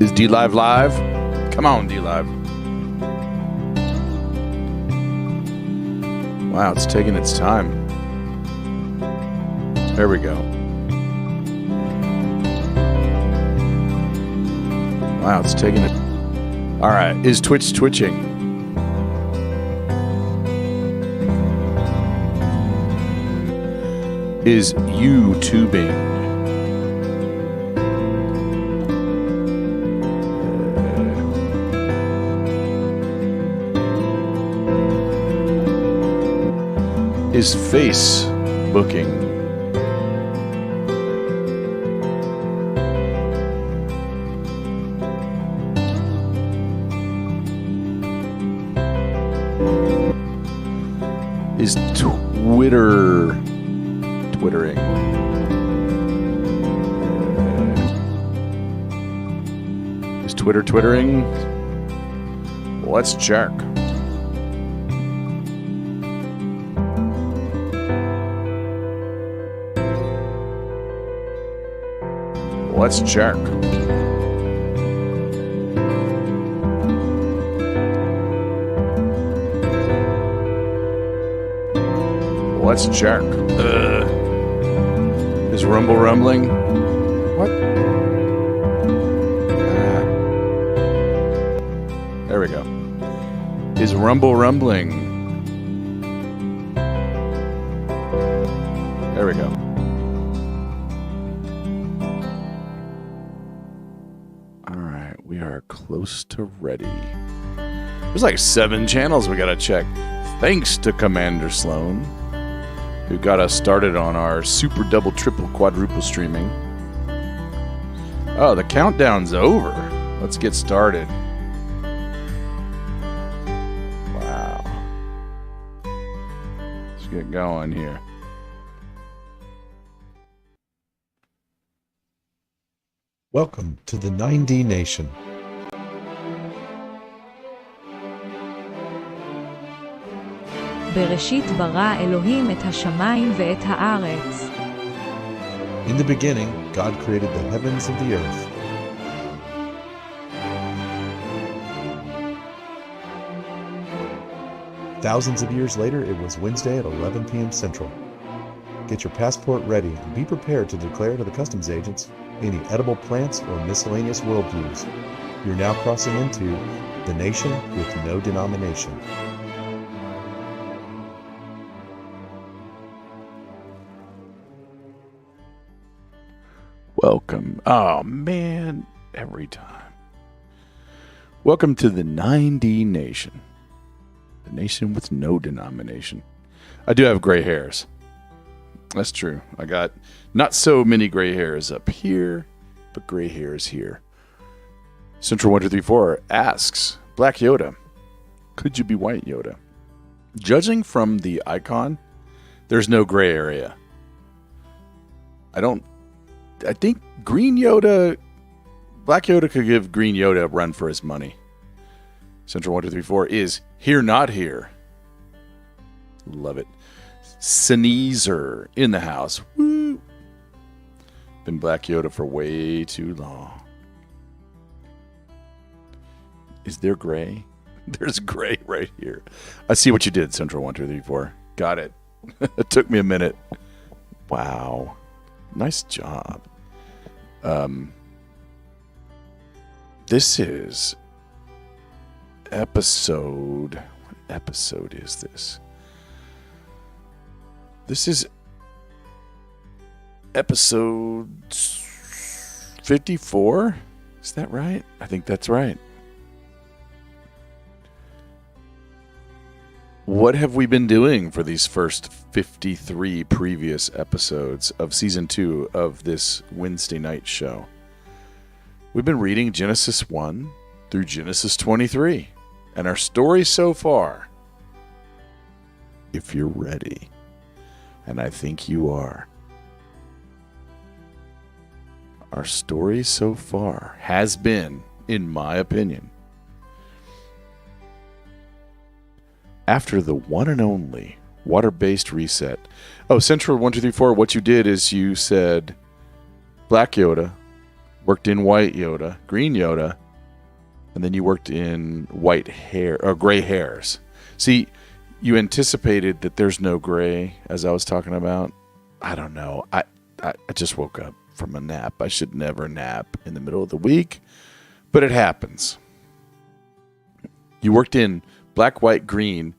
Is D-Live live? Come on, D-Live. Wow, it's taking its time. There we go. Wow, it's taking it. All right, is Twitch twitching? Is YouTubing? Is Facebooking? Is Twittering? Is Twitter twittering? Let's check. Let's check. Let's check. Is Rumble rumbling? What? There we go. Is Rumble rumbling? There we go. We are close to ready. There's like 7 channels we gotta check. Thanks to Commander Sloan, who got us started on our super double triple quadruple streaming. Oh, the countdown's over. Let's get started. Wow. Let's get going here. Welcome to the 9dNation. בראשית ברא אלוהים את השמיים ואת הארץ. In the beginning, God created the heavens and the earth. Thousands of years later, it was Wednesday at 11 p.m. Central. Get your passport ready and be prepared to declare to the customs agents any edible plants or miscellaneous worldviews. You're now crossing into the nation with no denomination. Welcome. Oh, man. Every time. Welcome to the 9dNation. The nation with no denomination. I do have gray hairs. That's true. I got not so many gray hairs up here, but gray hairs here. Central1234 asks, Black Yoda, could you be white Yoda? Judging from the icon, there's no gray area. I think Green Yoda, Black Yoda could give Green Yoda a run for his money. Central1234 is here, not here. Love it. Sneezer in the house. Woo! Been Black Yoda for way too long. Is there gray? There's gray right here. I see what you did, Central1234. Got it. It took me a minute. Wow. Nice job. This is episode... What episode is this? This is episode 54? Is that right? I think that's right. What have we been doing for these first 53 previous episodes of Season 2 of this Wednesday night show? We've been reading Genesis 1 through Genesis 23. And our story so far, if you're ready, and I think you are, our story so far has been, in my opinion, after the one and only water-based reset. Oh, Central1234, what you did is you said, Black Yoda, worked in white Yoda, green Yoda, and then you worked in white hair or gray hairs. See, you anticipated that there's no gray, as I was talking about. I don't know. I just woke up from a nap. I should never nap in the middle of the week, but it happens. You worked in black, white, green,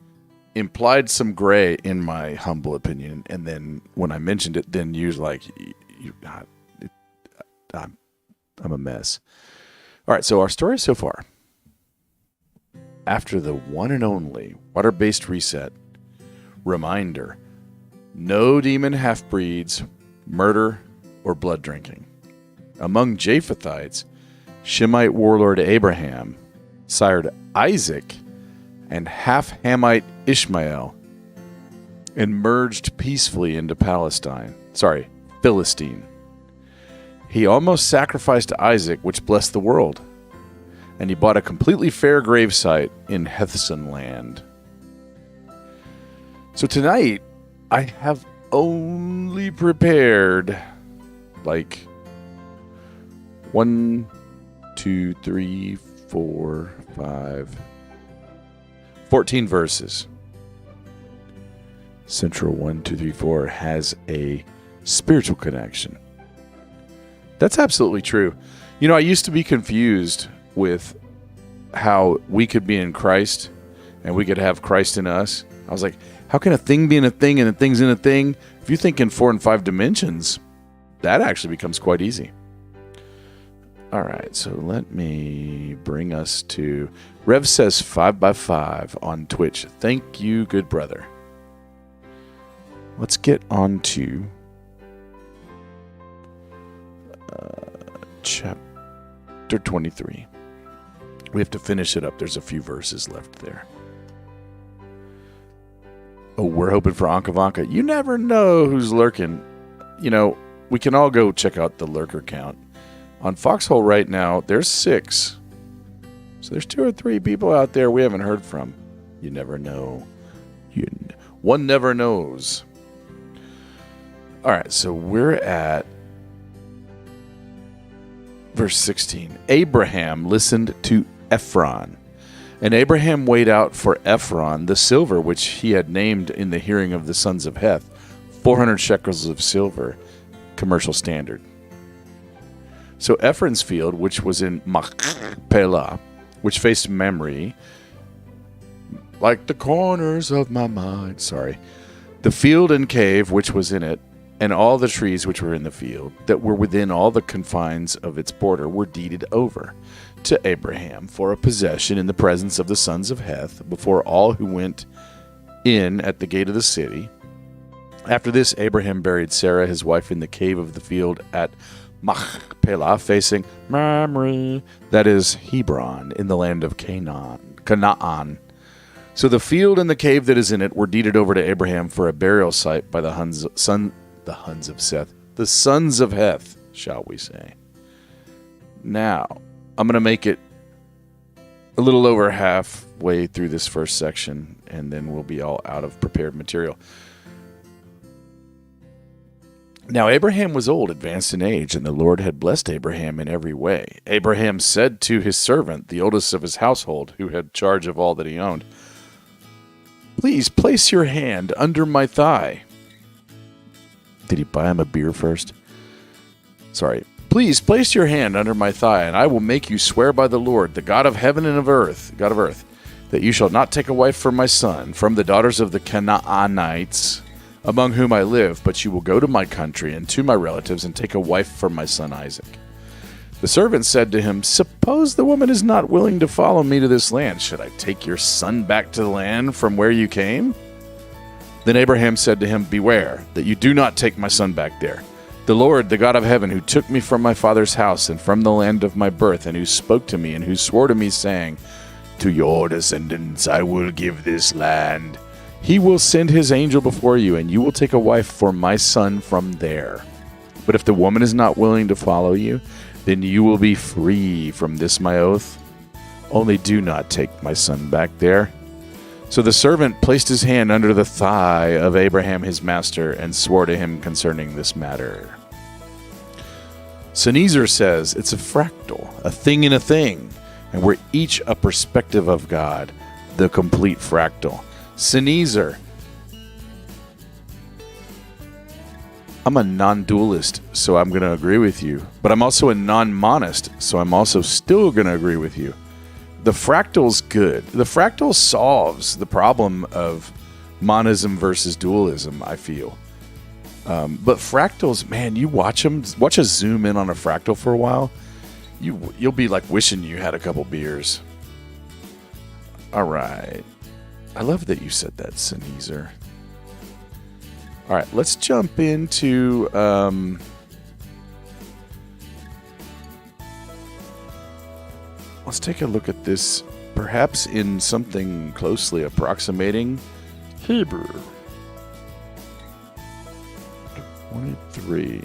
implied some gray in my humble opinion, and then when I mentioned it, then you was like, I'm a mess. All right, so our story so far. After the one and only water-based reset, reminder, no demon half-breeds, murder, or blood drinking. Among Japhethites, Shemite warlord Abraham sired Isaac and half-Hamite Ishmael and merged peacefully into Philistine. He almost sacrificed Isaac, which blessed the world, and he bought a completely fair gravesite in Hethson land. So tonight, I have only prepared 14 verses. Central 1, 2, 3, 4 has a spiritual connection. That's absolutely true. You know, I used to be confused with how we could be in Christ and we could have Christ in us. I was like, how can a thing be in a thing and a thing's in a thing? If you think in 4 and 5 dimensions, that actually becomes quite easy. All right, so let me bring us to Rev says 5x5 on Twitch. Thank you, good brother. Let's get on to chapter 23. We have to finish it up. There's a few verses left there. Oh, we're hoping for Ankavanka. You never know who's lurking. You know, we can all go check out the lurker count. On Foxhole right now, there's 6. So there's 2 or 3 people out there we haven't heard from. You never know. One never knows. All right, so we're at verse 16. Abraham listened to Ephron. And Abraham weighed out for Ephron the silver which he had named in the hearing of the sons of Heth, 400 shekels of silver, commercial standard. So Ephron's field, which was in Machpelah, which faced Mamre, like the corners of my mind, the field and cave which was in it, and all the trees which were in the field, that were within all the confines of its border, were deeded over to Abraham for a possession in the presence of the sons of Heth, before all who went in at the gate of the city. After this, Abraham buried Sarah, his wife, in the cave of the field at Machpelah, facing Mamre, that is Hebron, in the land of Canaan. So the field and the cave that is in it were deeded over to Abraham for a burial site by the sons of Heth, shall we say. Now, I'm going to make it a little over halfway through this first section, and then we'll be all out of prepared material. Now Abraham was old, advanced in age, and the Lord had blessed Abraham in every way. Abraham said to his servant, the oldest of his household, who had charge of all that he owned, "Please place your hand under my thigh." Did he buy him a beer first? "Please place your hand under my thigh, and I will make you swear by the Lord, the God of heaven and of earth, that you shall not take a wife for my son from the daughters of the Canaanites, among whom I live, but you will go to my country and to my relatives and take a wife for my son Isaac." The servant said to him, "Suppose the woman is not willing to follow me to this land. Should I take your son back to the land from where you came?" Then Abraham said to him, "Beware that you do not take my son back there. The Lord, the God of heaven, who took me from my father's house and from the land of my birth, and who spoke to me and who swore to me, saying, 'To your descendants I will give this land,' he will send his angel before you, and you will take a wife for my son from there. But if the woman is not willing to follow you, then you will be free from this my oath. Only do not take my son back there." So the servant placed his hand under the thigh of Abraham his master and swore to him concerning this matter. Sneezer says it's a fractal, a thing in a thing, and we're each a perspective of God, the complete fractal. Sneezer, I'm a non-dualist, so I'm going to agree with you. But I'm also a non-monist, so I'm also still going to agree with you. The fractal's good. The fractal solves the problem of monism versus dualism, I feel. But fractals, man, you watch them. Watch us zoom in on a fractal for a while. You'll be like wishing you had a couple beers. All right. I love that you said that, Sneezer. All right, let's jump into... let's take a look at this, perhaps in something closely approximating Hebrew. 23.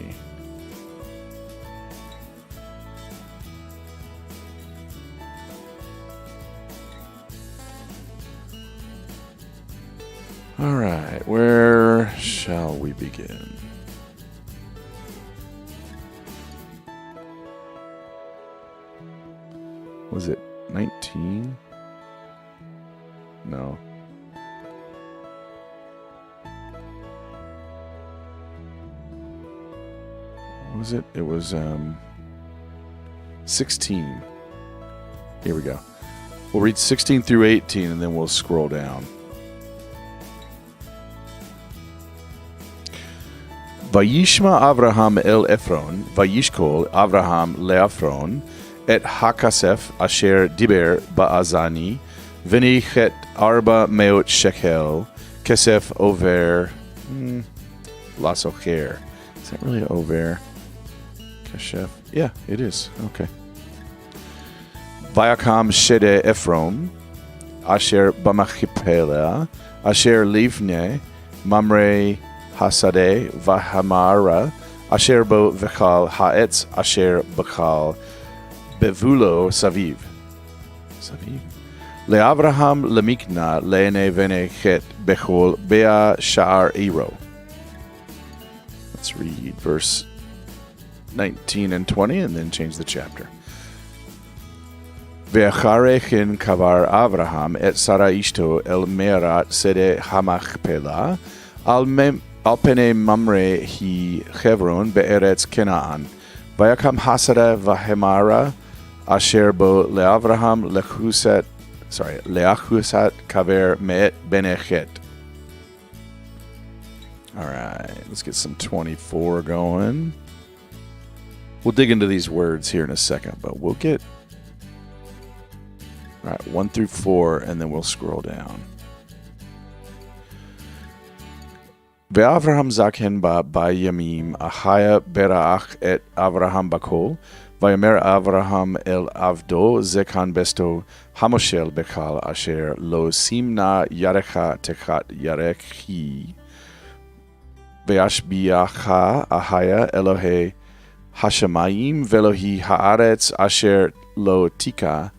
All right, where shall we begin? Was it 19? No. What was it? It was 16. Here we go. We'll read 16 through 18 and then we'll scroll down. Vayishma Avraham el Ephron, Vayishkol Avraham le'Ephron, et hakasef asher diber ba'azani, v'nichet arba meot shekel, kesef over, lasocher. Is that really over? Keshef? Yeah, it is. Okay. Vayakam shede Ephron, asher b'machipela, asher livne, mamre Hasadeh v'hamara asher bo v'chal ha'etz asher b'chal bevulo saviv. Le'Avraham lemikna le'ene v'nechet bechol bea sha'ar iro. Let's read verse 19 and 20 and then change the chapter. Ve'acharechin kavar Avraham et Sarah ishto el merat sede hamachpela al pene mamre hi Chevron be'eretz Kenaan. Vayakam hasada v'hemara asher bo le'Avraham le'achusat kaver me'et benechet. All right, let's get some 24 going. We'll dig into these words here in a second, but we'll get... All right, 1 through 4, and then we'll scroll down. Ve'Avraham zaken ba yamim ahaya berach et Avraham bakol, vayomer Avraham el avdo zekan besto hamoshel bekal asher lo simna yarecha techat yarechi, ve'ashbiacha ahaya Elohe hashamayim velohi haaretz asher lo tika,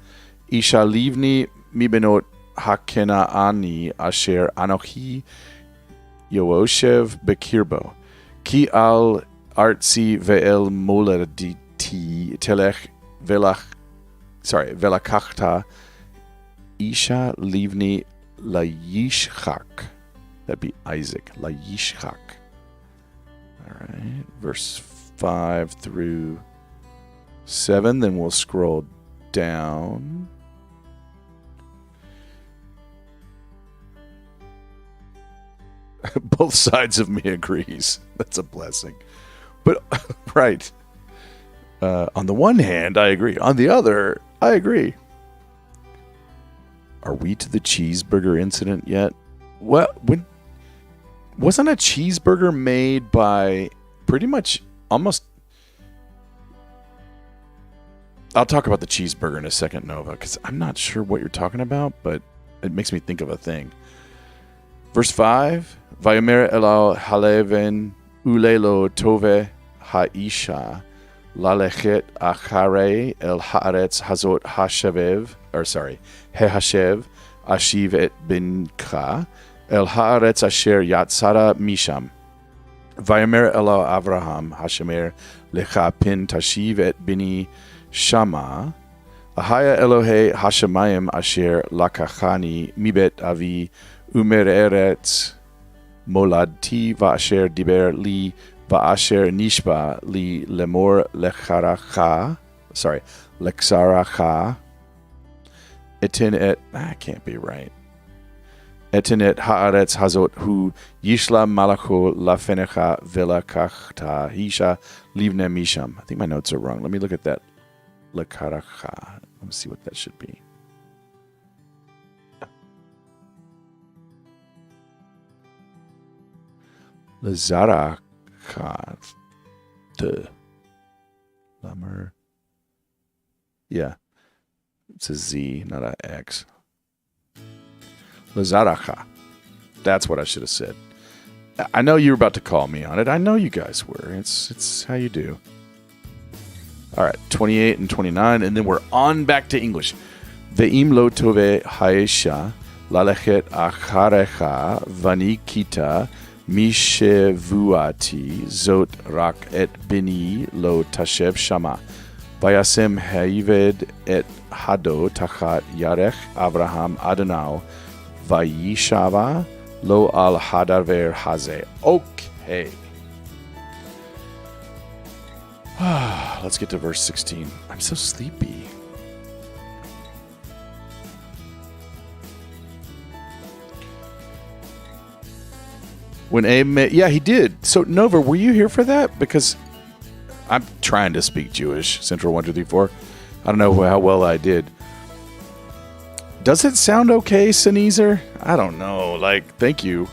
isha livni mibenot hakenaani asher anochi Yooshev Bekirbo, Ki al artsi ve'el moladiti telech velakachta Isha livni layishchak. That'd be Isaac, layishchak. All right, verse 5 through 7, then we'll scroll down. Both sides of me agrees. That's a blessing. But, right. On the one hand, I agree. On the other, I agree. Are we to the cheeseburger incident yet? Well, wasn't a cheeseburger made by pretty much almost... I'll talk about the cheeseburger in a second, Nova, because I'm not sure what you're talking about, but it makes me think of a thing. Verse 5, Vayomer elal haleven ulelo tove haisha lalechet achare el haaretz hazot hehashev ashiv et bincha el haaretz asher yatsara misham Vayomer Elo Avraham Hashemer Lecha Pin Tashiv Et Bini Shama Ahaya Elohe Hashemayim Asher Lakachani Mibet Avi Umer Eretz Moladti Va'asher Diber Li Va'asher Nishba Li Lemor Lecharacha Etin Et can't be right. Etin Et Haaretz Hazot Hu Yishla Malacho Lafenecha Velakachta Hisha Livne Misham. I think my notes are wrong. Let me look at that. Lekaracha. Let me see what that should be. Lazaracha. Lamer. Yeah. It's a Z, not an X. Lazaracha. That's what I should have said. I know you were about to call me on it. I know you guys were. It's how you do. All right, 28 and 29, and then we're on back to English. Ve'im lo tove haesha lalechet acharecha vanikita mishevuati zot rak et bini lo tashev shama. Vayasem haived et hado tachat yarech Avraham Adonau vayishava lo al hadaver haze. Okay. Let's get to verse 16. I'm so sleepy. When Abe yeah, he did. So, Nova, were you here for that? Because I'm trying to speak Jewish, Central 1234. I don't know how well I did. Does it sound okay, Sneezer? I don't know. Thank you.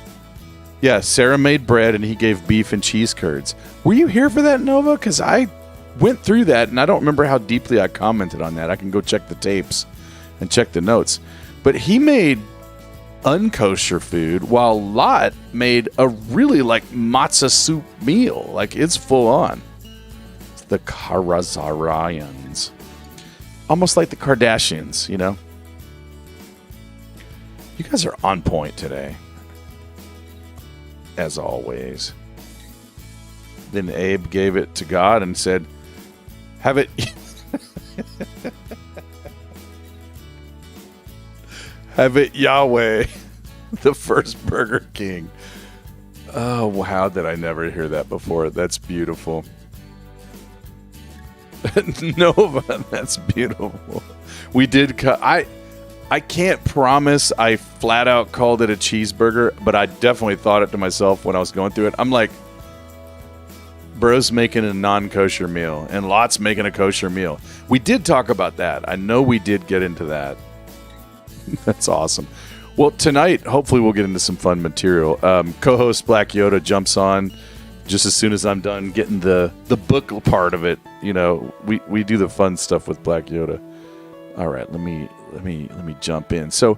Yeah, Sarah made bread and he gave beef and cheese curds. Were you here for that, Nova? Because I went through that and I don't remember how deeply I commented on that. I can go check the tapes and check the notes. But he made unkosher food while Lot made a really matzah soup meal. It's full on. It's the Karazarians. Almost like the Kardashians, you know? You guys are on point today. As always. Then Abe gave it to God and said, have it... have it Yahweh, the first Burger King. Oh, wow, did I never hear that before? That's beautiful. Nova, that's beautiful. We did... I can't promise I flat out called it a cheeseburger, but I definitely thought it to myself when I was going through it. I'm like, bro's making a non-kosher meal, and Lot's making a kosher meal. We did talk about that. I know we did get into that. That's awesome. Well, tonight, hopefully we'll get into some fun material. Co-host Black Yoda jumps on just as soon as I'm done getting the book part of it. You know, we do the fun stuff with Black Yoda. All right, let me jump in. So,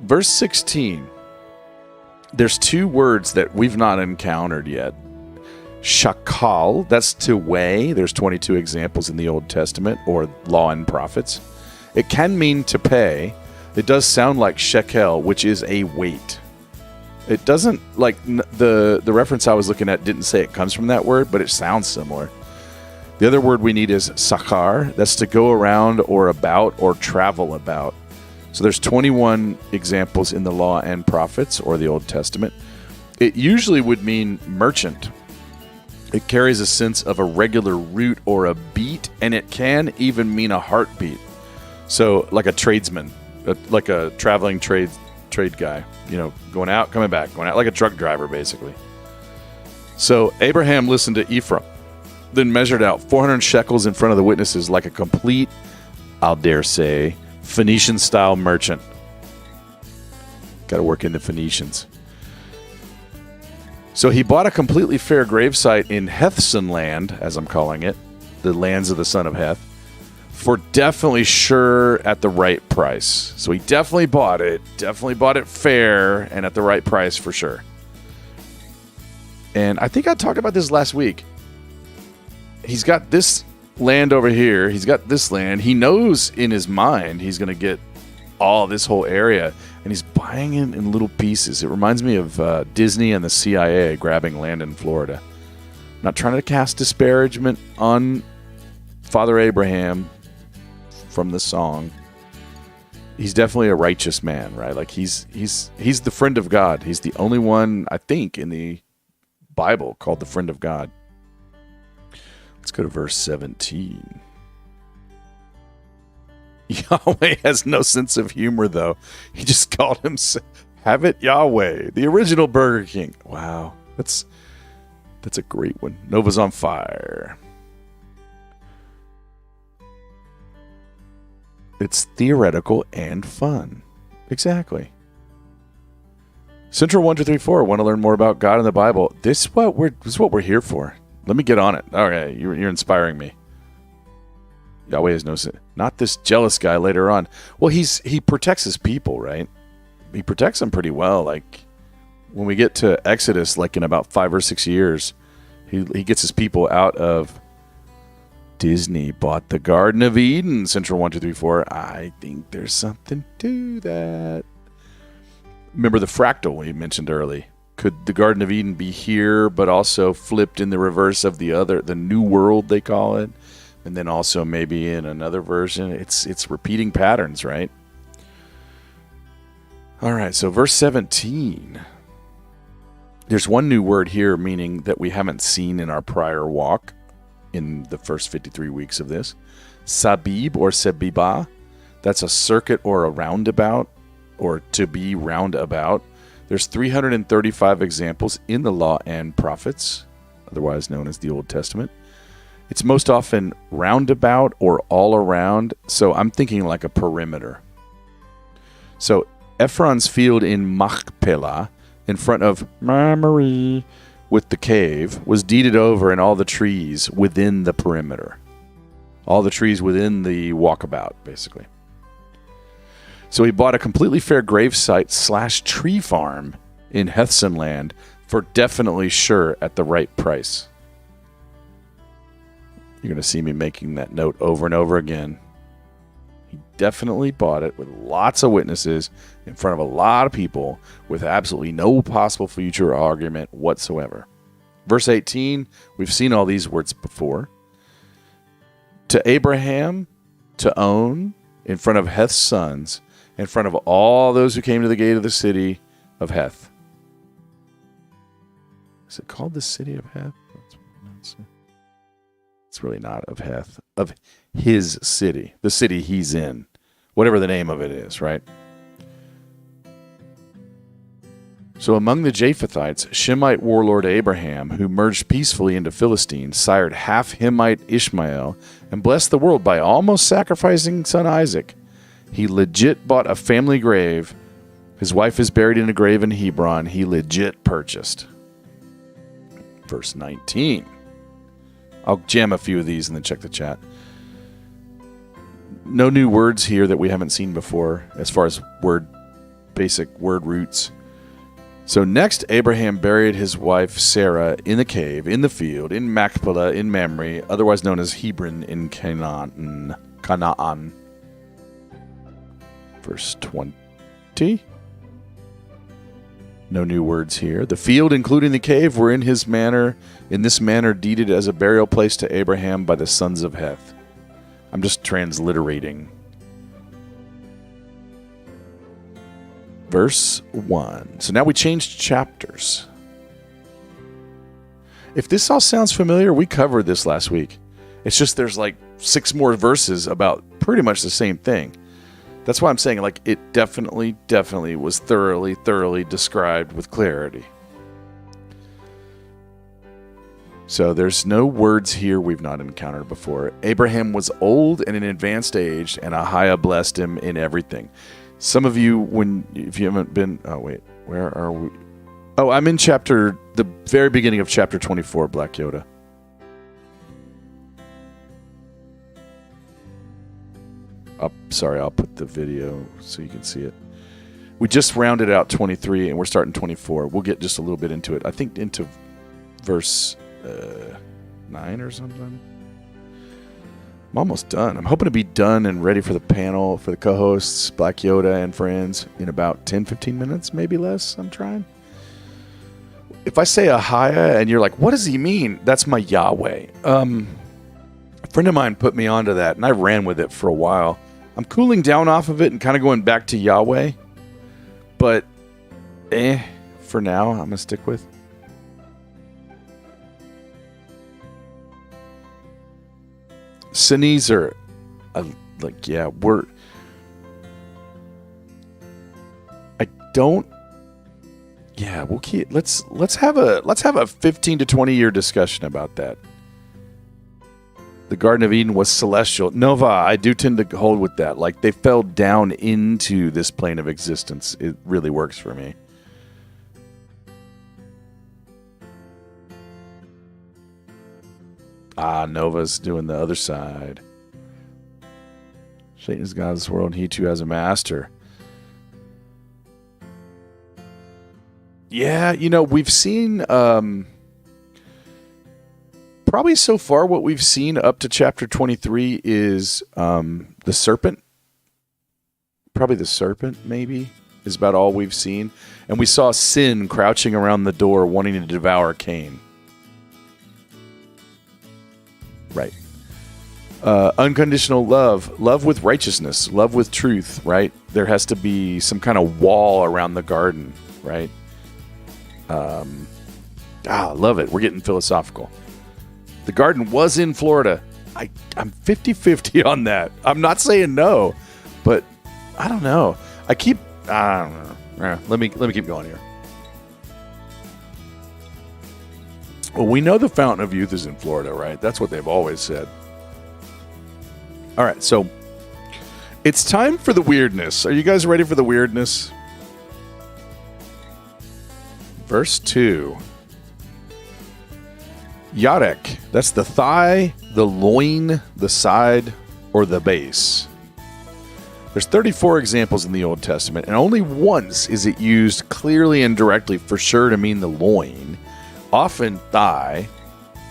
verse 16, there's two words that we've not encountered yet. Shakal, that's to weigh. There's 22 examples in the Old Testament or Law and Prophets. It can mean to pay. It does sound like shekel, which is a weight. It doesn't, the reference I was looking at didn't say it comes from that word, but it sounds similar. The other word we need is sakar. That's to go around or about or travel about. So there's 21 examples in the Law and Prophets or the Old Testament. It usually would mean merchant. It carries a sense of a regular route or a beat, and it can even mean a heartbeat. So like a tradesman, like a traveling trade guy, you know, going out, coming back, going out, like a truck driver, basically. So Abraham listened to Ephraim, then measured out 400 shekels in front of the witnesses like a complete, I'll dare say, Phoenician-style merchant. Got to work in the Phoenicians. So he bought a completely fair gravesite in Hethson land, as I'm calling it, the lands of the son of Heth, for definitely sure at the right price. So he definitely bought it fair and at the right price for sure. And I think I talked about this last week. He's got this land over here. He's got this land. He knows in his mind he's going to get all this whole area and he's buying it in little pieces. It reminds me of Disney and the CIA grabbing land in Florida. Not trying to cast disparagement on Father Abraham from the song. He's definitely a righteous man, right? Like he's the friend of God. He's the only one, I think, in the Bible called the friend of God. Let's go to verse 17. Yahweh has no sense of humor, though. He just called him Have It Yahweh, the original Burger King. Wow, that's a great one. Nova's on fire. It's theoretical and fun. Exactly. Central 1, 2, 3, 4. Want to learn more about God in the Bible? This is what we're here for. Let me get on it. All right, you're inspiring me. Yahweh has no sin. Not this jealous guy later on. Well, he protects his people, right? He protects them pretty well. Like when we get to Exodus, like in about 5 or 6 years, he gets his people out of Disney. Bought the Garden of Eden. Central 1, 2, 3, 4. I think there's something to that. Remember the fractal we mentioned early. Could the Garden of Eden be here, but also flipped in the reverse of the new world they call it? And then also maybe in another version, it's repeating patterns, right? All right, so verse 17. There's one new word here, meaning that we haven't seen in our prior walk in the first 53 weeks of this. Sabib or sebibah, that's a circuit or a roundabout, or to be roundabout. There's 335 examples in the Law and Prophets, otherwise known as the Old Testament. It's most often roundabout or all around, so I'm thinking like a perimeter. So Ephron's field in Machpelah, in front of Mamre with the cave, was deeded over, and all the trees within the perimeter. All the trees within the walkabout, basically. So he bought a completely fair gravesite / tree farm in Hethson land for definitely sure at the right price. You're going to see me making that note over and over again. He definitely bought it with lots of witnesses in front of a lot of people with absolutely no possible future argument whatsoever. Verse 18, we've seen all these words before. To Abraham, to own, in front of Heth's sons, in front of all those who came to the gate of the city of Heth. Is it called the city of Heth? It's really not of Heth, of his city, the city he's in, whatever the name of it is, right? So among the Japhethites, Shemite warlord Abraham, who merged peacefully into Philistine, sired half Himite Ishmael and blessed the world by almost sacrificing son Isaac. He legit bought a family grave. His wife is buried in a grave in Hebron. He legit purchased. Verse 19. I'll jam a few of these and then check the chat. No new words here that we haven't seen before as far as basic word roots. So next, Abraham buried his wife Sarah in the cave, in the field, in Machpelah, in Mamre, otherwise known as Hebron in Canaan. Verse 20. No new words here. The field, including the cave, were in this manner deeded as a burial place to Abraham by the sons of Heth. I'm just transliterating. Verse 1. So now we changed chapters. If this all sounds familiar, we covered this last week. It's just there's like 6 more verses about pretty much the same thing. That's why I'm saying, like, it definitely was thoroughly described with clarity. So there's no words here we've not encountered before. Abraham was old and in advanced age, and Ahiah blessed him in everything. Some of you, if you haven't been... Oh, wait. Where are we? Oh, I'm in the very beginning of chapter 24, Black Yoda. Sorry, I'll put the video so you can see it. We just rounded out 23, and we're starting 24. We'll get just a little bit into it. I think into verse 9 or something. I'm almost done. I'm hoping to be done and ready for the panel, for the co-hosts, Black Yoda and friends, in about 10, 15 minutes, maybe less. I'm trying. If I say Ahaya and you're like, what does he mean? That's my Yahweh. A friend of mine put me onto that, and I ran with it for a while. I'm cooling down off of it and kind of going back to Yahweh. But, for now, I'm going to stick with. Sinese are, we'll keep, let's have a 15 to 20 year discussion about that. The Garden of Eden was celestial. Nova, I do tend to hold with that. Like, they fell down into this plane of existence. It really works for me. Nova's doing the other side. Satan is God of this world, and he too has a master. Yeah, we've seen, probably so far what we've seen up to chapter 23 is the serpent. Probably the serpent, maybe, is about all we've seen. And we saw sin crouching around the door wanting to devour Cain. Right. Unconditional love with righteousness, love with truth, right? There has to be some kind of wall around the garden, right? Love it. We're getting philosophical. The garden was in Florida. I'm 50-50 on that. I'm not saying no, but I don't know. I don't know. Let me keep going here. Well, we know the Fountain of Youth is in Florida, right? That's what they've always said. All right, so it's time for the weirdness. Are you guys ready for the weirdness? Verse 2. Yarek, that's the thigh, the loin, the side, or the base. There's 34 examples in the Old Testament, and only once is it used clearly and directly for sure to mean the loin. Often thigh,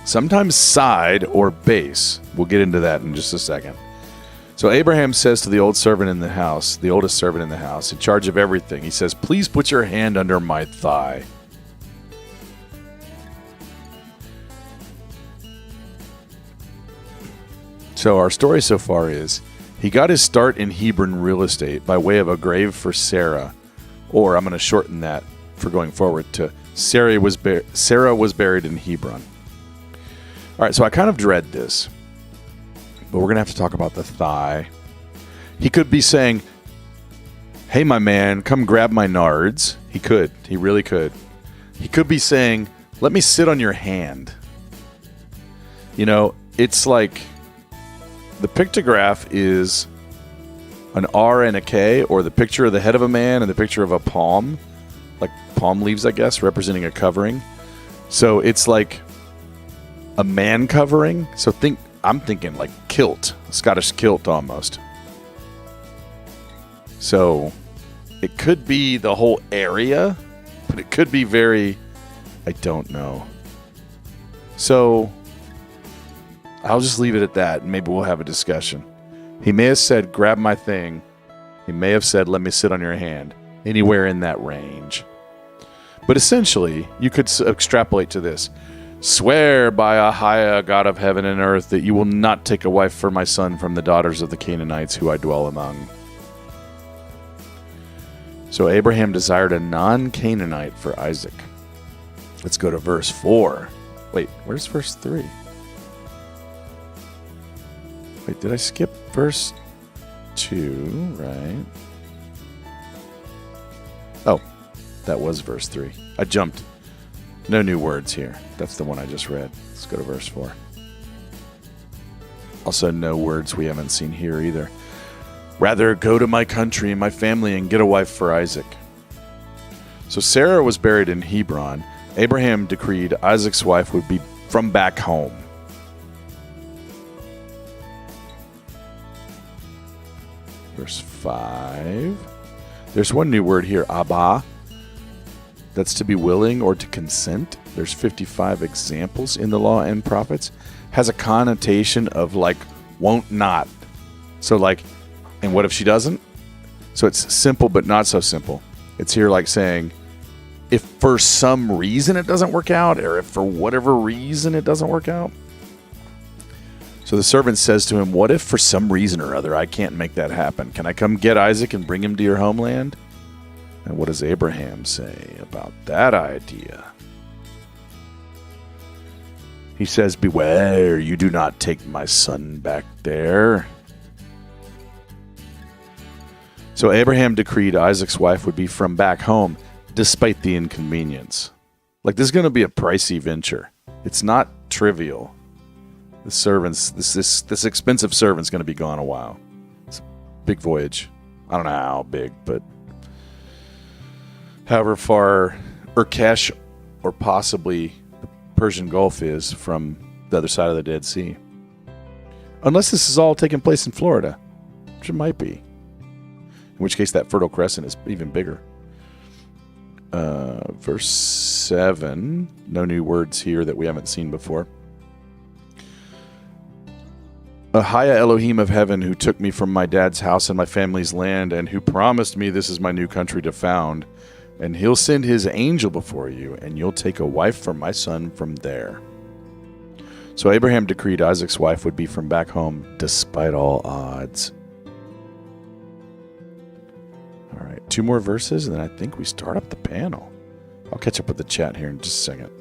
sometimes side or base. We'll get into that in just a second. So Abraham says to the oldest servant in the house, in charge of everything, he says, please put your hand under my thigh. So our story so far is, he got his start in Hebron real estate by way of a grave for Sarah, or I'm going to shorten that for going forward to Sarah was buried in Hebron. All right, so I kind of dread this, but we're going to have to talk about the thigh. He could be saying, hey, my man, come grab my nards. He could. He really could. He could be saying, let me sit on your hand. It's like the pictograph is an R and a K, or the picture of the head of a man and the picture of a palm. Like palm leaves, I guess, representing a covering. So it's like a man covering. So I'm thinking like kilt, Scottish kilt almost. So it could be the whole area, but it could be I don't know. So I'll just leave it at that, and maybe we'll have a discussion. He may have said, grab my thing. He may have said, let me sit on your hand. Anywhere in that range. But essentially, you could extrapolate to this. Swear by Ahaya, God of heaven and earth, that you will not take a wife for my son from the daughters of the Canaanites who I dwell among. So Abraham desired a non-Canaanite for Isaac. Let's go to verse 4. Wait, where's verse 3? Wait, did I skip verse 2? Right. Oh, that was verse 3. I jumped. No new words here. That's the one I just read. Let's go to verse 4. Also, no words we haven't seen here either. Rather, go to my country and my family and get a wife for Isaac. So Sarah was buried in Hebron. Abraham decreed Isaac's wife would be from back home. Verse 5. There's one new word here, abba. That's to be willing or to consent. There's 55 examples in the law and prophets. Has a connotation of like won't not. So like, and what if she doesn't? So it's simple but not so simple. It's here like saying, if for some reason it doesn't work out, or if for whatever reason it doesn't work out. So the servant says to him, what if for some reason or other I can't make that happen? Can I come get Isaac and bring him to your homeland? And what does Abraham say about that idea? He says, beware, you do not take my son back there. So Abraham decreed Isaac's wife would be from back home, despite the inconvenience. Like, this is going to be a pricey venture. It's not trivial. The servants, this expensive servant's going to be gone a while. It's a big voyage. I don't know how big, but however far Urkesh or possibly the Persian Gulf is from the other side of the Dead Sea. Unless this is all taking place in Florida, which it might be. In which case that Fertile Crescent is even bigger. Verse 7. No new words here that we haven't seen before. Ahaya Elohim of heaven, who took me from my dad's house and my family's land, and who promised me this is my new country to found, and he'll send his angel before you, and you'll take a wife for my son from there. So Abraham decreed Isaac's wife would be from back home, despite all odds. All right, 2 more verses, and then I think we start up the panel. I'll catch up with the chat here in just a second.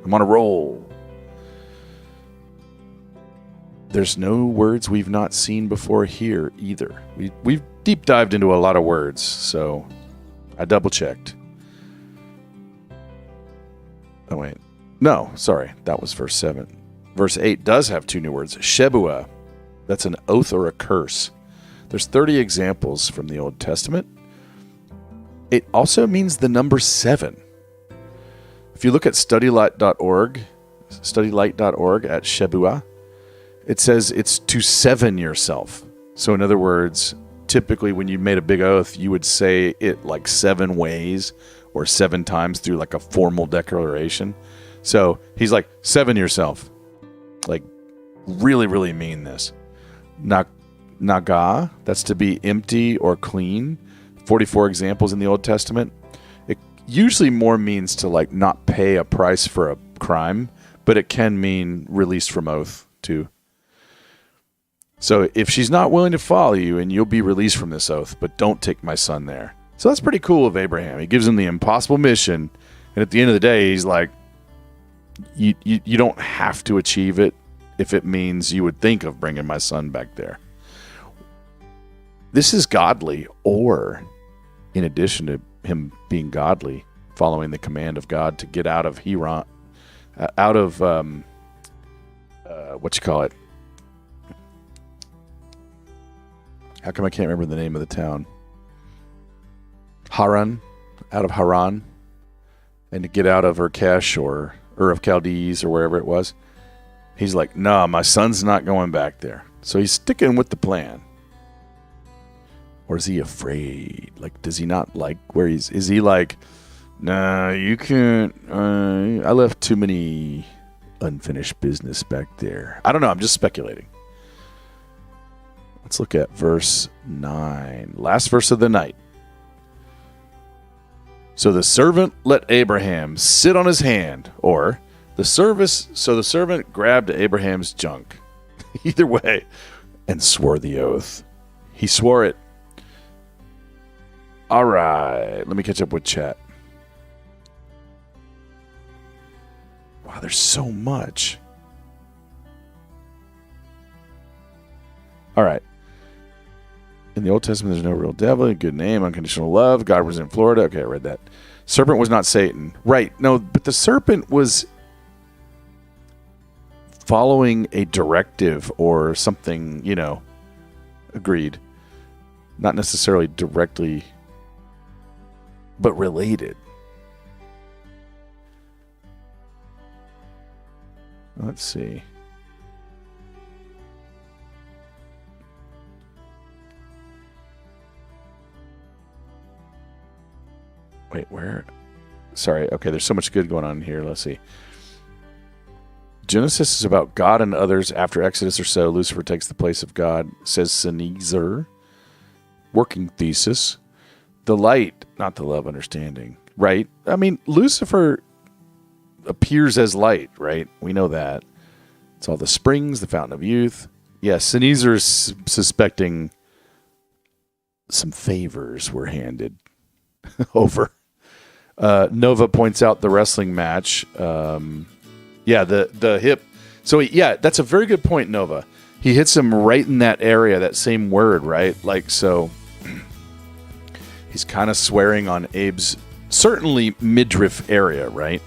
I'm on a roll. There's no words we've not seen before here either. We've deep dived into a lot of words, so I double checked. Oh wait, no, sorry, that was verse 7. Verse 8 does have 2 new words. Shebua, that's an oath or a curse. There's 30 examples from the Old Testament. It also means the number 7. If you look at studylight.org at Shebua, it says it's to 7 yourself. So in other words, typically when you made a big oath, you would say it like 7 ways or 7 times through like a formal declaration. So he's like, 7 yourself. Like, really, really mean this. Naga, that's to be empty or clean. 44 examples in the Old Testament. It usually more means to like not pay a price for a crime, but it can mean released from oath too. So if she's not willing to follow you, and you'll be released from this oath, but don't take my son there. So that's pretty cool of Abraham. He gives him the impossible mission, and at the end of the day, he's like, you don't have to achieve it if it means you would think of bringing my son back there. This is godly, or in addition to him being godly, following the command of God to get out of Haran, how come I can't remember the name of the town? Haran, out of Haran, and to get out of Urkesh or Ur of Chaldees or wherever it was. He's like, nah, my son's not going back there. So he's sticking with the plan. Or is he afraid? Like, does he not like where is he like, nah, you can't, I left too many unfinished business back there. I don't know, I'm just speculating. Let's look at verse 9. Last verse of the night. So the servant let Abraham sit on his hand, or the servant grabbed Abraham's junk. Either way, and swore the oath. He swore it. All right, let me catch up with chat. Wow, there's so much. All right. In the Old Testament, there's no real devil, a good name, unconditional love. God was in Florida. Okay, I read that. Serpent was not Satan. Right. No, but the serpent was following a directive or something, agreed. Not necessarily directly, but related. Let's see. Wait, where? Sorry. Okay, there's so much good going on here. Let's see. Genesis is about God and others. After Exodus or so, Lucifer takes the place of God, says Sneezer. Working thesis. The light, not the love, understanding. Right? I mean, Lucifer appears as light, right? We know that. It's all the springs, the fountain of youth. Yes, Sneezer is suspecting some favors were handed over. Nova points out the wrestling match. The hip. So, that's a very good point, Nova. He hits him right in that area, that same word, right? Like, so he's kind of swearing on Abe's certainly midriff area, right?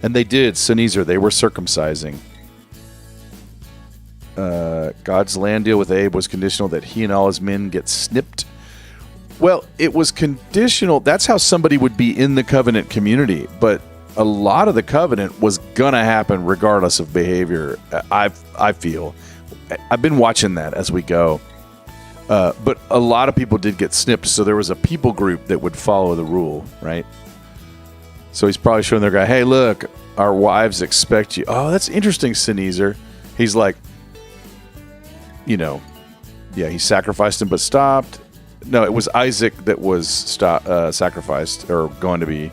And they did, Sneezer, they were circumcising. God's land deal with Abe was conditional that he and all his men get snipped. Well, it was conditional. That's how somebody would be in the covenant community. But a lot of the covenant was going to happen regardless of behavior, I feel. I've been watching that as we go. But a lot of people did get snipped, so there was a people group that would follow the rule, right? So he's probably showing their guy, hey, look, our wives expect you. Oh, that's interesting, Sneezer. He's like, he sacrificed him but stopped. No, it was Isaac that was sacrificed or going to be.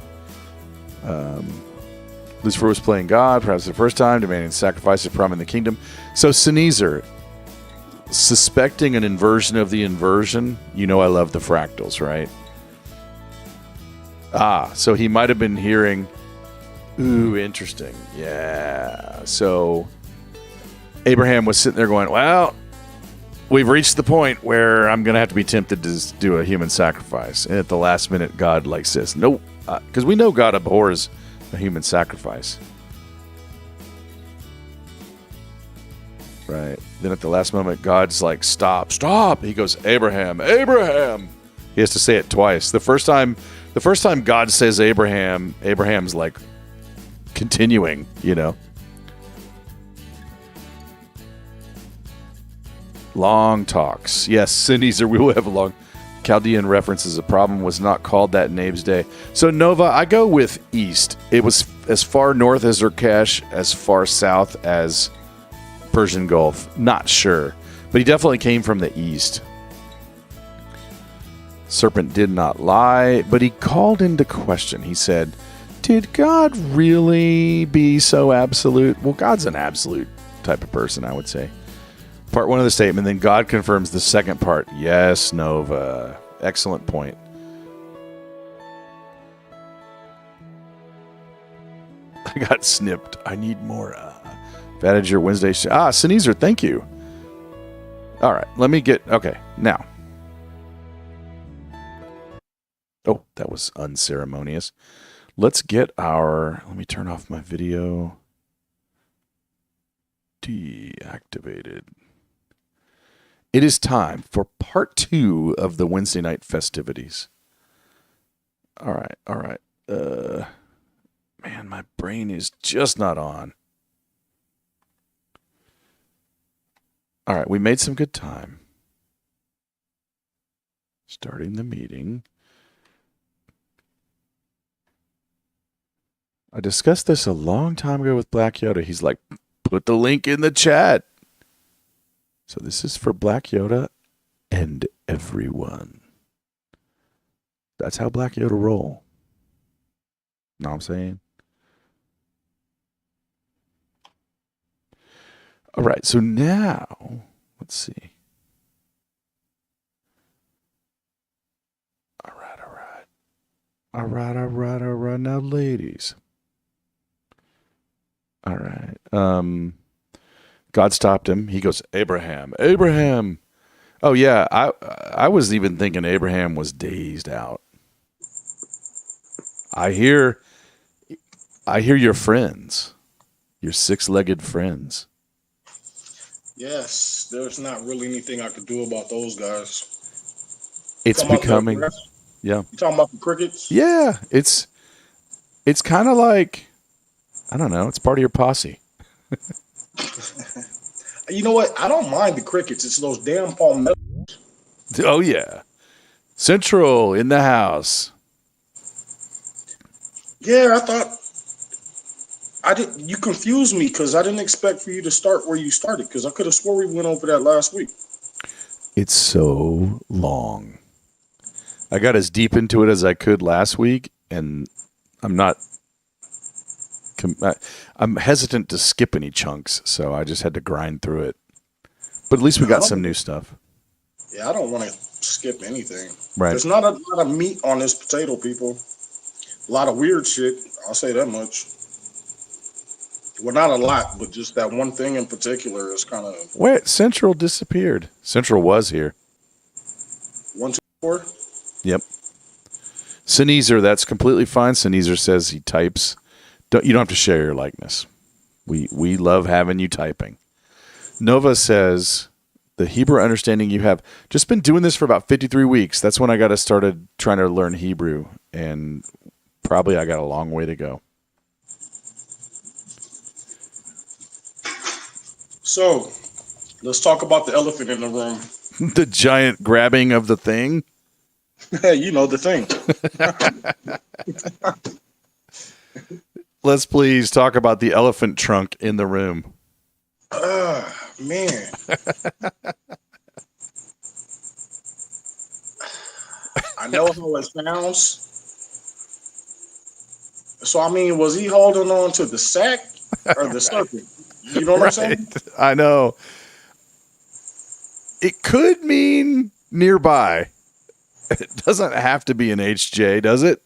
Lucifer was playing God, perhaps the first time, demanding sacrifices from in the kingdom. So Sneezer, suspecting an inversion of the inversion, I love the fractals, right? So he might have been hearing, ooh, interesting. Yeah. So Abraham was sitting there going, well, we've reached the point where I'm going to have to be tempted to do a human sacrifice. And at the last minute, God says, nope, because we know God abhors a human sacrifice. Right. Then at the last moment, God's like, stop. He goes, Abraham. He has to say it twice. The first time God says Abraham, Abraham's like continuing, Long talks. Yes, Sneezer, we will have a long. Chaldean references. The problem was not called that in Abe's day. So Nova, I go with east. It was as far north as Urkesh, as far south as Persian Gulf. Not sure. But he definitely came from the east. Serpent did not lie, but he called into question. He said, did God really be so absolute? Well, God's an absolute type of person, I would say. Part one of the statement, then God confirms the second part. Yes, Nova. Excellent point. I got snipped. I need more. Added your Wednesday. Sneezer, thank you. All right, let me get. Okay, now. Oh, that was unceremonious. Let's get our. Let me turn off my video. Deactivated. It is time for part 2 of the Wednesday night festivities. All right. Man, my brain is just not on. All right, we made some good time. Starting the meeting. I discussed this a long time ago with Black Yoda. He's like, put the link in the chat. So this is for Black Yoda and everyone. That's how Black Yoda roll. Know what I'm saying? All right, so now, let's see. All right. Now, ladies. All right. God stopped him. He goes, Abraham. Oh, yeah. I was even thinking Abraham was dazed out. I hear your friends, your 6-legged friends. Yes, there's not really anything I could do about those guys. It's becoming, yeah. You talking about the crickets? Yeah, it's kind of like, I don't know. It's part of your posse. You know what? I don't mind the crickets. It's those damn palmettos. Oh yeah, Central in the house. Yeah, You confused me because I didn't expect for you to start where you started because I could have swore we went over that last week. It's so long. I got as deep into it as I could last week, and I'm not. I'm hesitant to skip any chunks, so I just had to grind through it. But at least we got some new stuff. Yeah, I don't want to skip anything. Right. There's not a lot of meat on this potato, people. A lot of weird shit. I'll say that much. Well, not a lot, but just that one thing in particular is kind of. Wait, Central disappeared. Central was here. 1, 2, 4. Yep. Sneezer, that's completely fine. Sneezer says he types. You don't have to share your likeness. We love having you typing. Nova says the Hebrew understanding you have. Just been doing this for about 53 weeks. That's when I started trying to learn Hebrew, and probably I got a long way to go. So, let's talk about the elephant in the room. The giant grabbing of the thing. You know the thing. Let's please talk about the elephant trunk in the room. Man. I know how it sounds. So, I mean, was he holding on to the sack or the serpent? You know what I'm saying? I know. It could mean nearby. It doesn't have to be an HJ, does it?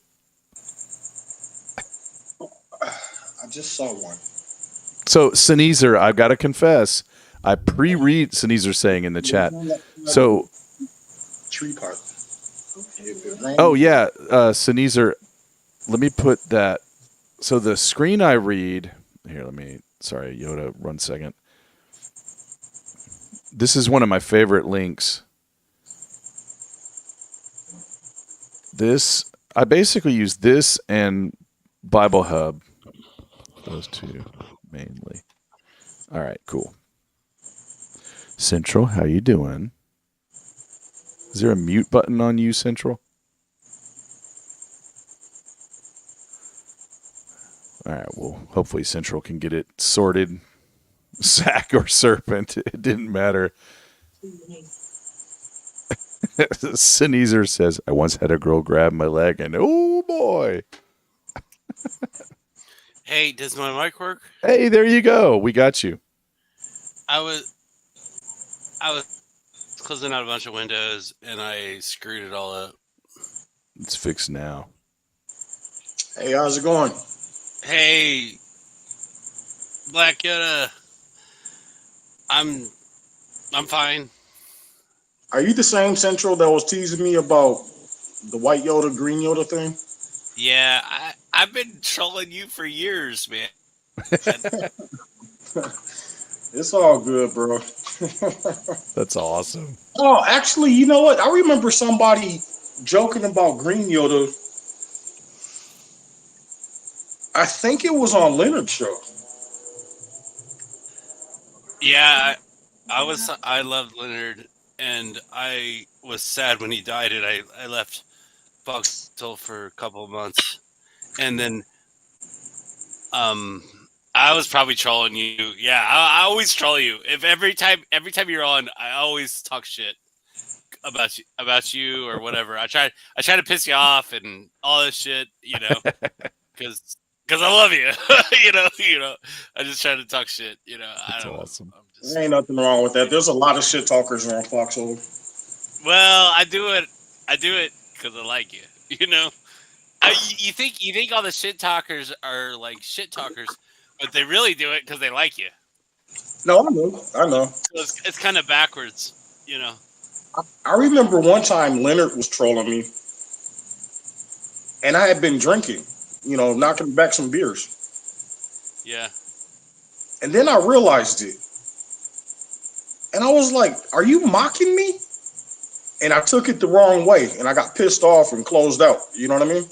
I just saw one. So, Sneezer, I've got to confess, I pre-read Sneezer saying in the chat. So, tree part. Oh, yeah, Sneezer, let me put that. So, the screen I read, here, sorry, Yoda, 1 second. This is one of my favorite links. I basically use this and Bible Hub. Those two mainly. All right, cool. Central, how you doing? Is there a mute button on you, Central? All right, well, hopefully Central can get it sorted. Sack or serpent, it didn't matter. Sneezer says, I once had a girl grab my leg and oh boy. Hey, does my mic work? Hey, there you go. We got you. I was closing out a bunch of windows and I screwed it all up. It's fixed now. Hey, how's it going? Hey, Black Yoda. I'm fine. Are you the same Central that was teasing me about the white Yoda, green Yoda thing? Yeah, I've been trolling you for years, man. It's all good, bro. That's awesome. Oh, actually, you know what? I remember somebody joking about green Yoda. I think it was on Leonard's show. Yeah, I loved Leonard, and I was sad when he died, and I left Foxtel for a couple of months, and then I was probably trolling you. Yeah, I always troll you. If every time you're on, I always talk shit about you or whatever. I try to piss you off and all this shit, because I love you. you know. I just try to talk shit. That's awesome. There ain't nothing wrong with that. There's a lot of shit talkers on Foxhole. Well, I do it because I like you. You think all the shit talkers are like shit talkers, but they really do it because they like you. No, I know. So it's kind of backwards, I remember one time Leonard was trolling me, and I had been drinking, knocking back some beers. Yeah. And then I realized it. And I was like, are you mocking me? And I took it the wrong way, and I got pissed off and closed out. You know what I mean?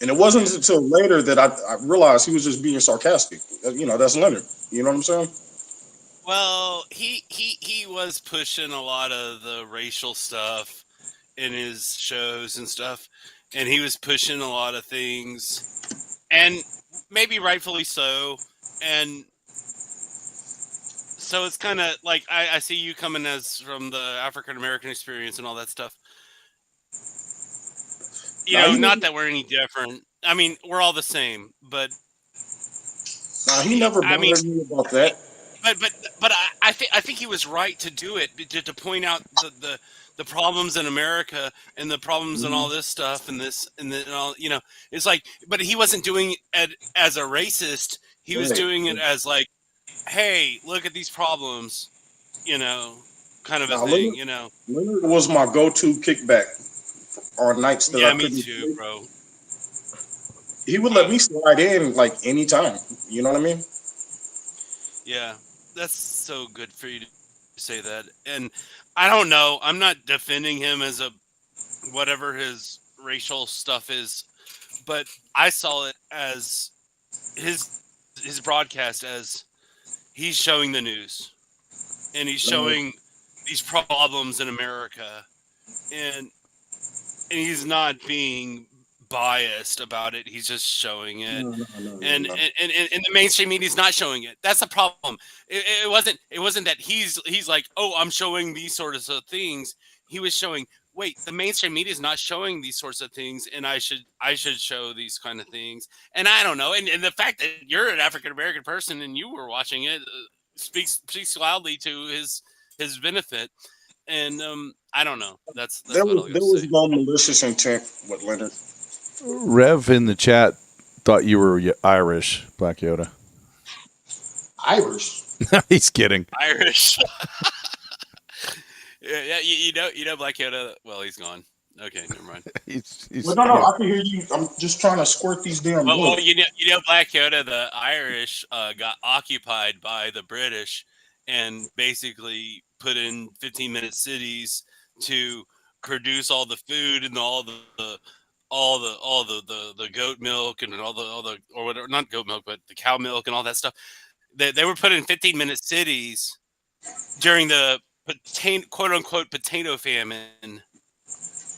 And it wasn't until later that I realized he was just being sarcastic. That's Leonard. You know what I'm saying? Well, he was pushing a lot of the racial stuff in his shows and stuff, and he was pushing a lot of things. And maybe rightfully so, and so it's kind of like I see you coming as from the African American experience and all that stuff. You Nah, know, not that we're any different. I mean, we're all the same, but he never I mean, bothered me about that. but I think he was right to do it to point out the problems in America and the problems and all this stuff and this and all, you know, it's like, but he wasn't doing it as a racist. He was Right. doing it as like, hey, look at these problems, you know, kind of a Now, thing, you know. Leonard was my go-to kickback on nights that Yeah, I me couldn't too, sleep. bro. He would let me slide in like anytime. You know what I mean? Yeah, that's so good for you to say that. And I don't know. I'm not defending him as a whatever his racial stuff is, but I saw it as his broadcast as he's showing the news and he's showing these problems in America, and he's not being biased about it. He's just showing it. And the mainstream media's not showing it. That's the problem. It wasn't that he's like, oh, I'm showing these sorts of things. He was showing, wait, the mainstream media is not showing these sorts of things, and I should show these kind of things. And I don't know. And the fact that you're an African American person and you were watching it speaks loudly to his benefit. And I don't know. That's There what was I'll there say. was no malicious intent with Leonard. Rev in the chat thought you were Irish, Black Yoda. Irish. He's kidding. Irish. Yeah, you know Black Yoda. Well, he's gone. Okay, never mind. He's Well, no, I can hear you. I'm just trying to squirt these damn Well, bullets. you know, Black Yoda, the Irish got occupied by the British and basically put in 15-minute cities to produce all the food and all the goat milk and all the or whatever, not goat milk, but the cow milk and all that stuff. They were put in 15-minute cities during the quote unquote potato famine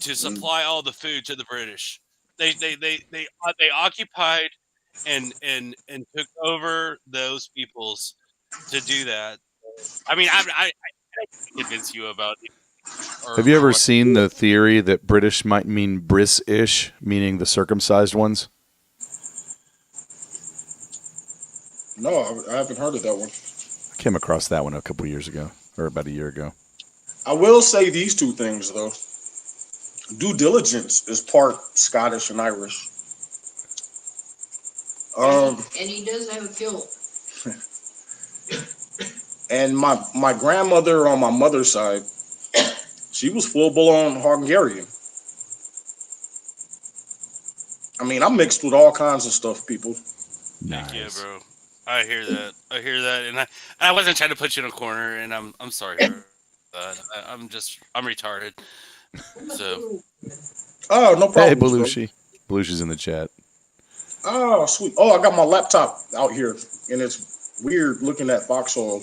to supply all the food to the British. They occupied and took over those peoples to do that. I mean, I can convince you about it. Have you ever seen the theory that British might mean Bris-ish, meaning the circumcised ones? No, I haven't heard of that one. I came across that one a couple years ago, or about a year ago. I will say these two things though. Due diligence is part Scottish and Irish. And he does have a kilt. And my grandmother on my mother's side, she was full blown Hungarian. I mean, I'm mixed with all kinds of stuff, people. Nice. Yeah, bro. I hear that, and I wasn't trying to put you in a corner, and I'm sorry for that. I'm retarded. So. Oh, no problem. Hey, Belushi. Belushi's in the chat. Oh, sweet. Oh, I got my laptop out here, and it's weird looking at Foxhole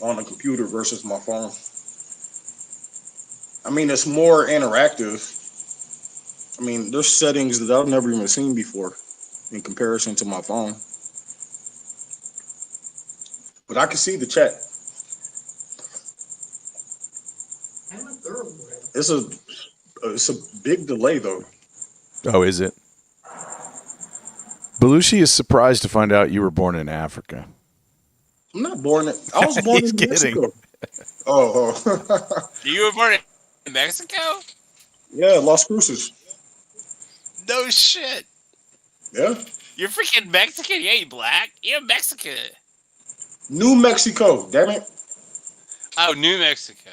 on the computer versus my phone. I mean, it's more interactive. I mean, there's settings that I've never even seen before in comparison to my phone. But I can see the chat. I'm a thoroughbred. It's a big delay though. Oh, is it? Belushi is surprised to find out you were born in Africa. I'm not born in. I was born in Mexico. Oh. You were born in Mexico? Yeah, Las Cruces. No shit. Yeah. You're freaking Mexican. You ain't black. You're Mexican. New Mexico. Damn it. Oh, New Mexico.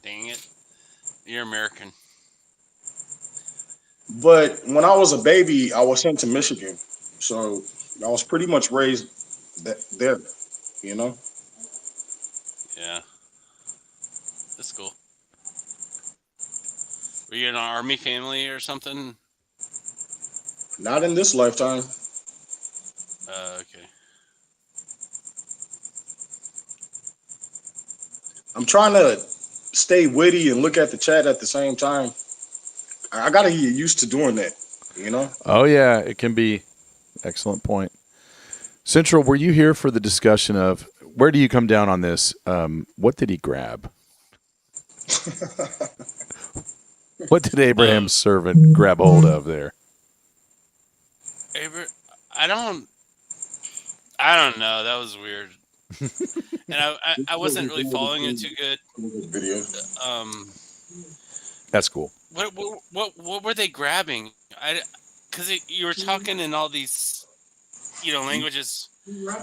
Dang it. You're American. But when I was a baby, I was sent to Michigan. So I was pretty much raised there, you know? Yeah. That's cool. Were you in an army family or something? Not in this lifetime. Okay. I'm trying to stay witty and look at the chat at the same time. I got to get used to doing that, you know? Oh, yeah, it can be. Excellent point. Central, were you here for the discussion of where do you come down on this? What did he grab? What did Abraham's servant grab hold of there? I don't know. That was weird. And I wasn't really following it too good. Video. That's cool. What were they grabbing? Because you were talking in all these, languages,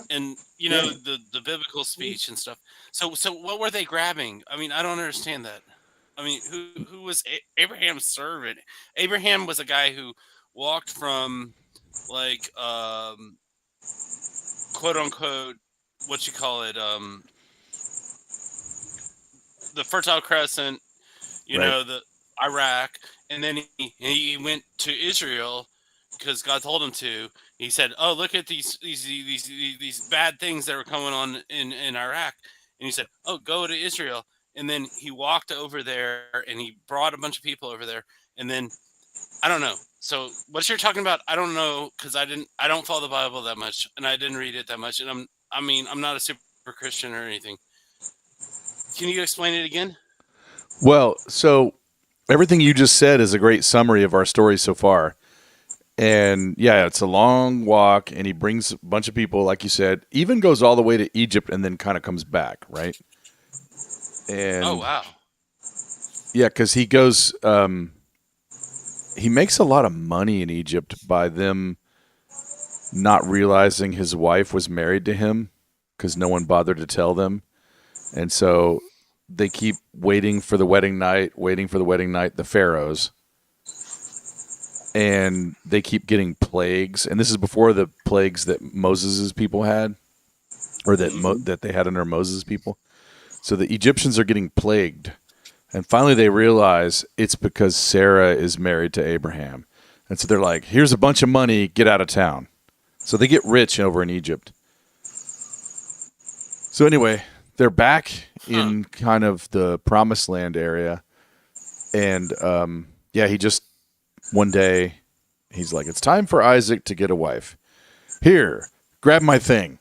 and the biblical speech and stuff. So what were they grabbing? I mean, I don't understand that. I mean, who was Abraham's servant? Abraham was a guy who walked from, like, quote unquote, what you call it, the Fertile Crescent, the Iraq, and then he went to Israel because God told him to. He said, "Oh, look at these bad things that were going on in Iraq," and he said, "Oh, go to Israel." And then he walked over there and he brought a bunch of people over there. And then I don't know. So what you're talking about, I don't know, because I don't follow the Bible that much and I didn't read it that much. And I'm not a super Christian or anything. Can you explain it again? Well, so everything you just said is a great summary of our story so far. And yeah, it's a long walk and he brings a bunch of people, like you said, even goes all the way to Egypt and then kind of comes back, right? And oh, wow. Yeah, because he goes, he makes a lot of money in Egypt by them not realizing his wife was married to him because no one bothered to tell them. And so they keep waiting for the wedding night, the pharaohs. And they keep getting plagues. And this is before the plagues that Moses' people had, or that they had under Moses' people. So the Egyptians are getting plagued. And finally they realize it's because Sarah is married to Abraham. And so they're like, here's a bunch of money, get out of town. So they get rich over in Egypt. So anyway, they're back in kind of the promised land area. And he just, one day, he's like, it's time for Isaac to get a wife. Here, grab my thing.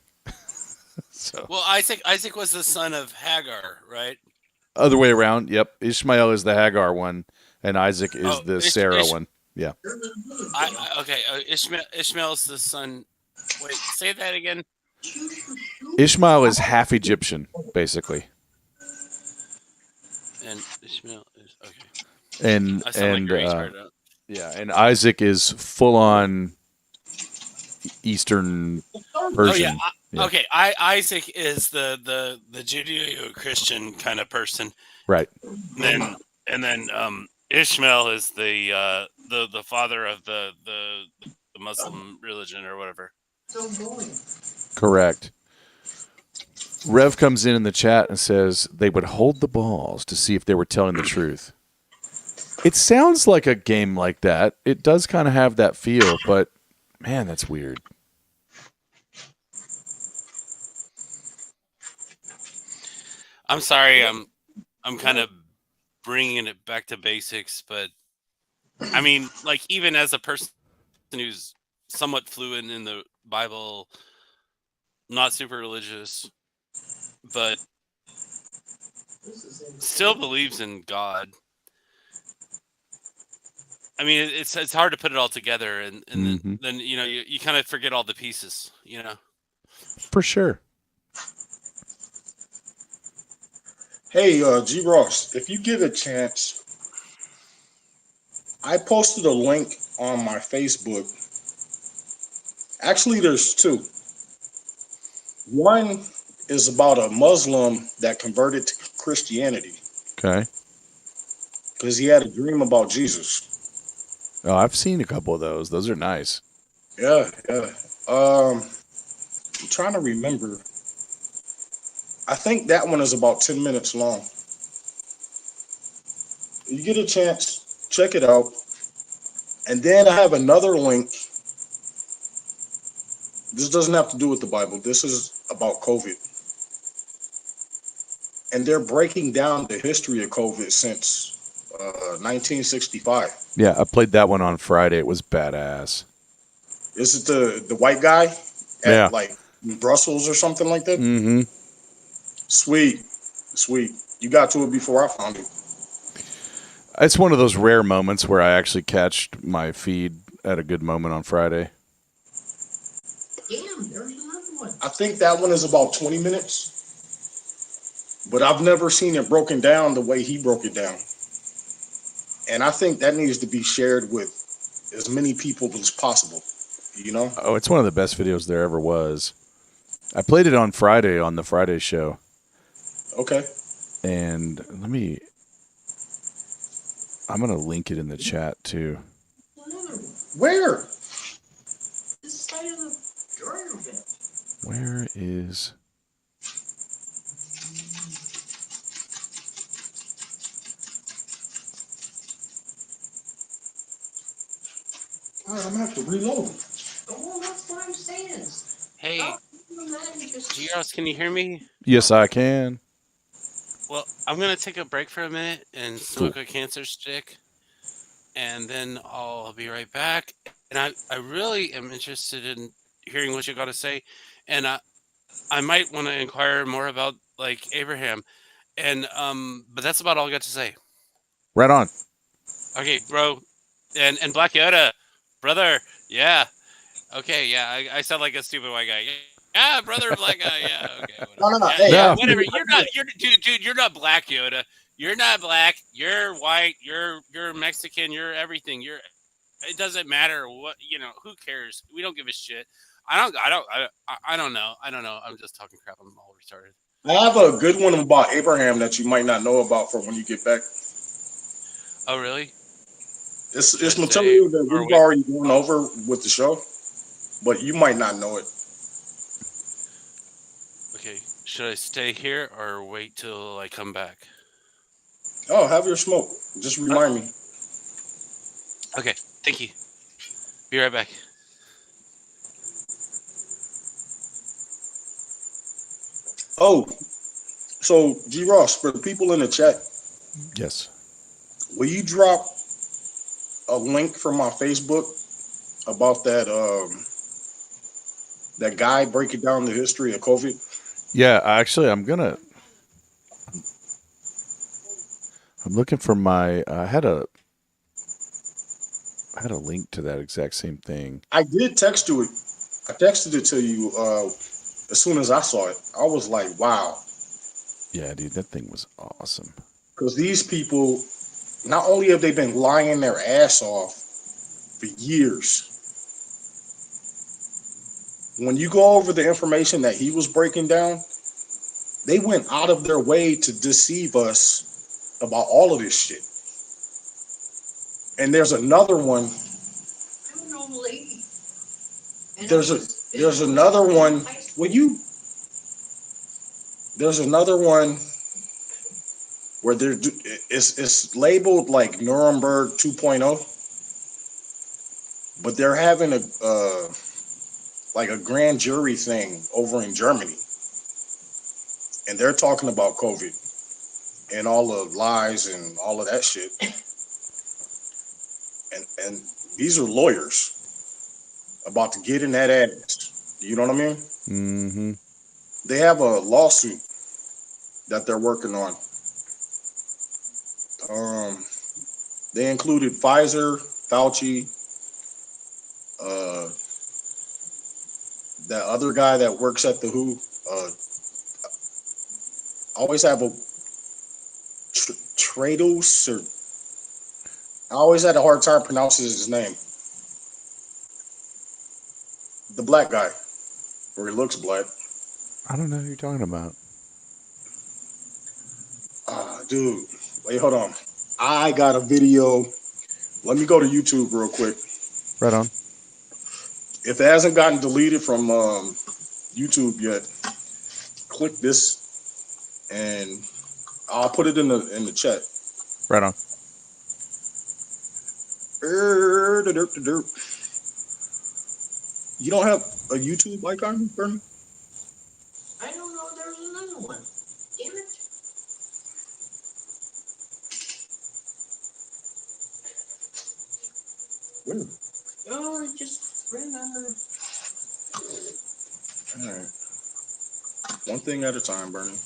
Well, Isaac was the son of Hagar, right? Other way around. Yep. Ishmael is the Hagar one, and Isaac is the Sarah one. Yeah. Ishmael is the son. Wait, say that again. Ishmael is half Egyptian, basically. And Ishmael is okay. And and Isaac is full on Eastern Persian. Oh yeah. Okay. Isaac is the Judeo-Christian kind of person, right? And then Ishmael is the father of the Muslim religion or whatever. Correct. Rev comes in the chat and says they would hold the balls to see if they were telling the truth. It sounds like a game like that. It does kind of have that feel, but man, that's weird. I'm sorry. I'm kind of bringing it back to basics, but I mean, like, even as a person who's somewhat fluent in the Bible, not super religious, but still believes in God. I mean, it's hard to put it all together, and then you kind of forget all the pieces, For sure. Hey, G. Ross, if you get a chance, I posted a link on my Facebook. Actually, there's two. One is about a Muslim that converted to Christianity. Okay. Because he had a dream about Jesus. Oh, I've seen a couple of those. Those are nice. Yeah. I'm trying to remember. I think that one is about 10 minutes long. You get a chance, check it out. And then I have another link. This doesn't have to do with the Bible. This is about COVID. And they're breaking down the history of COVID since 1965. Yeah, I played that one on Friday. It was badass. This is the white guy. Yeah. in Brussels or something like that. Mm-hmm. Sweet. You got to it before I found it. It's one of those rare moments where I actually catch my feed at a good moment on Friday. Damn, there's another one. I think that one is about 20 minutes, but I've never seen it broken down the way he broke it down. And I think that needs to be shared with as many people as possible, you know? Oh, it's one of the best videos there ever was. I played it on Friday on the Friday show. Okay. And I'm going to link it in the chat too. Another one. Where? This side of the dryer vent. Where is... All right, I'm going to have to reload. Oh, that's what I'm saying. Hey, Stop doing that and just- Giros, can you hear me? Yes, I can. Well, I'm gonna take a break for a minute and smoke a cancer stick, and then I'll be right back. And I really am interested in hearing what you got to say, and I might want to inquire more about like Abraham, and but that's about all I got to say. Right on. Okay, bro, and Black Yoda, brother, yeah, okay, yeah, I sound like a stupid white guy. Yeah, brother, black guy. Yeah, okay, whatever. No, Yeah, hey, yeah, No. whatever. You're dude. You're not black, Yoda. You're not black. You're white. You're Mexican. You're everything. It doesn't matter what you know. Who cares? We don't give a shit. I don't know. I don't know. I'm just talking crap. I'm all retarded. I have a good one about Abraham that you might not know about for when you get back. Oh, really? It's Should I material stay that or we've wait? already gone over with the show, but you might not know it. Okay. Should I stay here or wait till I come back? Oh, have your smoke. Just remind me. Okay. Thank you. Be right back. Oh, so G Ross, for the people in the chat, Yes. will you drop a link from my Facebook about that guy breaking down the history of COVID? Yeah, actually, I'm looking for my. I had a link to that exact same thing. I did text you it. I texted it to you as soon as I saw it. I was like, wow. Yeah, dude, that thing was awesome. Because these people, not only have they been lying their ass off for years, when you go over the information that he was breaking down, they went out of their way to deceive us about all of this shit. And there's another one. I'm an old lady. And There's another one. There's another one where it's labeled like Nuremberg 2.0, but they're having like a grand jury thing over in Germany, and they're talking about COVID and all the lies and all of that shit. And these are lawyers about to get in that ass. You know what I mean? Mm-hmm. They have a lawsuit that they're working on. They included Pfizer, Fauci, that other guy that works at the WHO. I always have a Trados, or I always had a hard time pronouncing his name. The black guy, or he looks black. I don't know who you're talking about. Dude, wait, hold on. I got a video. Let me go to YouTube real quick. Right on. If it hasn't gotten deleted from YouTube yet, click this, and I'll put it in the chat. Right on. You don't have a YouTube icon, Bernie? I don't know. There's another one. Damn it. Where? Oh, it just ran under. All right. One thing at a time, Bernie.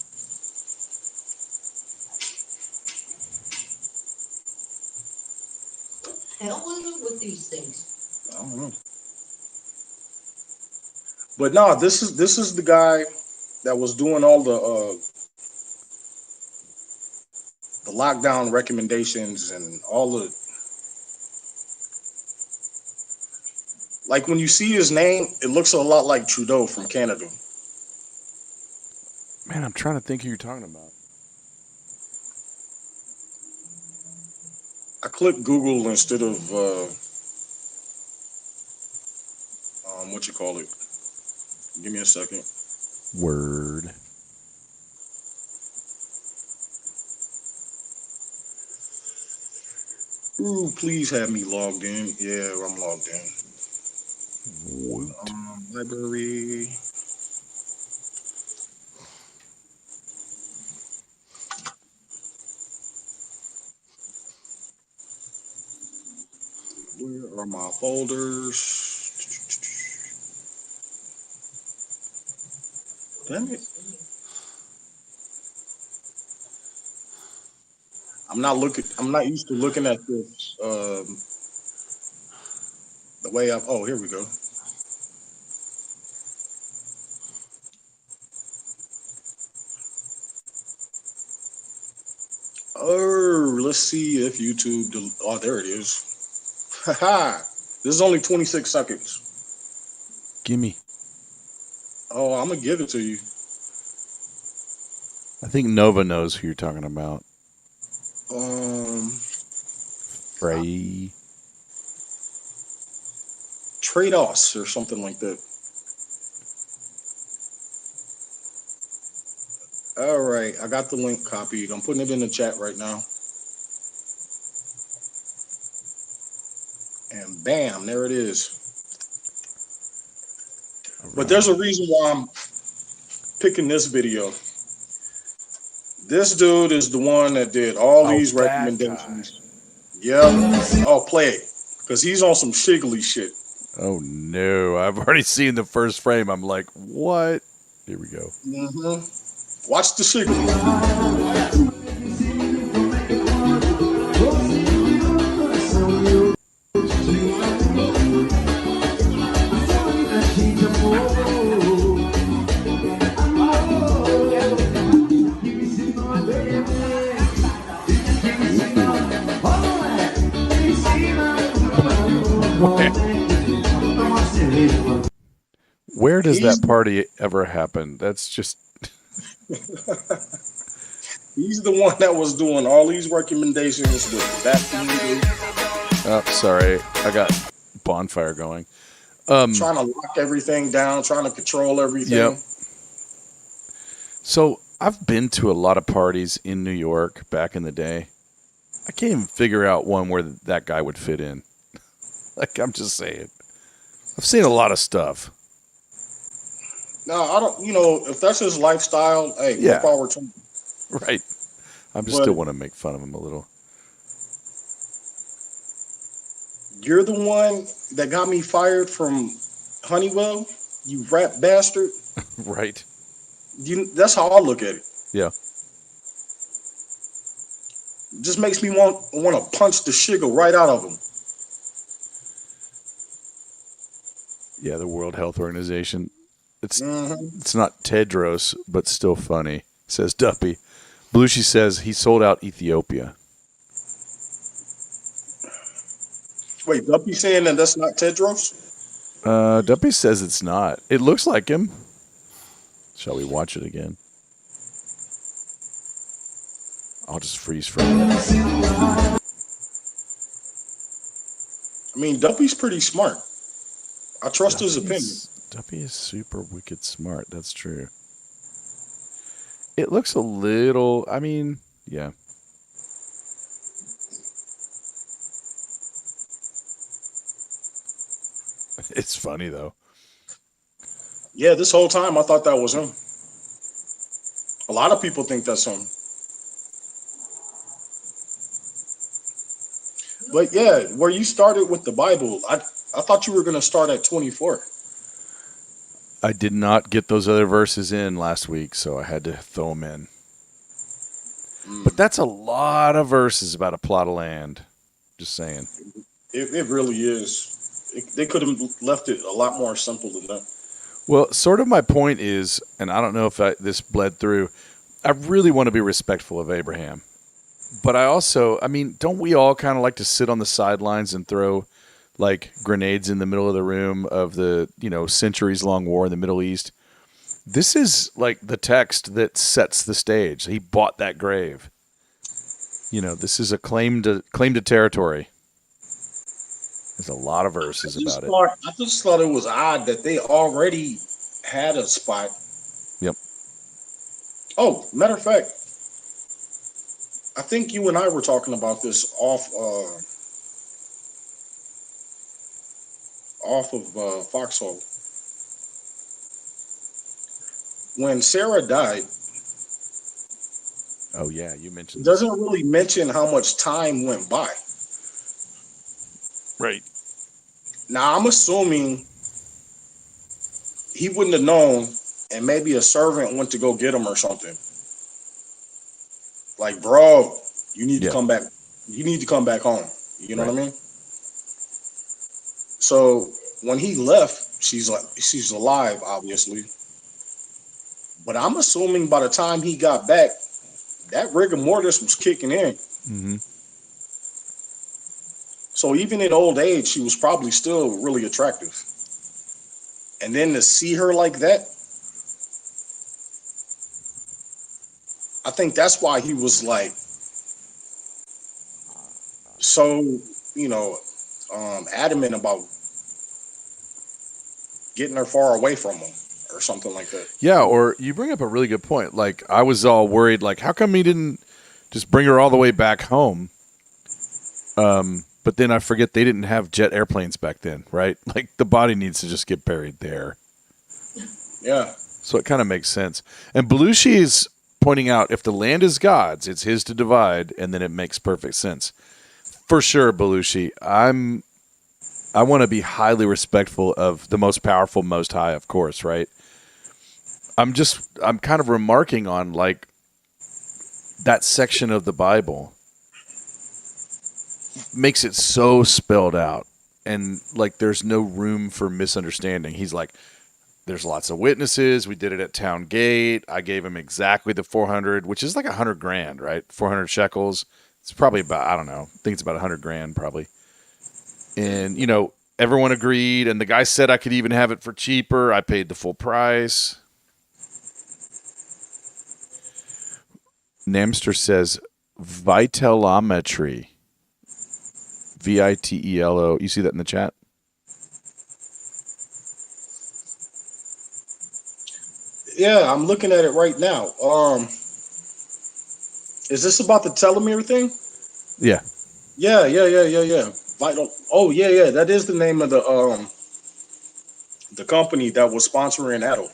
Hell is it with these things? I don't know. But no, this is the guy that was doing all the lockdown recommendations and all the, like when you see his name, it looks a lot like Trudeau from Canada. Man, I'm trying to think who you're talking about. I clicked Google instead of what you call it. Give me a second. Word. Ooh, please have me logged in. Yeah, I'm logged in. Woot. Library. Where are my folders? Damn it. I'm not used to looking at this the way I, oh, here we go. Oh, let's see if YouTube, oh, there it is. Haha. This is only 26 seconds. Gimme. Oh, I'm gonna give it to you. I think Nova knows who you're talking about. Frey. Trade-offs or something like that. All right, I got the link copied. I'm putting it in the chat right now. And bam, there it is. But there's a reason why I'm picking this video. This dude is the one that did all these recommendations. Yeah. Oh, play it. Because he's on some shiggly shit. Oh, no. I've already seen the first frame. I'm like, what? Here we go. Mm-hmm. Watch the shiggly. Where does that party ever happen? That's just... He's the one that was doing all these recommendations with that dude. Oh, sorry. I got bonfire going. Trying to lock everything down, trying to control everything. Yep. So I've been to a lot of parties in New York back in the day. I can't even figure out one where that guy would fit in. Like, I'm just saying. I've seen a lot of stuff. No, I don't, if that's his lifestyle, hey, Yeah. more power to him. Right. I just still want to make fun of him a little. You're the one that got me fired from Honeywell, you rat bastard. Right. That's how I look at it. Yeah. It just makes me want to punch the sugar right out of him. Yeah, the World Health Organization. It's not Tedros, but still funny, says Duppy. Belushi says he sold out Ethiopia. Wait, Duppy saying that that's not Tedros? Duppy says it's not. It looks like him. Shall we watch it again? I'll just freeze frame it. I mean, Duppy's pretty smart. I trust his opinion. Duppy is super wicked smart. That's true. It looks a little, I mean, yeah. It's funny, though. Yeah, this whole time I thought that was him. A lot of people think that's him. But yeah, where you started with the Bible, I thought you were going to start at 24. I did not get those other verses in last week, so I had to throw them in. But that's a lot of verses about a plot of land. Just saying. It really is. They could have left it a lot more simple than that. Well, sort of my point is, and I don't know if this bled through, I really want to be respectful of Abraham. But I also, I mean, don't we all kind of like to sit on the sidelines and throw like grenades in the middle of the room of the, centuries-long war in the Middle East? This is like the text that sets the stage. He bought that grave. This is a claim to territory. There's a lot of verses about it. I just thought it was odd that they already had a spot. Yep. Oh, matter of fact, I think you and I were talking about this off of Foxhole. When Sarah died, oh yeah, you mentioned it doesn't really mention how much time went by. Right. Now I'm assuming he wouldn't have known, and maybe a servant went to go get him or something. Like, bro, you need to come back. You need to come back home. You know what I mean? So when he left, she's alive, obviously. But I'm assuming by the time he got back, that rigor mortis was kicking in. Mm-hmm. So even in old age, she was probably still really attractive. And then to see her like that, I think that's why he was like so, adamant about getting her far away from him or something like that. Yeah, or you bring up a really good point. Like, I was all worried, like, how come he didn't just bring her all the way back home? But then I forget they didn't have jet airplanes back then, right? Like, the body needs to just get buried there. Yeah. So it kind of makes sense. And Belushi is pointing out, if the land is God's, it's his to divide, and then it makes perfect sense. For sure, Belushi, I want to be highly respectful of the most powerful, most high, of course, right? I'm kind of remarking on, like, that section of the Bible makes it so spelled out, and like there's no room for misunderstanding. He's like, there's lots of witnesses. We did it at town gate. I gave him exactly the 400, which is like $100,000, right? 400 shekels. It's probably about, I don't know. I think it's about $100,000 probably. And everyone agreed, and the guy said I could even have it for cheaper. I paid the full price. Namster says vitelometry. VITELO. You see that in the chat? Yeah, I'm looking at it right now. Is this about the telomere thing? Yeah. Yeah. Vital. Oh, yeah. That is the name of the company that was sponsoring Adel.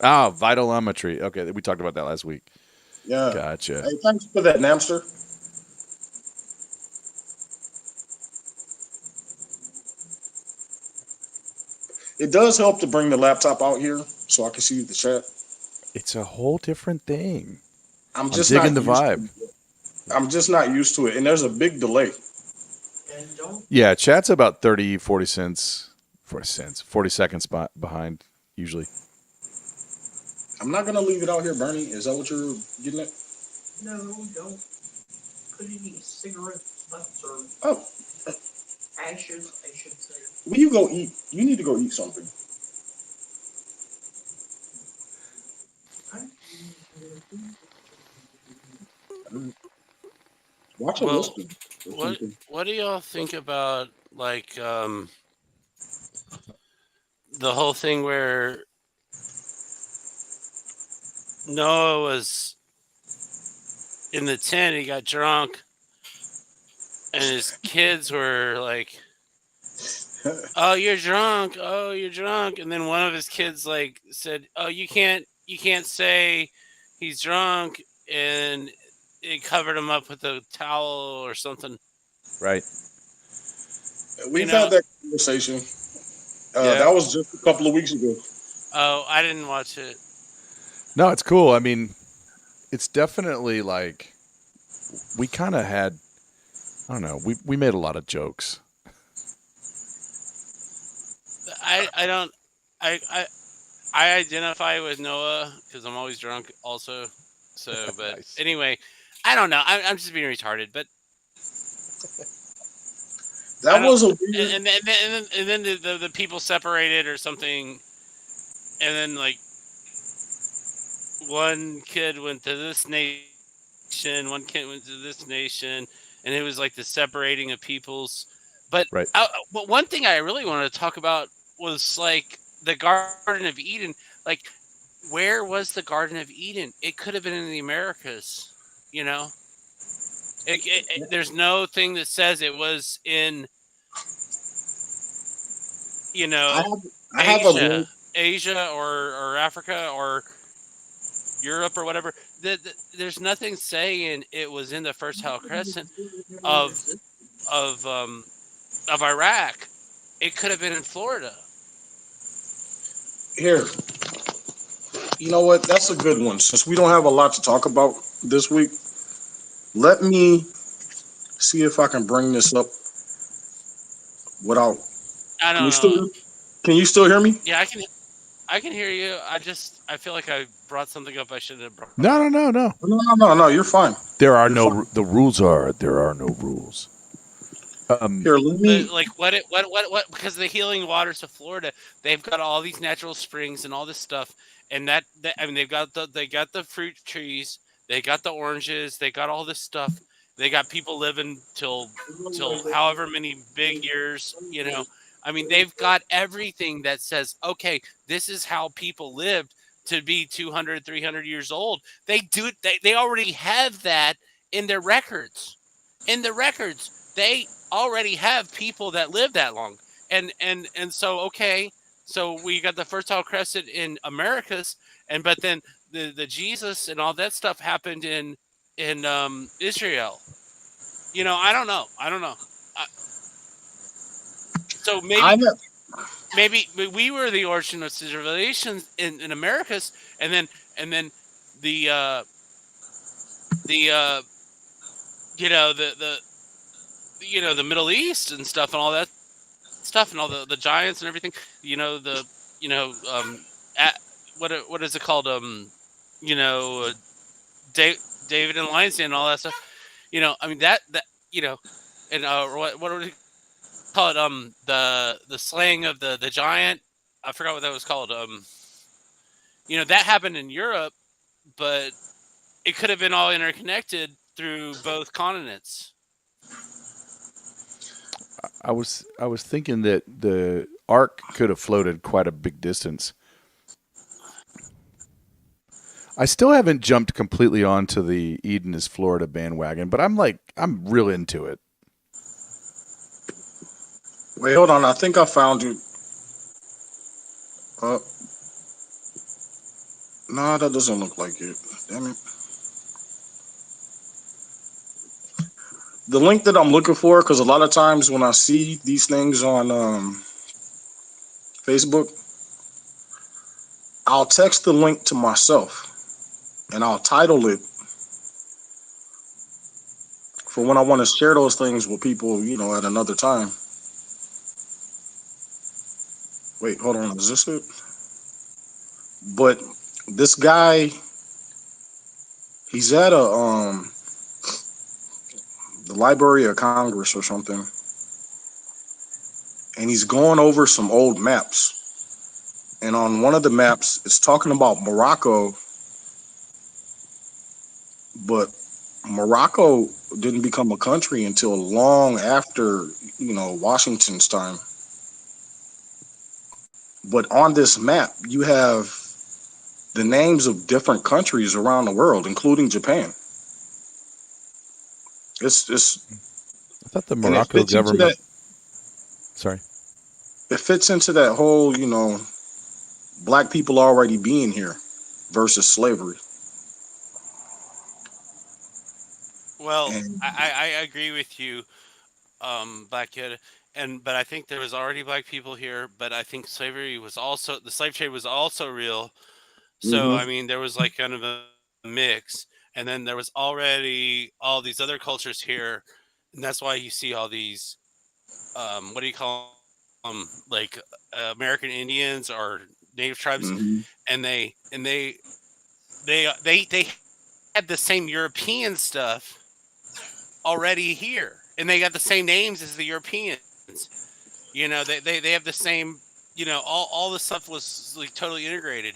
Ah, vitelometry. Okay, we talked about that last week. Yeah. Gotcha. Hey, thanks for that, Namster. It does help to bring the laptop out here so I can see the chat. It's a whole different thing. I'm just digging the vibe. I'm just not used to it, and there's a big delay. Yeah, chat's about 40 seconds behind usually. I'm not gonna leave it out here, Bernie. Is that what you're getting at? No, don't put any cigarette butts or ashes, I should say. Will you go eat? You need to go eat something. Watch a listing. What do y'all think about like the whole thing where Noah was in the tent, he got drunk, and his kids were like, "Oh, you're drunk! Oh, you're drunk!" And then one of his kids like said, "Oh, you can't say he's drunk," and it covered him up with a towel or something. Right. We've had that conversation. That was just a couple of weeks ago. Oh, I didn't watch it. No, it's cool. I mean, it's definitely like we kind of had. I don't know. We made a lot of jokes. I don't. I identify with Noah because I'm always drunk. Also, so but Nice. anyway, I don't know. I'm just being retarded. But I That don't. was a weird. And then the people separated or something, and then like one kid went to this nation, one kid went to this nation, and it was like the separating of peoples. But Right. but one thing I really wanted to talk about was like the Garden of Eden. Like, where was the Garden of Eden? It could have been in the Americas. You know, there's no thing that says it was in, you I know, have, I have a Asia, link. Asia or Africa or Europe or whatever. There's nothing saying it was in the Fertile Crescent of of um of Iraq. It could have been in Florida. Here, you know what? That's a good one. Since we don't have a lot to talk about this week, let me see if I can bring this up without. I Can you don't know. still? Can you still hear me? Yeah, I can hear you. I feel like I brought something up I shouldn't have brought No, no, up. no, no. No. You're fine. There are You're no. fine. The rules are there are no rules. Here, let But me. like what because of the healing waters of Florida, they've got all these natural springs and all this stuff, and that I mean they got the fruit trees, they got the oranges, they got all this stuff. They got people living till however many big years, I mean, they've got everything that says, okay, this is how people lived to be 200, 300 years old. They already have that in their records. In the records, they already have people that live that long. And so okay, so we got the Fertile Crescent in Americas, and but then the Jesus and all that stuff happened in Israel. I don't know. I don't know. Uh, so I maybe we were the origin of civilizations in Americas, and then the the the Middle East and stuff and all that stuff and all the giants and everything. The you know at, what is it called? You know, David and Lionsden and all that stuff. I mean that and what do we call it? The slaying of the giant. I forgot what that was called. That happened in Europe, but it could have been all interconnected through both continents. I was thinking that the ark could have floated quite a big distance. I still haven't jumped completely onto the Eden is Florida bandwagon, but I'm real into it. wait. Hold on. I think I found you. Uh, no, that doesn't look like it. Damn it. The link that I'm looking for, because a lot of times when I see these things on Facebook, I'll text the link to myself and I'll title it for when I want to share those things with people, at another time. Wait, hold on. Is this it? But this guy, he's at the Library of Congress or something, and he's going over some old maps. And on one of the maps, it's talking about Morocco, but Morocco didn't become a country until long after, Washington's time. But on this map, you have the names of different countries around the world, including Japan. It's I thought the and it Morocco fits into that. government. Sorry. It fits into that whole, black people already being here versus slavery. Well, And I agree with you, Black Yoda, but I think there was already black people here. But I think the slave trade was also real. So Hmm. I mean, there was like kind of a mix, and then there was already all these other cultures here, and that's why you see all these what do you call them, like American Indians or native tribes, Hmm. and they had the same European stuff already here, and they got the same names as the Europeans. They have the same. All the stuff was like totally integrated.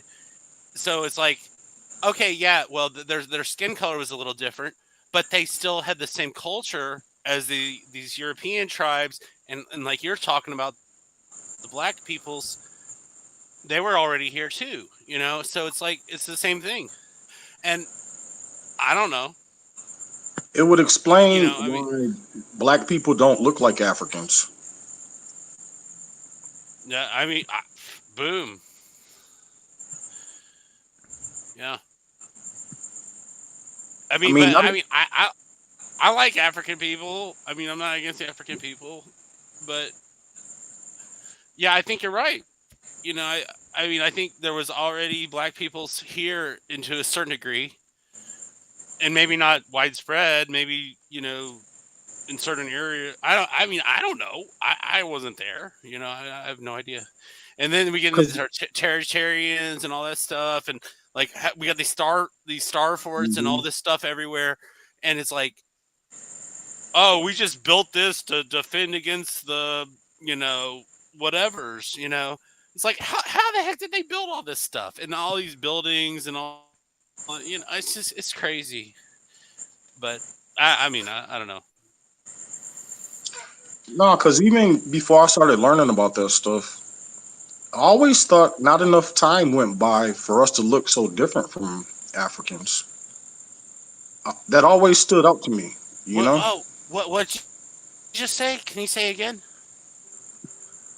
So it's like, okay, yeah, well, their skin color was a little different, but they still had the same culture as these European tribes, and like you're talking about the black peoples, they were already here too. So it's like it's the same thing, and I don't know. It would explain I mean, why black people don't look like Africans. yeah, boom, yeah. I mean, But not, I like African people. I mean, I'm not against African people, but yeah, I think you're right. I think there was already black peoples here into a certain degree, and maybe not widespread. Maybe in certain areas. I don't know. I wasn't there. I have no idea. And then we get into because the Territarians and all that stuff, and like we got these star forts and all this stuff everywhere, and it's like, oh, we just built this to defend against the whatevers. It's like how the heck did they build all this stuff and all these buildings and all? It's crazy. But I don't know. no, because even before I started learning about that stuff, I always thought not enough time went by for us to look so different from Africans. That always stood out to me, you What? know? Oh, what you just say? Can you say again?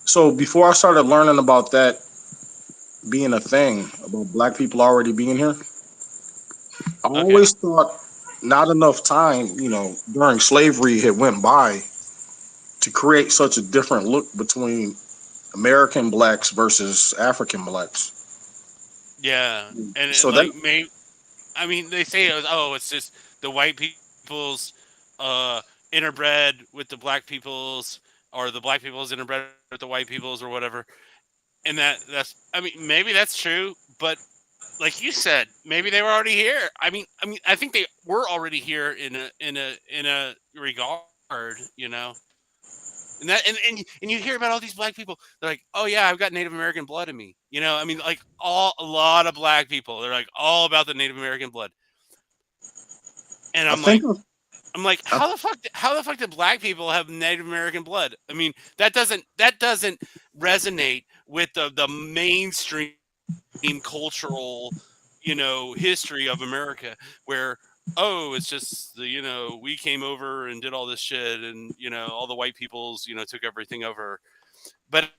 So before I started learning about that being a thing, about black people already being here, I Okay. always thought not enough time, during slavery had went by to create such a different look between American blacks versus African blacks. Yeah, and So that like maybe they say it's just the white people's uh interbred with the black people's, or the black people's interbred with the white people's or whatever, and that's maybe that's true, but like you said, maybe they were already here. I think they were already here in a regard, and you hear about all these black people. They're like, oh yeah, I've got Native American blood in me. Like a lot of black people. They're like all about the Native American blood, and I think I'm like, I, how the fuck did black people have Native American blood? That doesn't resonate with the mainstream cultural, history of America, where it's just we came over and did all this shit, and all the white peoples took everything over. But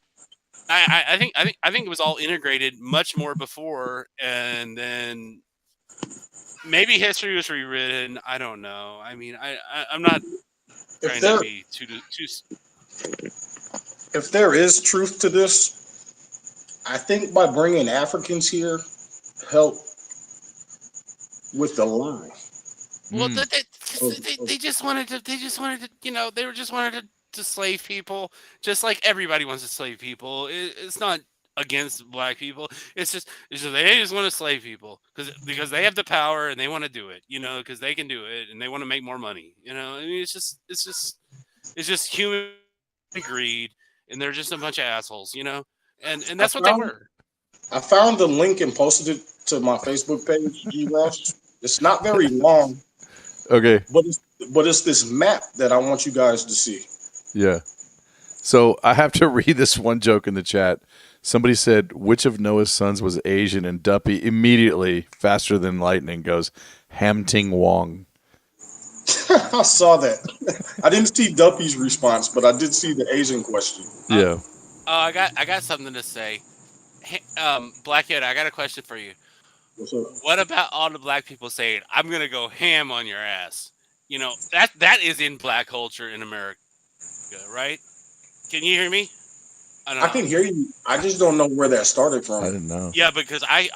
I think it was all integrated much more before, and then maybe history was rewritten. I don't know. I'm not if trying to there be too. if there is truth to this, I think by bringing Africans here help with the lie. Well, Mm. Of they just wanted to. They were just wanted to slave people, just like everybody wants to slave people. It's not against black people. It's just they just want to slave people because they have the power and they want to do it. Because they can do it and they want to make more money. It's just human greed, and they're just a bunch of assholes. And I that's what they found were. I found the link and posted it to my Facebook page, G Ross. It's not very long, Okay. but it's this map that I want you guys to see. Yeah. So I have to read this one joke in the chat. Somebody said, which of Noah's sons was Asian? And Duppy immediately, faster than lightning, goes, Ham Ting Wong. I saw that. I didn't see Duppy's response, but I did see the Asian question. Yeah. I got something to say. Hey, Black Yoda, I got a question for you. What's up? What about all the black people saying, "I'm gonna go ham on your ass"? That is in black culture in America, right? Can you hear me? I don't I know. can hear you. I just don't know where that started from. I didn't know. Yeah, because I'm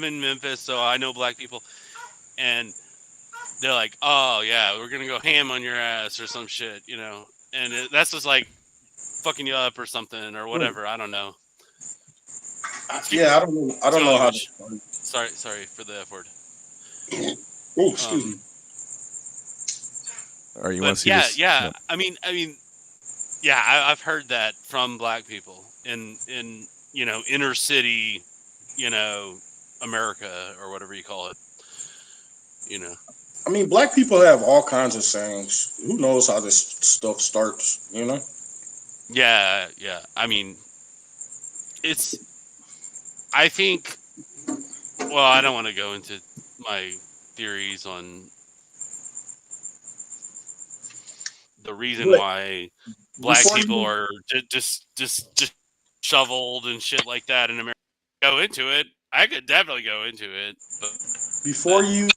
in Memphis, so I know black people, and they're like, "Oh yeah, we're gonna go ham on your ass" or some shit, and that's just like fucking you up or something or whatever. I don't know. Yeah, I don't know. I don't know how. Sorry for the F word. Oh, excuse me. All right, you want to see Yeah, this? yeah. I mean, yeah. I've heard that from black people in inner city, America or whatever you call it. I mean, black people have all kinds of sayings. Who knows how this stuff starts? Yeah. I mean, I think. Well, I don't want to go into my theories on the reason But why black before people you, are just shoveled and shit like that in America. Go into it. I could definitely go into it, before you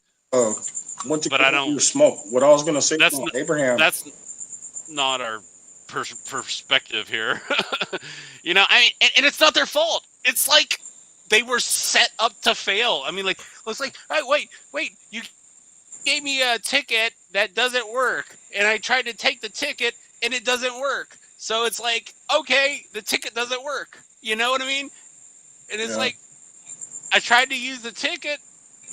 went to but get I don't. your smoke, what I was gonna say That's about Abraham. that's not our perspective here. And it's not their fault. It's like they were set up to fail. I mean, like, it's like, wait, you gave me a ticket that doesn't work, and I tried to take the ticket and it doesn't work. So it's like, okay, the ticket doesn't work. You know what I mean? And it's like, I tried to use the ticket,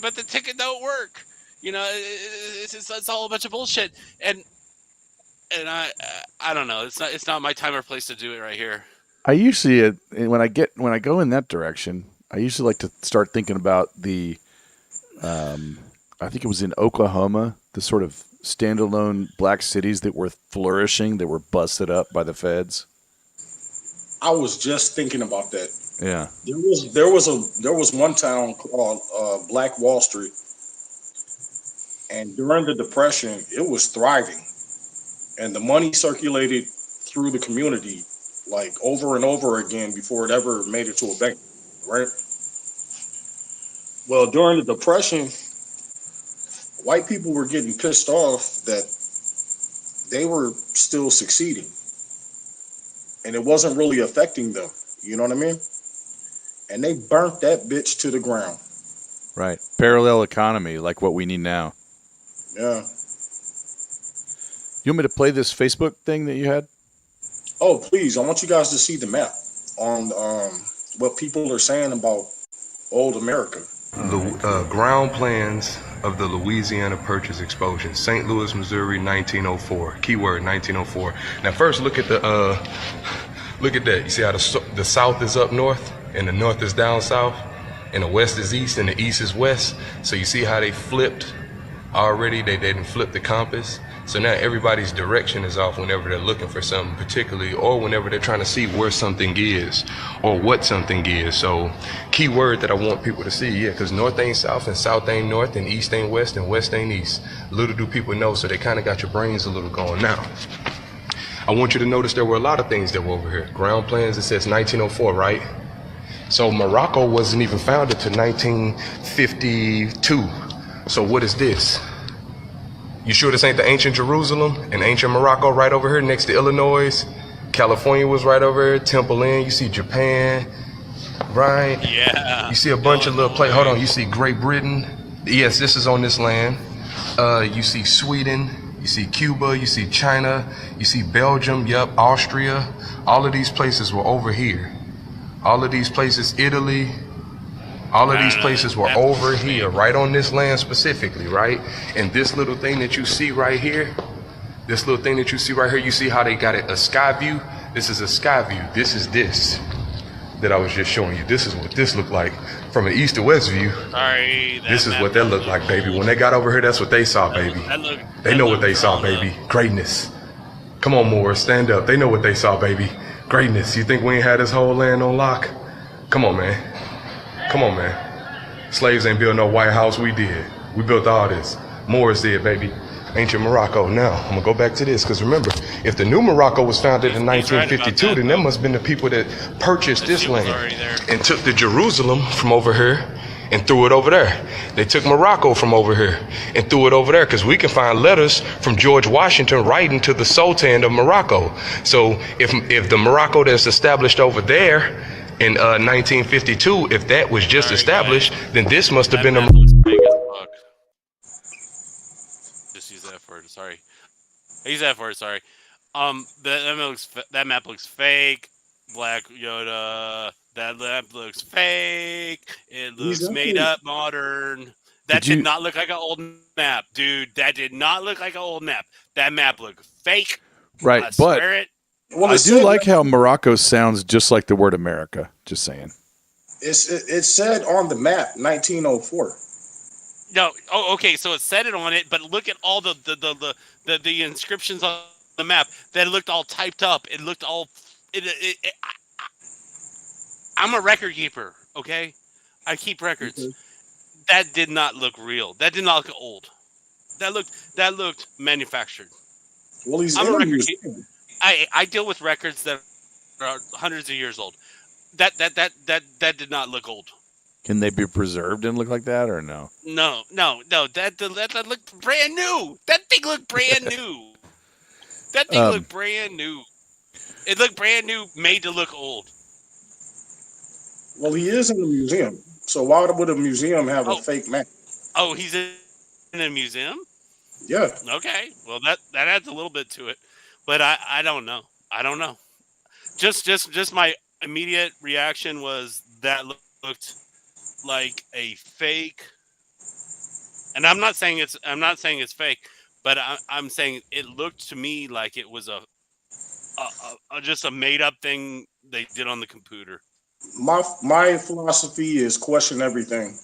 but the ticket don't work. It's all a bunch of bullshit. And I don't know. It's not my time or place to do it right here. I usually when I go in that direction, I usually like to start thinking about the I think it was in Oklahoma, the sort of standalone black cities that were flourishing, that were busted up by the feds. I was just thinking about that. Yeah. There was one town called Black Wall Street, and during the Depression, it was thriving, and the money circulated through the community like over and over again before it ever made it to a bank, right? Well, during the Depression, white people were getting pissed off that they were still succeeding, and it wasn't really affecting them. You know what I mean? And they burnt that bitch to the ground. Right. Parallel economy, like what we need now. Yeah. You want me to play this Facebook thing that you had? Oh, please. I want you guys to see the map on what people are saying about old America. The ground plans of the Louisiana Purchase Explosion, St. Louis, Missouri, 1904. Keyword 1904. Now, first look at look at that. You see how the south is up north and the north is down south, and the west is east and the east is west. So you see how they flipped already? They didn't flip the compass. So now everybody's direction is off whenever they're looking for something particularly, or whenever they're trying to see where something is or what something is. So key word that I want people to see, yeah, because north ain't south and south ain't north and east ain't west and west ain't east. Little do people know, so they kind of got your brains a little going. Now, I want you to notice there were a lot of things that were over here. Ground plans, it says 1904, right? So Morocco wasn't even founded till 1952. So what is this? You sure this ain't the ancient Jerusalem and ancient Morocco right over here next to Illinois? California was right over here. Temple Inn. You see Japan, right? Yeah. You see a bunch of little places. Hold on. You see Great Britain. Yes, this is on this land. You see Sweden. You see Cuba. You see China. You see Belgium. Yup. Austria. All of these places were over here. All of these places, Italy. All of these places were over here, right on this land specifically, right? And this little thing that you see right here, you see how they got it a sky view? This is a sky view. This is this that I was just showing you. This is what this looked like from an east to west view. Sorry. This is what that looked like, baby. When they got over here, that's what they saw, baby. They know what they saw, baby. Greatness. Come on, Morris, stand up. They know what they saw, baby. Greatness. You think we ain't had this whole land on lock? Come on, man. Come on, man. Slaves ain't built no White House. We did. We built all this. Morris did, baby. Ancient Morocco. Now, I'm going to go back to this, because remember, if the new Morocco was founded in 1952, then that must have been the people that purchased this land and took the Jerusalem from over here and threw it over there. They took Morocco from over here and threw it over there, because we can find letters from George Washington writing to the Sultan of Morocco. So if the Morocco that's established over there in 1952, if that was just established, then this must have been That a... map looks fake as fuck. Just use that for it. Sorry. Use that for it. Sorry. That map looks fake. Black Yoda. That map looks fake. It looks made up, modern. That did not look like an old map, dude. That did not look like an old map. That map looked fake. Right, I but swear it. Well, I do like how Morocco sounds just like the word America. Just saying. It said on the map 1904. No, okay. So it said it on it, but look at all the inscriptions on the map. That looked all typed up. It looked all. I'm a record keeper. Okay, I keep records. Okay. That did not look real. That did not look old. That looked manufactured. Well, he's I'm in a a record museum. keeper. I deal with records that are hundreds of years old. That did not look old. Can they be preserved and look like that, or no? No. That looked brand new. That thing looked brand new. That thing looked brand new. It looked brand new, made to look old. Well, he is in the museum. So why would a museum have a fake map? Oh, he's in a museum? Yeah. Okay. Well, that adds a little bit to it, but I don't know. I don't know. Just my immediate reaction was that looked like a fake. And I'm not saying it's fake, but I'm saying it looked to me like it was a just a made up thing they did on the computer. My philosophy is question everything.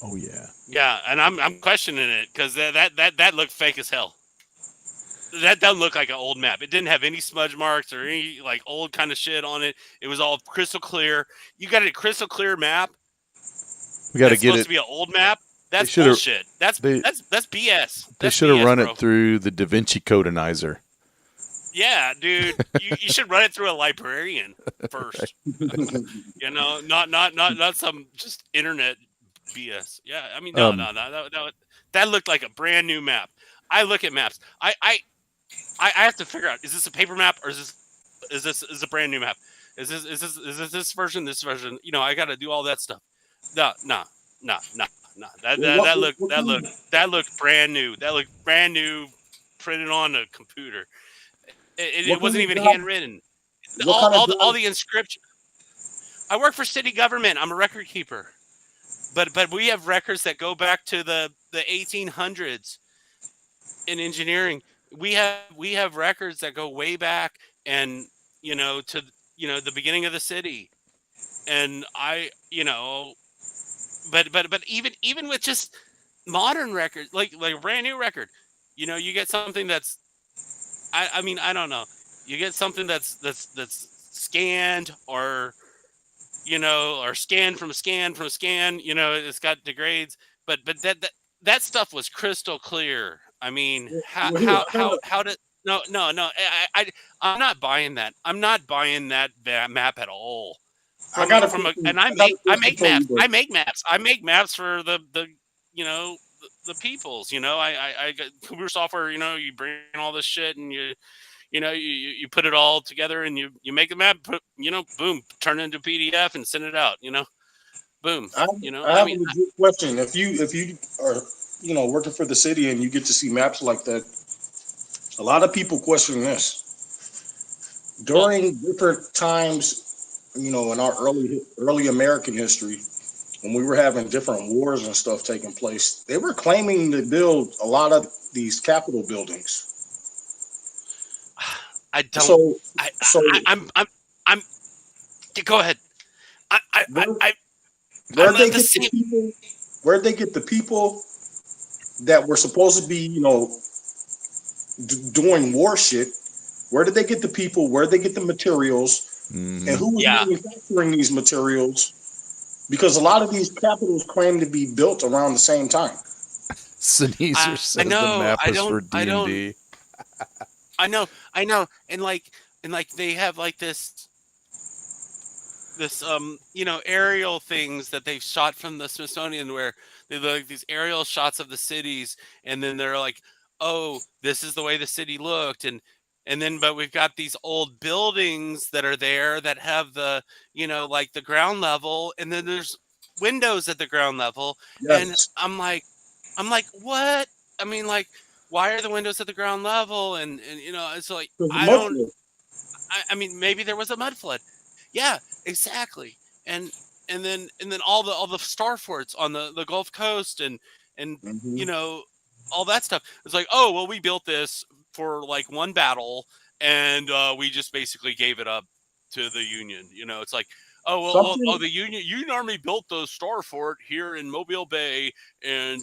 Oh yeah. Yeah, and I'm questioning it because that looked fake as hell. That doesn't look like an old map. It didn't have any smudge marks or any like old kind of shit on it. It was all crystal clear. You got a crystal clear map. We got to get supposed it. to be an old map. That's should've- bullshit. That's BS. They That's should have BS, run bro. it through the Da Vinci Codenizer. Yeah, dude, you should run it through a librarian first. You know, not some just internet BS. Yeah, I mean, no, that looked like a brand new map. I look at maps. I have to figure out, is this a paper map or is this a brand new map? Is this version? This version? You know, I got to do all that stuff. No. That looked brand new. That looked brand new, printed on a computer. It wasn't even handwritten. All the inscription. I work for city government. I'm a record keeper, but we have records that go back to the 1800s in engineering. We have records that go way back, and to the beginning of the city, and but even with just modern records, like a brand new record, you get something that's. I mean, I don't know. You get something that's scanned or scanned from scan. It's got degrades, but that stuff was crystal clear. I mean, how did no? I'm not buying that. I'm not buying that map at all. I make maps. I make maps for the peoples. I got computer software. You bring all this shit and you put it all together and you make the map. Boom, turn it into PDF and send it out. Boom. I have a legit question. If you are working for the city and you get to see maps like that, a lot of people question this during different times. In our early American history, when we were having different wars and stuff taking place, they were claiming to build a lot of these Capitol buildings. I don't. I'm. Go ahead. Where'd they get the people that were supposed to be, doing war shit? Where did they get the people? Where did they get the materials? And who was manufacturing these materials? Because a lot of these capitals claim to be built around the same time. Sneezer says the map is for D&D. I know, and like they have like this. this aerial things that they've shot from the Smithsonian, where they look like these aerial shots of the cities, and then they're like, oh, this is the way the city looked, and then but we've got these old buildings that are there that have the like the ground level, and then there's windows at the ground level, and Yes. I'm like, what? I mean, like, why are the windows at the ground level? And it's like Because the I don't. Muslim. I mean, maybe there was a mud flood. Yeah, exactly. And then all the star forts on the Gulf Coast and Hmm. you know all that stuff. It's like, oh well, we built this for like one battle, and we just basically gave it up to the Union. It's like, oh Something. the Union Army built the star fort here in Mobile Bay, and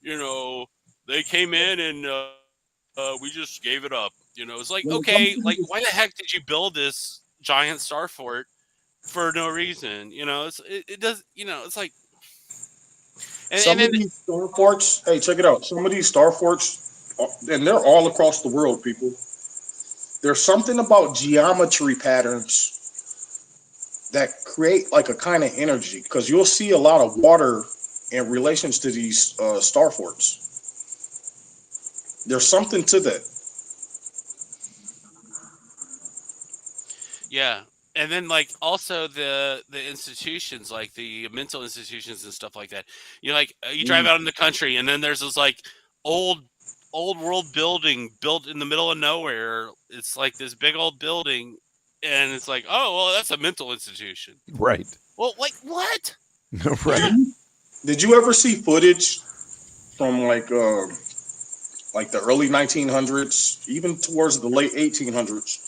you know they came in and we just gave it up. It's like, When it comes okay, to like these, why the heck did you build this giant star fort for no reason? It does. It's like, and some of then these star forts. Hey, check it out. Some of these star forts, and they're all across the world, people. There's something about geometry patterns that create like a kind of energy because you'll see a lot of water in relations to these star forts. There's something to that. yeah, and then like also the institutions, like the mental institutions and stuff like that. You drive Mm. out in the country, and then there's this like old old world building built in the middle of nowhere. It's like this big old building, and it's like, oh well, that's a mental institution. Right. Well, like what? Did Right. you did you ever see footage from like the early 1900s, even towards the late 1800s,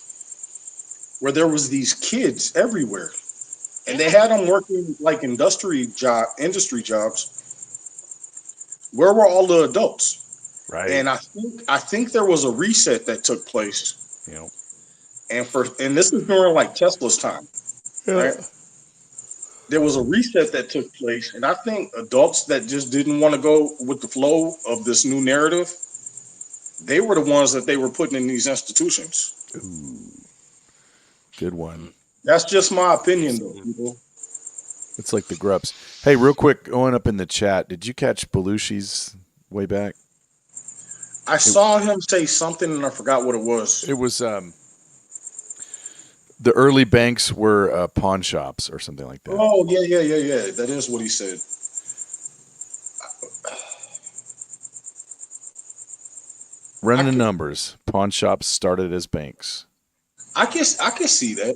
where there was these kids everywhere, and they Yeah. had them working like industry jobs. Where were all the adults? Right. And I think there was a reset that took place, You know. and this is during like Tesla's time, Yeah. right? There was a reset that took place, and I think adults that just didn't want to go with the flow of this new narrative, they were the ones that they were putting in these institutions. Ooh, good one. That's just my opinion, though, Basically. people. It's like the Grups. Hey, real quick, going up in the chat, did you catch Belushi's way back? I saw him say something and I forgot what it It was. was the early banks were pawn shops or something like that. Oh, yeah, yeah, yeah, yeah. That is what he said. I Running the can, numbers, pawn shops started as banks. I can see that.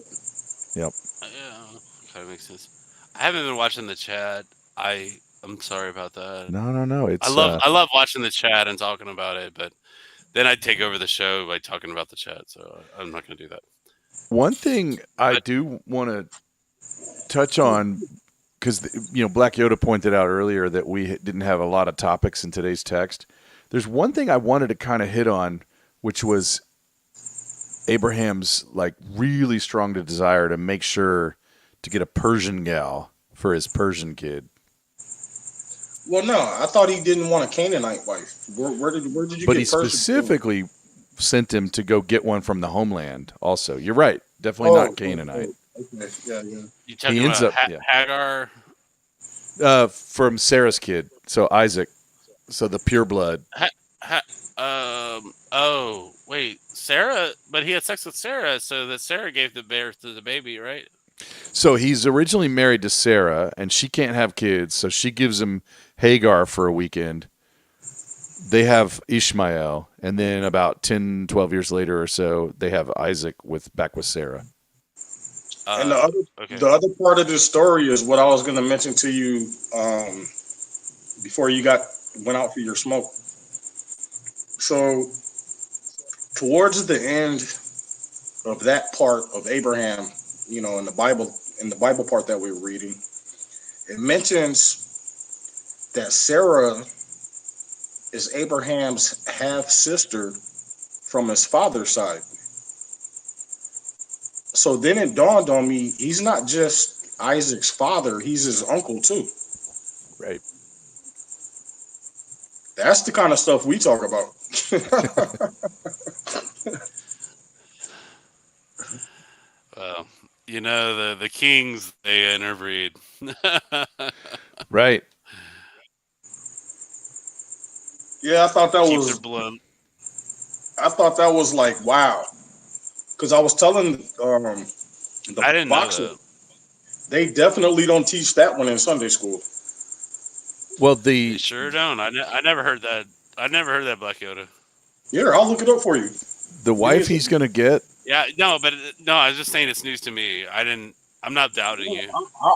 Yep. Yeah, kind of makes sense. I haven't been watching the chat. I'm sorry about that. No. I It's love watching the chat and talking about it, but then I'd take over the show by talking about the chat, so I'm not going to do that. one thing I But do want to touch on because Black Yoda pointed out earlier that we didn't have a lot of topics in today's text. There's one thing I wanted to kind of hit on, which was Abraham's like really strong desire to make sure to get a Persian gal for his Persian kid. Well, no, I thought he didn't want a Canaanite wife. Where did you But he get Persian from? specifically sent him to go get one from the homeland. Also, you're right, definitely Oh, not Canaanite. okay, yeah, yeah. you He talking ends about up Hagar? from Sarah's kid, so Isaac, so the pure blood. Ha, oh, wait, Sarah, but he had sex with Sarah, so that Sarah gave the birth to the baby, right? So he's originally married to Sarah, and she can't have kids, so she gives him Hagar for a weekend. They have Ishmael, and then about 10, 12 years later or so, they have Isaac back with Sarah. And the Uh, other okay. the other part of this story is what I was going to mention to you before you got went out for your smoke. So towards the end of that part of Abraham, in the Bible part that we were reading, it mentions that Sarah is Abraham's half sister from his father's side. So then it dawned on me, he's not just Isaac's father, he's his uncle too. Right. That's the kind of stuff we talk about. Well, You know, the kings, they interbreed. Right. Yeah, Keep their blood. I thought that was like wow, because I was telling the I didn't know boxer that. they definitely don't teach that one in Sunday school. Well, They sure don't. I never heard that. I never heard that, Black Yoda. Here, I'll look it up for you. the Give me a wife he's second. gonna get. Yeah, no, but no, I was just saying it's news to me. I didn't. I'm not doubting you.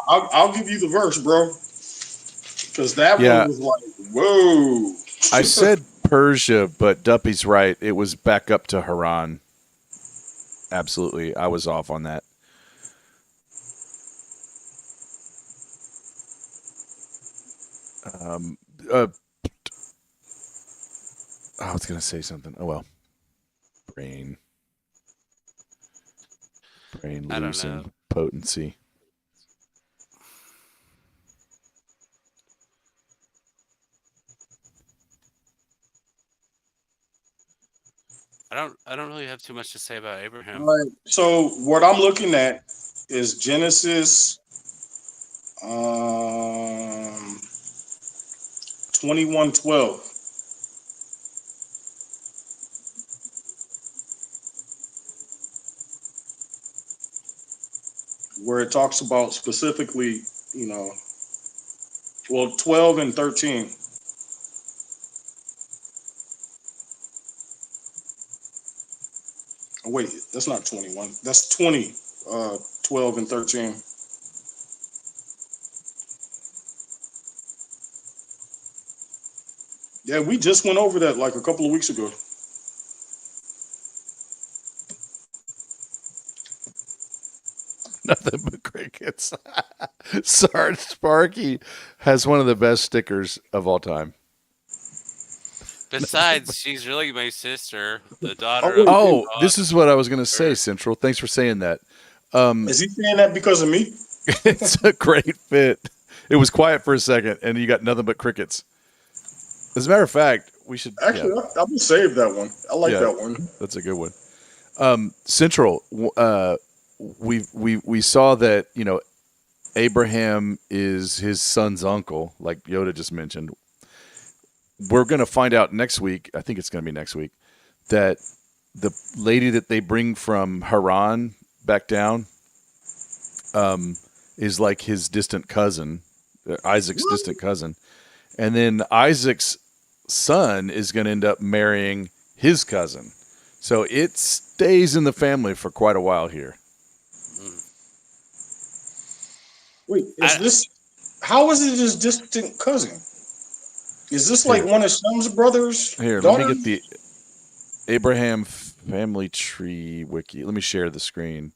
I'll give you the verse, bro, because that one Yeah, was like whoa. I said Persia, but Duppy's right. It was back up to Haran. Absolutely, I was off on that. Um, uh, I was gonna say something. Oh well, brain I don't know. losing potency. I don't really have too much to say about Abraham. All right. So what I'm looking at is Genesis 21:12, where it talks about specifically, you know, well, 12 and 13. Oh, wait, that's not 21. That's 20, 12 and 13. Yeah, we just went over that like a couple of weeks ago. Nothing but crickets. Sarge Sparky has one of the best stickers of all time. Besides, she's really my sister, the Oh, daughter of wait, Oh, God. this is what I was going to say, Central. Thanks for saying that. is he saying that because of me? It's a great fit. It was quiet for a second, and you got nothing but crickets. As a matter of fact, we should. Actually, I'm gonna save that one. I like Yeah, that one. that's a good one. Central. We saw that Abraham is his son's uncle, like Yoda just mentioned. We're going to find out next week. I think it's going to be next week that the lady that they bring from Haran back down is like his distant cousin, Isaac's distant cousin. And then Isaac's son is going to end up marrying his cousin. So it stays in the family for quite a while here. Wait, how is it his distant cousin? Is this like Here. one of Shem's brothers? Here, let me get the Abraham family tree wiki. Let me share the screen.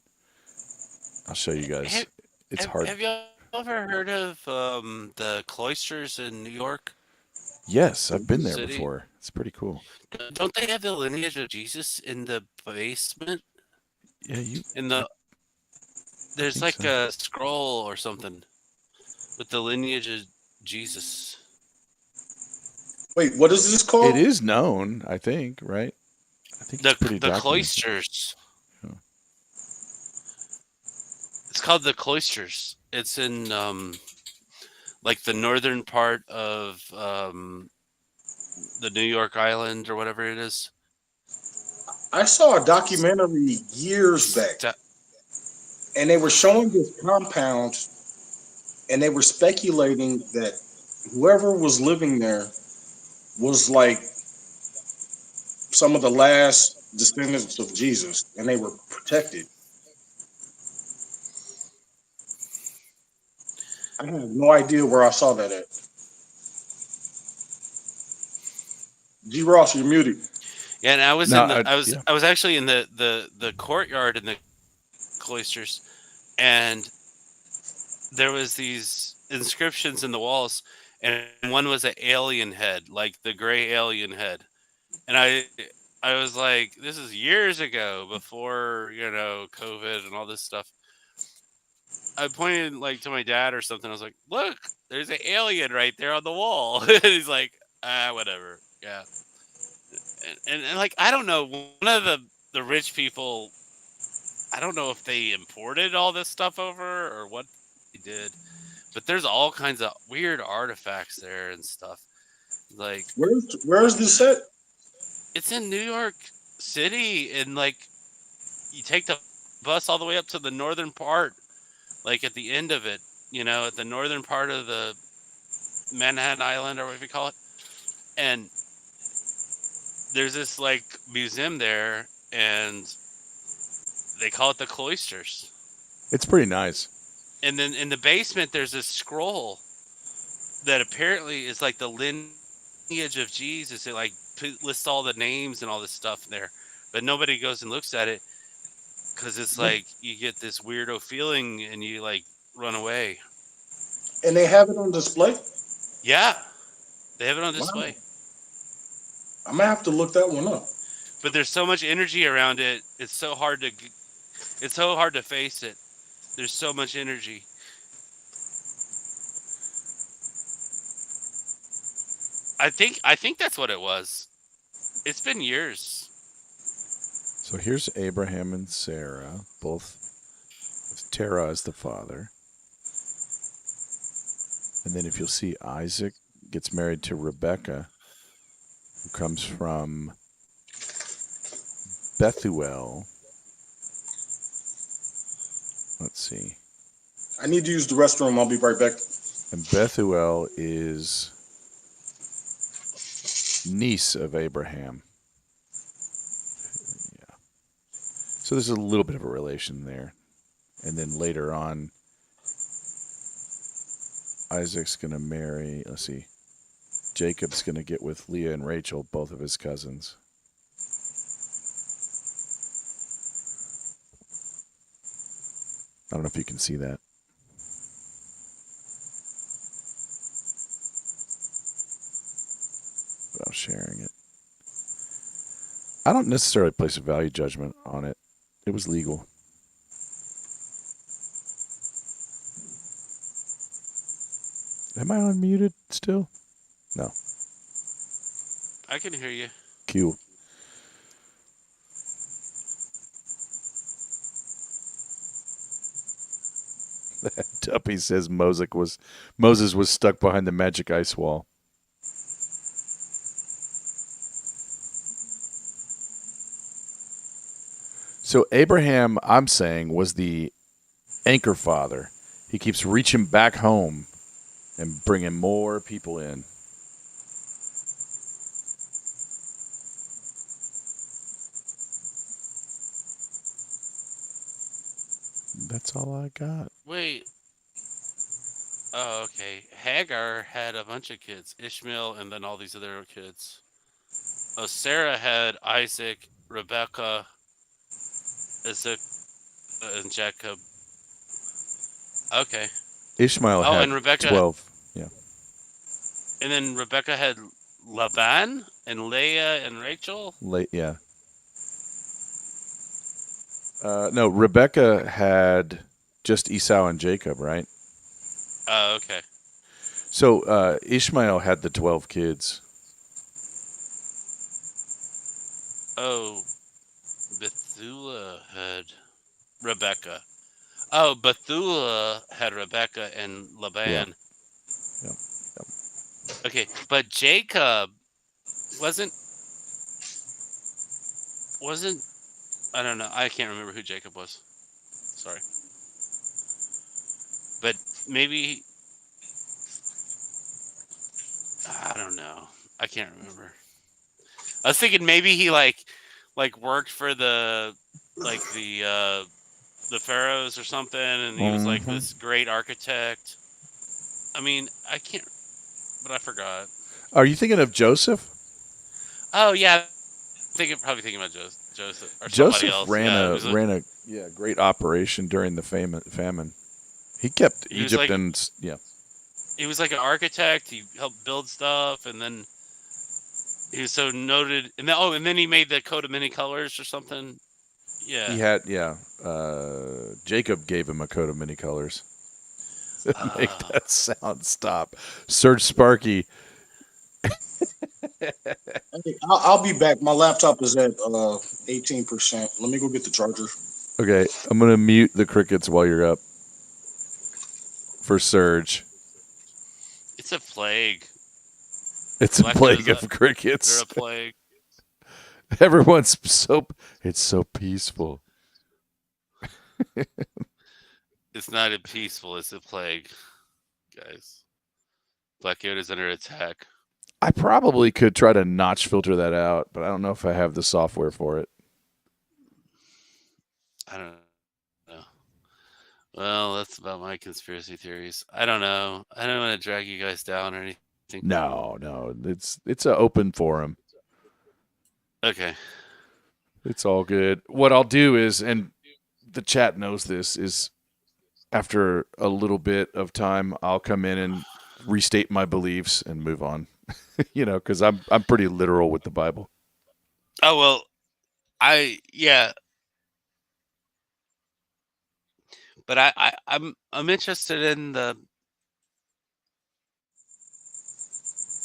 I'll show you guys. It's hard. Have y'all ever heard of the cloisters in New York Yes, I've been there City? before. It's pretty cool. Don't they have the lineage of Jesus in the basement? Yeah, you. There's think like so. a scroll or something with the lineage of Jesus. Wait, what is this called? It is known, I think, right? I think it's pretty The documented. cloisters. Yeah. It's called the cloisters. It's in like the northern part of the New York Island or whatever it is. I saw a documentary years back, and they were showing this compound, and they were speculating that whoever was living there was like some of the last descendants of Jesus, and they were protected. I have no idea where I saw that at. G. Ross, you're muted. Yeah, and I was No, in the yeah. I was actually in the courtyard in the cloisters, and there was these inscriptions in the walls, and one was an alien head, like the gray alien head, and I was like, this is years ago, before COVID and all this stuff. I pointed like to my dad or something. I was like, look, there's an alien right there on the wall. And he's like, whatever. Yeah. And like, I don't know, one of the rich people I don't know if they imported all this stuff over or what they did, but there's all kinds of weird artifacts there and stuff. Like Where's this set? it's in New York City, and like you take the bus all the way up to the northern part, like at the end of it, at the northern part of the Manhattan Island or whatever you call it, and there's this like museum there, and they call it the Cloisters. It's pretty nice. And then in the basement, there's this scroll that apparently is like the lineage of Jesus. It like lists all the names and all this stuff there, but nobody goes and looks at it because it's like you get this weirdo feeling and you like run away. And they have it on display? Yeah, they have it on Wow. display. I'm gonna have to look that one up. But there's so much energy around it. It's so hard to face it. There's so much energy. I think that's what it was. It's been years. So here's Abraham and Sarah, both with Terah as the father. And then if you'll see, Isaac gets married to Rebekah, who comes from Bethuel. Let's see. I need to use the restroom. I'll be right back. And Bethuel is niece of Abraham. Yeah. So there's a little bit of a relation there. And then later on, Isaac's going to marry, let's see, Jacob's going to get with Leah and Rachel, both of his cousins. I don't know if you can see that. Without sharing it. I don't necessarily place a value judgment on it. It was legal. Am I unmuted still? No. I can hear you. Q. Tuppy says Moses was stuck behind the magic ice wall. So Abraham, I'm saying, was the anchor father. He keeps reaching back home and bringing more people in. That's all I got. Wait. Oh, okay. Hagar had a bunch of kids. Ishmael and then all these other kids. Oh, Sarah had Isaac, Rebecca, Isaac, and Jacob. Okay. Ishmael Oh, had and Rebecca. 12. Yeah. And then Rebecca had Laban and Leah and Rachel. Yeah. No, Rebecca had just Esau and Jacob, right? Oh, okay. So Ishmael had the 12 kids. Oh, Bethulah had Rebecca. Oh, Bethulah had Rebecca and Laban. Yeah. Okay, but Jacob wasn't. I don't know. I can't remember who Jacob was. Sorry. But maybe. I don't know. I can't remember. I was thinking maybe he like worked for the pharaohs or something, and he was like this great architect. I mean, I can't, but I forgot. Are you thinking of Joseph? Oh yeah, probably thinking about Joseph or somebody Joseph else. ran a great operation during the famine. He kept Egypt He was like an architect. He helped build stuff, and then he was so noted. And then he made the coat of many colors or something. Yeah. He had Jacob gave him a coat of many colors. Make that sound stop. Search Sparky. I'll be back. My laptop is at 18%. Let me go get the charger. Okay, I'm gonna mute the crickets while you're up for Surge. It's a plague. It's a Black plague Yoda's of they're crickets. a plague. Everyone's it's so peaceful. It's not a peaceful, it's a plague, guys. Black Yoda's under attack. I probably could try to notch filter that out, but I don't know if I have the software for it. I don't know. Well, that's about my conspiracy theories. I don't know. I don't want to drag you guys down or anything. No, it's an open forum. Okay. It's all good. What I'll do is, and the chat knows this, is after a little bit of time, I'll come in and restate my beliefs and move on. Because I'm pretty literal with the Bible. Oh well, yeah. But I'm interested in the.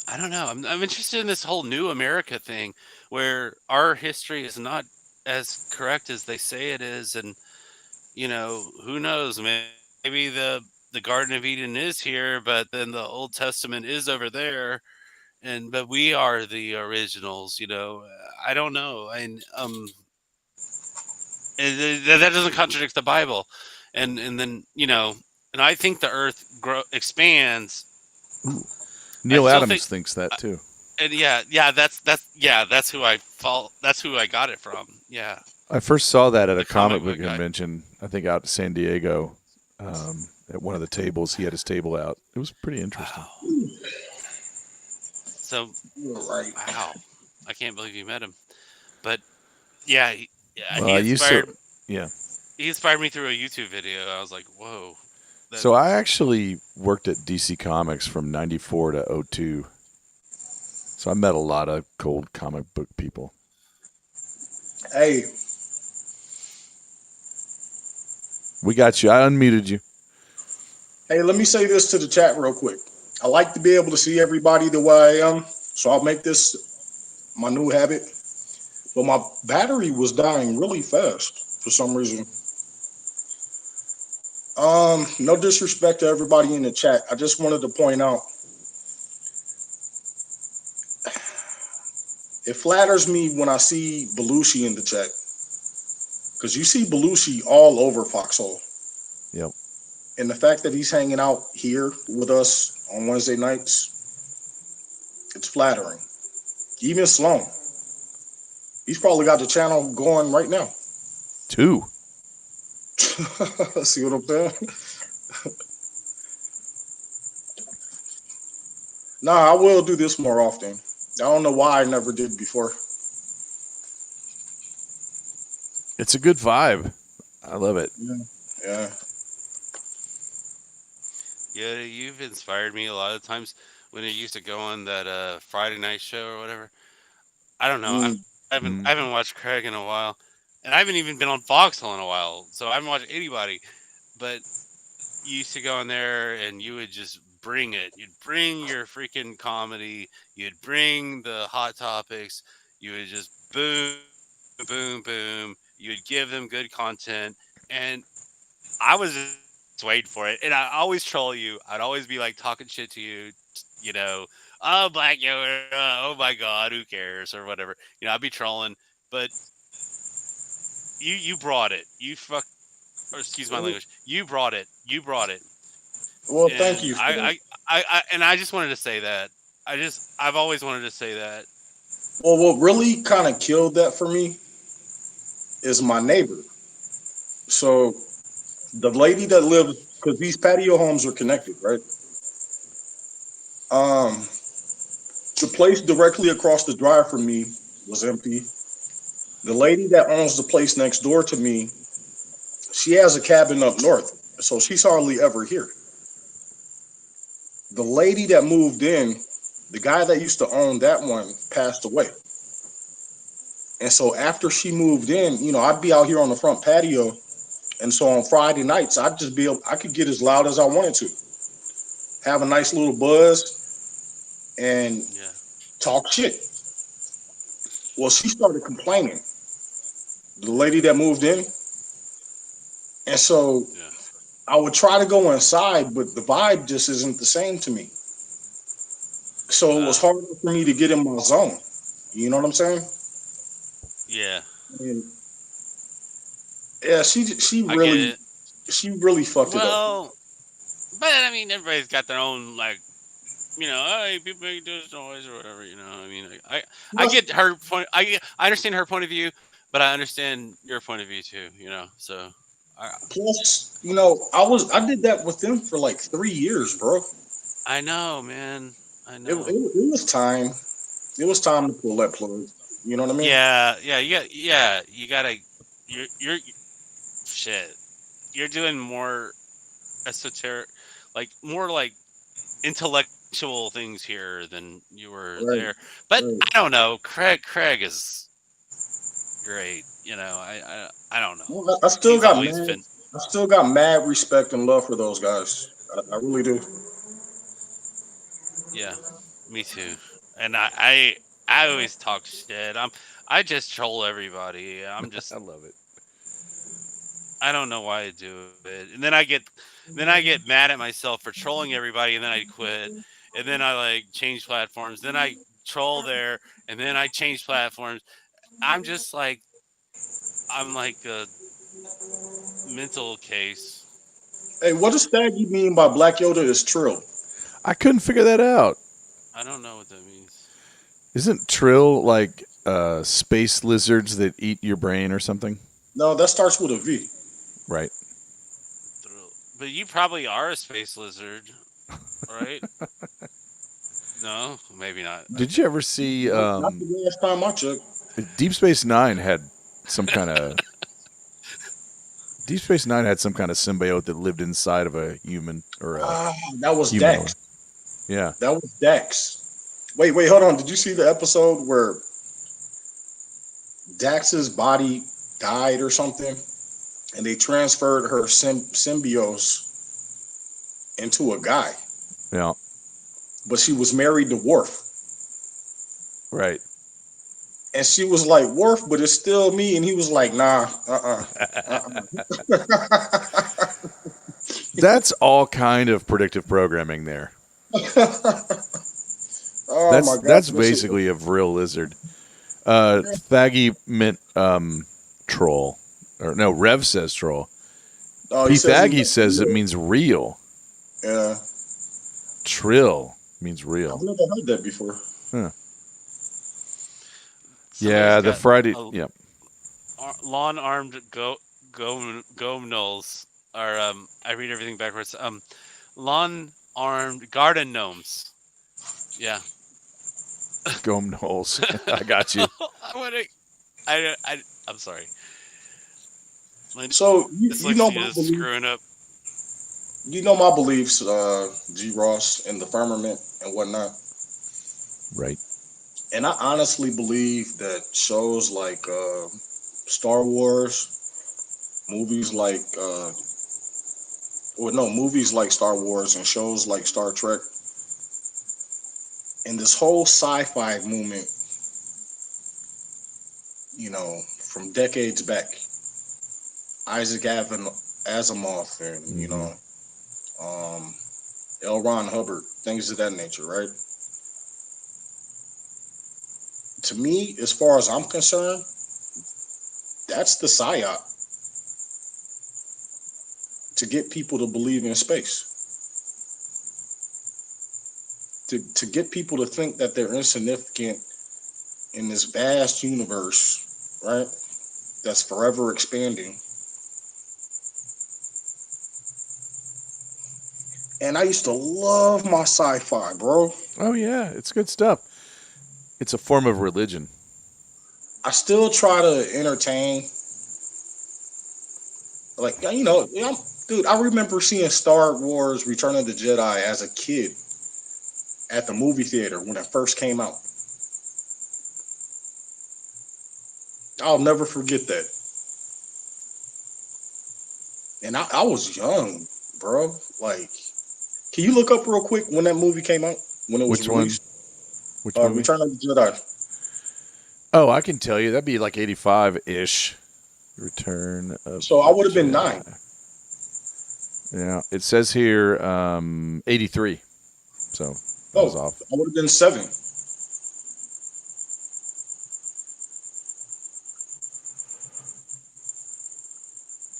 I don't know. I'm interested in this whole new America thing, where our history is not as correct as they say it is, and who knows? Maybe the Garden of Eden is here, but then the Old Testament is over there, but we are the originals. I don't know, and that doesn't contradict the Bible, and then and I think the Earth expands. Ooh. I Neil still Adams think, thinks that too. and that's who that's who I got it from. Yeah, I first saw that at the a comic book guy. convention, I think out in San Diego. At one of the tables, he had his table out. It was pretty interesting. Wow. So, You're right. wow, I can't believe you met him. But yeah, he inspired me through a YouTube video. I was like, whoa. So I actually worked at DC Comics from 94 to 02. So I met a lot of cool comic book people. Hey. We got you. I unmuted you. Hey, let me say this to the chat real quick. I like to be able to see everybody the way I am, so I'll make this my new habit. But my battery was dying really fast for some reason. No disrespect to everybody in the chat. I just wanted to point out, it flatters me when I see Belushi in the chat, because you see Belushi all over Foxhole. Yep. And the fact that he's hanging out here with us on Wednesday nights, it's flattering. Even Sloan. He's probably got the channel going right now. 2. See what I'm saying? Nah, I will do this more often. I don't know why I never did before. It's a good vibe. I love it. Yeah. Yeah, you've inspired me a lot of times when I used to go on that Friday night show or whatever. I don't know. I haven't watched Craig in a while, and I haven't even been on Foxhole in a while, so I haven't watched anybody. But you used to go in there, and you would just bring it. You'd bring your freaking comedy. You'd bring the hot topics. You would just boom, boom, boom. You would give them good content, and I was just waiting for it. And I always troll you. I'd always be like talking shit to you, oh, Black Yoda, oh my God, who cares, or whatever. I'd be trolling, but you brought it. Excuse my language. You brought it. Well, And thank you. I just wanted to say that. I've always wanted to say that. Well, what really kind of killed that for me is my neighbor. So the lady that lived, because these patio homes are connected, right? The place directly across the drive from me was empty. The lady that owns the place next door to me, she has a cabin up north, so she's hardly ever here. The lady that moved in, the guy that used to own that one passed away. And so after she moved in, I'd be out here on the front patio. And so on Friday nights, I could get as loud as I wanted to, have a nice little buzz, and talk shit. Well, she started complaining. The lady that moved in, And so Yeah. I would try to go inside, but the vibe just isn't the same to me. So it was Uh, harder for me to get in my zone. You know what I'm saying? yeah. And yeah, I get it. she really fucked it up. Well, but I mean, everybody's got their own like, hey, people make this noise or whatever. I mean, I Plus, get her point. I understand her point of view, but I understand your point of view too. So plus, I did that with them for like 3 years, bro. I know, man. I It, know. it, it was time. It was time to pull that plug. You know what I mean? Yeah, yeah, yeah. You gotta. You're shit. You're doing more esoteric, like more like intellectual things here than you were Right. there. But Right. I don't know. Craig is great. I don't know. Well, I still He's got always mad. been. I still got mad respect and love for those guys. I really do. Yeah, me too. And I always talk shit. I just troll everybody. I love it. I don't know why I do it. And then I get mad at myself for trolling everybody, and then I quit. And then I like change platforms. Then I troll there, and then I change platforms. I'm just like I'm like a mental case. Hey, what does Staggy mean by Black Yoda is trill? I couldn't figure that out. I don't know what that means. Isn't Trill like space lizards that eat your brain or something? No, that starts with a V. Right. But you probably are a space lizard, right? No, maybe not. Did you ever see Not the last time I checked. Deep Space Nine had some kind of Deep Space Nine had some kind of symbiote that lived inside of a human or a That was humanoid. Dex. Yeah. That was Dex. Wait, hold on. Did you see the episode where Dax's body died or something, and they transferred her symbiose into a guy, Yeah. but she was married to Worf, Right. and she was like, "Worf, but it's still me," and he was like, "Nah, That's all kind of predictive programming there. Oh my god, That's basically a real lizard. Thaggy meant troll. Or no, Rev says troll. Oh, P. he says Thaggy says it means real. yeah. Trill means I've real. never heard that before. Huh. Somebody's Yeah, the got Friday. Yeah. lawn armed gnomels are I read everything backwards. Lawn armed garden gnomes. Yeah. Gome Knowles. I got you. I'm sorry. My So you know dyslexia my is belief. screwing up. You know my beliefs, G. Ross, and the firmament and whatnot. Right. And I honestly believe that shows like Star Wars, movies like movies like Star Wars and shows like Star Trek, and this whole sci-fi movement, from decades back, Isaac Asimov, and L. Ron Hubbard, things of that nature, right? To me, as far as I'm concerned, that's the psyop to get people to believe in space. To get people to think that they're insignificant in this vast universe, right? That's forever expanding. And I used to love my sci-fi, bro. Oh yeah, it's good stuff. It's a form of religion. I still try to entertain. Like, dude, I remember seeing Star Wars Return of the Jedi as a kid at the movie theater when it first came out. I'll never forget that. And I was young, bro. Like, can you look up real quick when that movie came out? When it was Which one? released? Which movie? Return of the Jedi. Oh, I can tell you. That'd be like 85-ish. Return of So I would have been Jedi. 9. Yeah, it says here 83. So that was off. I would have been 7.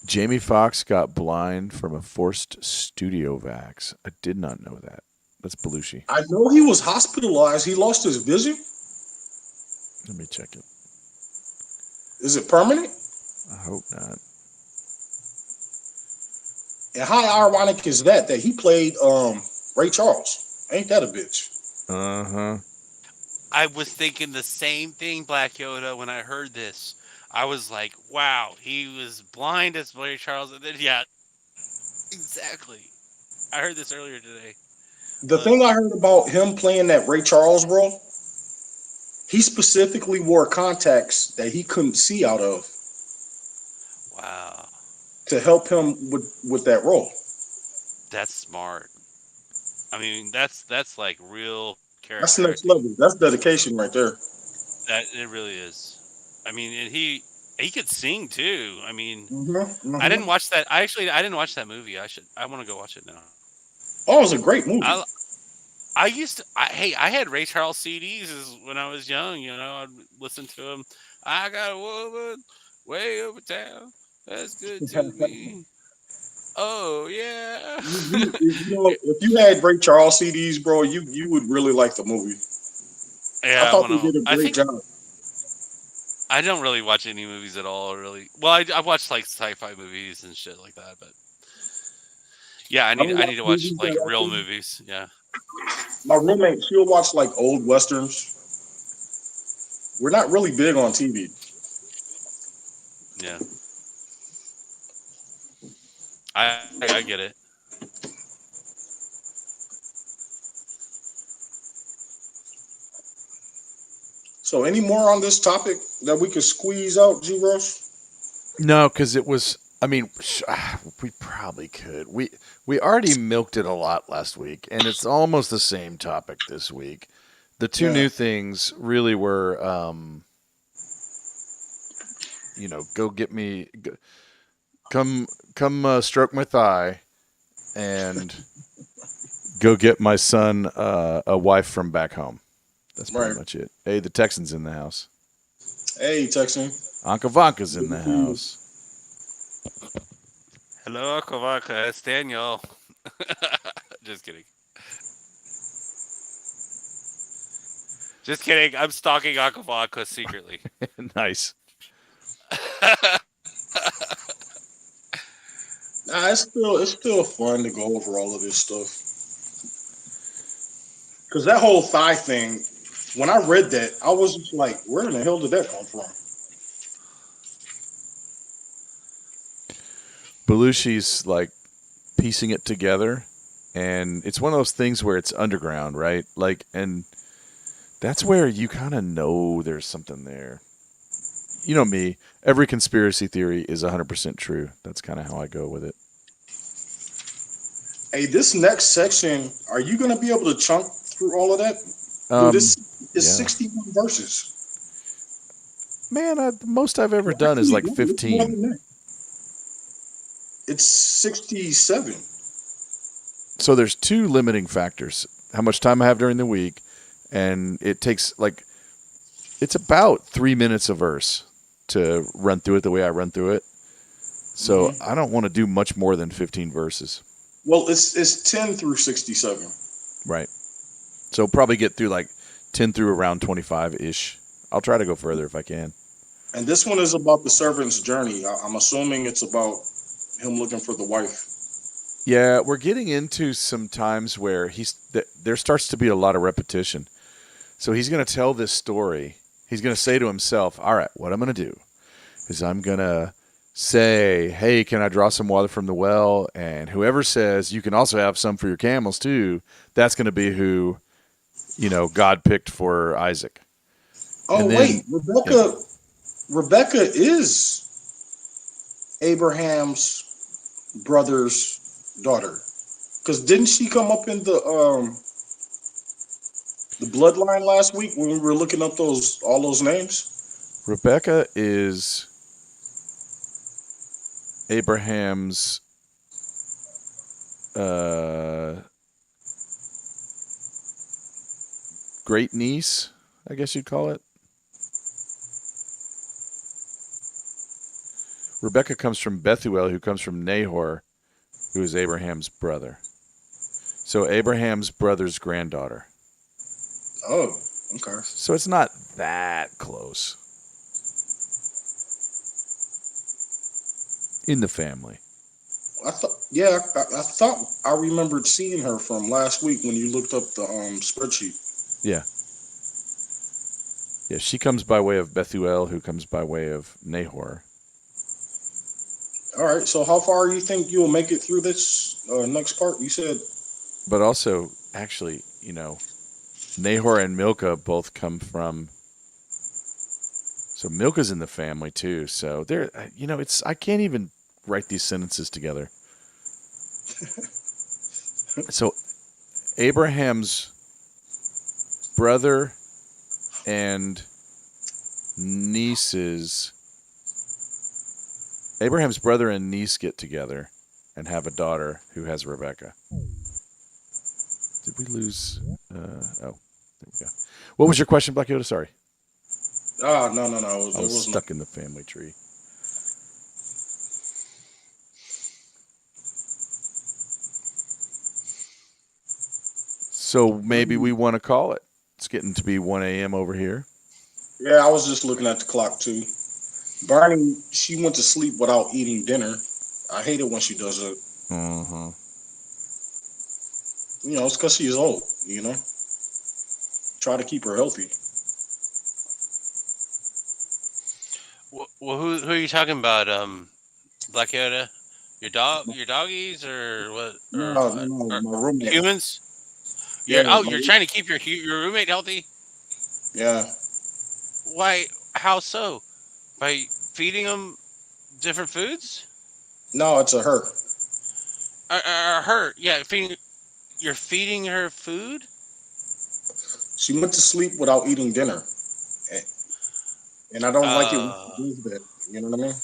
Jamie Foxx got blind from a forced studio vax. I did not know that. That's Belushi. I know he was hospitalized. He lost his vision. Let me check it. Is it permanent? I hope not. And how ironic is that he played Ray Charles? Ain't that a bitch? Uh-huh. I was thinking the same thing, Black Yoda, when I heard this. I was like, wow, he was blind as Ray Charles. And then, yeah, exactly. I heard this earlier today. The thing I heard about him playing that Ray Charles role, he specifically wore contacts that he couldn't see out of Wow, to help him with that role. that's smart. I mean, that's like real That's character next acting. level. That's dedication right there. That it really is. I mean, and he could sing too. I mean, Mm-hmm, I mm-hmm. didn't watch that. I didn't watch that movie. I want to go watch it now. Oh, it was a great movie. I used to. I had Ray Charles CDs when I was young. You know, I'd listen to him. I got a woman way over town. That's good to me. Oh yeah. If you had Ray Charles CDs, bro, you would really like the movie. I Yeah, I thought want they to. did a I great think job. I don't really watch any movies at all. Really. Well, I watch like sci-fi movies and shit like that. But yeah, I don't I watch need to watch movies like that real often. movies. Yeah. My roommate, she'll watch like old westerns. We're not really big on TV. Yeah. I get it. So, any more on this topic that we could squeeze out, G. Rush? No, because it was. I mean, we probably could. We already milked it a lot last week, and it's almost the same topic this week. The two Yeah. new things really were, go get me, come stroke my thigh, and go get my son a wife from back home. That's pretty Right. much it. Hey, the Texans in the house. Hey, Texan. Anka Vanka's in the house. Hello, Kovaka. It's Daniel. Just kidding. Just kidding. I'm stalking Akavaka secretly. Nice. Nah, it's still fun to go over all of this stuff. Because that whole thigh thing, when I read that, I was just like, where in the hell did that come from? Belushi's like piecing it together, and it's one of those things where it's underground, right? Like, and that's where you kind of know there's something there. You know me, every conspiracy theory is 100% true. That's kind of how I go with it. Hey, this next section, are you going to be able to chunk through all of that? Dude, this is yeah. 61 verses. Man, the most I've ever done is like 15. It's 67. So there's two limiting factors. How much time I have during the week, and it takes it's about 3 minutes a verse to run through it the way I run through it. So I don't want to do much more than 15 verses. Well, it's 10 through 67. Right. So probably get through like 10 through around 25-ish. I'll try to go further if I can. And this one is about the servant's journey. I'm assuming it's about him looking for the wife. Yeah, we're getting into some times where there starts to be a lot of repetition. So he's going to tell this story. He's going to say to himself, all right, what I'm going to do is I'm going to say, hey, can I draw some water from the well? And whoever says you can also have some for your camels too, that's going to be who, God picked for Isaac. Oh, then, wait, Rebecca is Abraham's brother's daughter. Because didn't she come up in the bloodline last week when we were looking up all those names? Rebecca is Abraham's great niece, I guess you'd call it. Rebecca comes from Bethuel, who comes from Nahor, who is Abraham's brother. So Abraham's brother's granddaughter. Oh, okay. So it's not that close in the family. I thought I remembered seeing her from last week when you looked up the spreadsheet. Yeah. Yeah, she comes by way of Bethuel, who comes by way of Nahor. All right. So how far you think you'll make it through this next part? You said. But also, actually, Nahor and Milcah both come from. So Milcah's in the family too. So there, I can't even write these sentences together. So Abraham's brother and niece get together and have a daughter who has Rebecca. Did we lose? There we go. What was your question, Black Yoda? Sorry. No. I was stuck in the family tree. So maybe we want to call it. It's getting to be 1 a.m. over here. Yeah, I was just looking at the clock too. Barney, she went to sleep without eating dinner. I hate it when she does it. Mm-hmm. It's because she's old. Try to keep her healthy. Well, who are you talking about? Black Yoda, your doggies, or what? No, Or my roommate. humans? Yeah, You're trying to keep your roommate healthy. yeah. Why? How so? By feeding them different foods? No, it's a her. Her? Yeah, You're feeding her food. She went to sleep without eating dinner, and I don't like it when she does that. You know what I mean?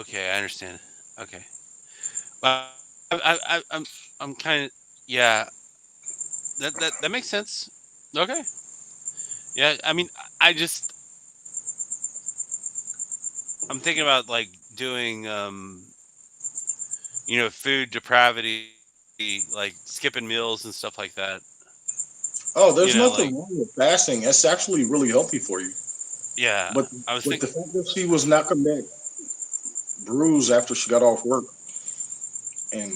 Okay, I understand. Okay. Well, I'm kind of, yeah. That makes sense. Okay. Yeah, I mean, I'm thinking about like doing food depravity, like skipping meals and stuff like that. Oh, there's Like, nothing wrong with fasting. It's actually really healthy for you. yeah, But I was but the thinking, fact that she was not coming back bruised after she got off work and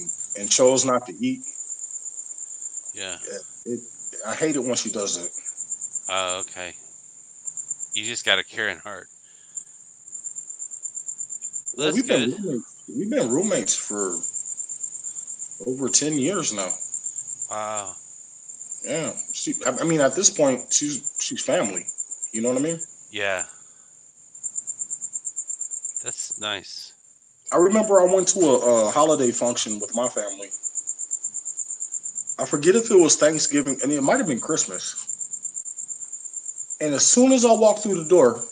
chose not to eat, yeah. it I hate it when she does it. Okay. You just got a caring heart. Well, Well, that's good. we've been roommates for over 10 years now. Wow. Yeah. I mean, at this point, she's family. You know what I mean? Yeah. That's nice. I remember I went to a holiday function with my family. I forget if it was Thanksgiving, and it might have been Christmas. And as soon as I walked through the door,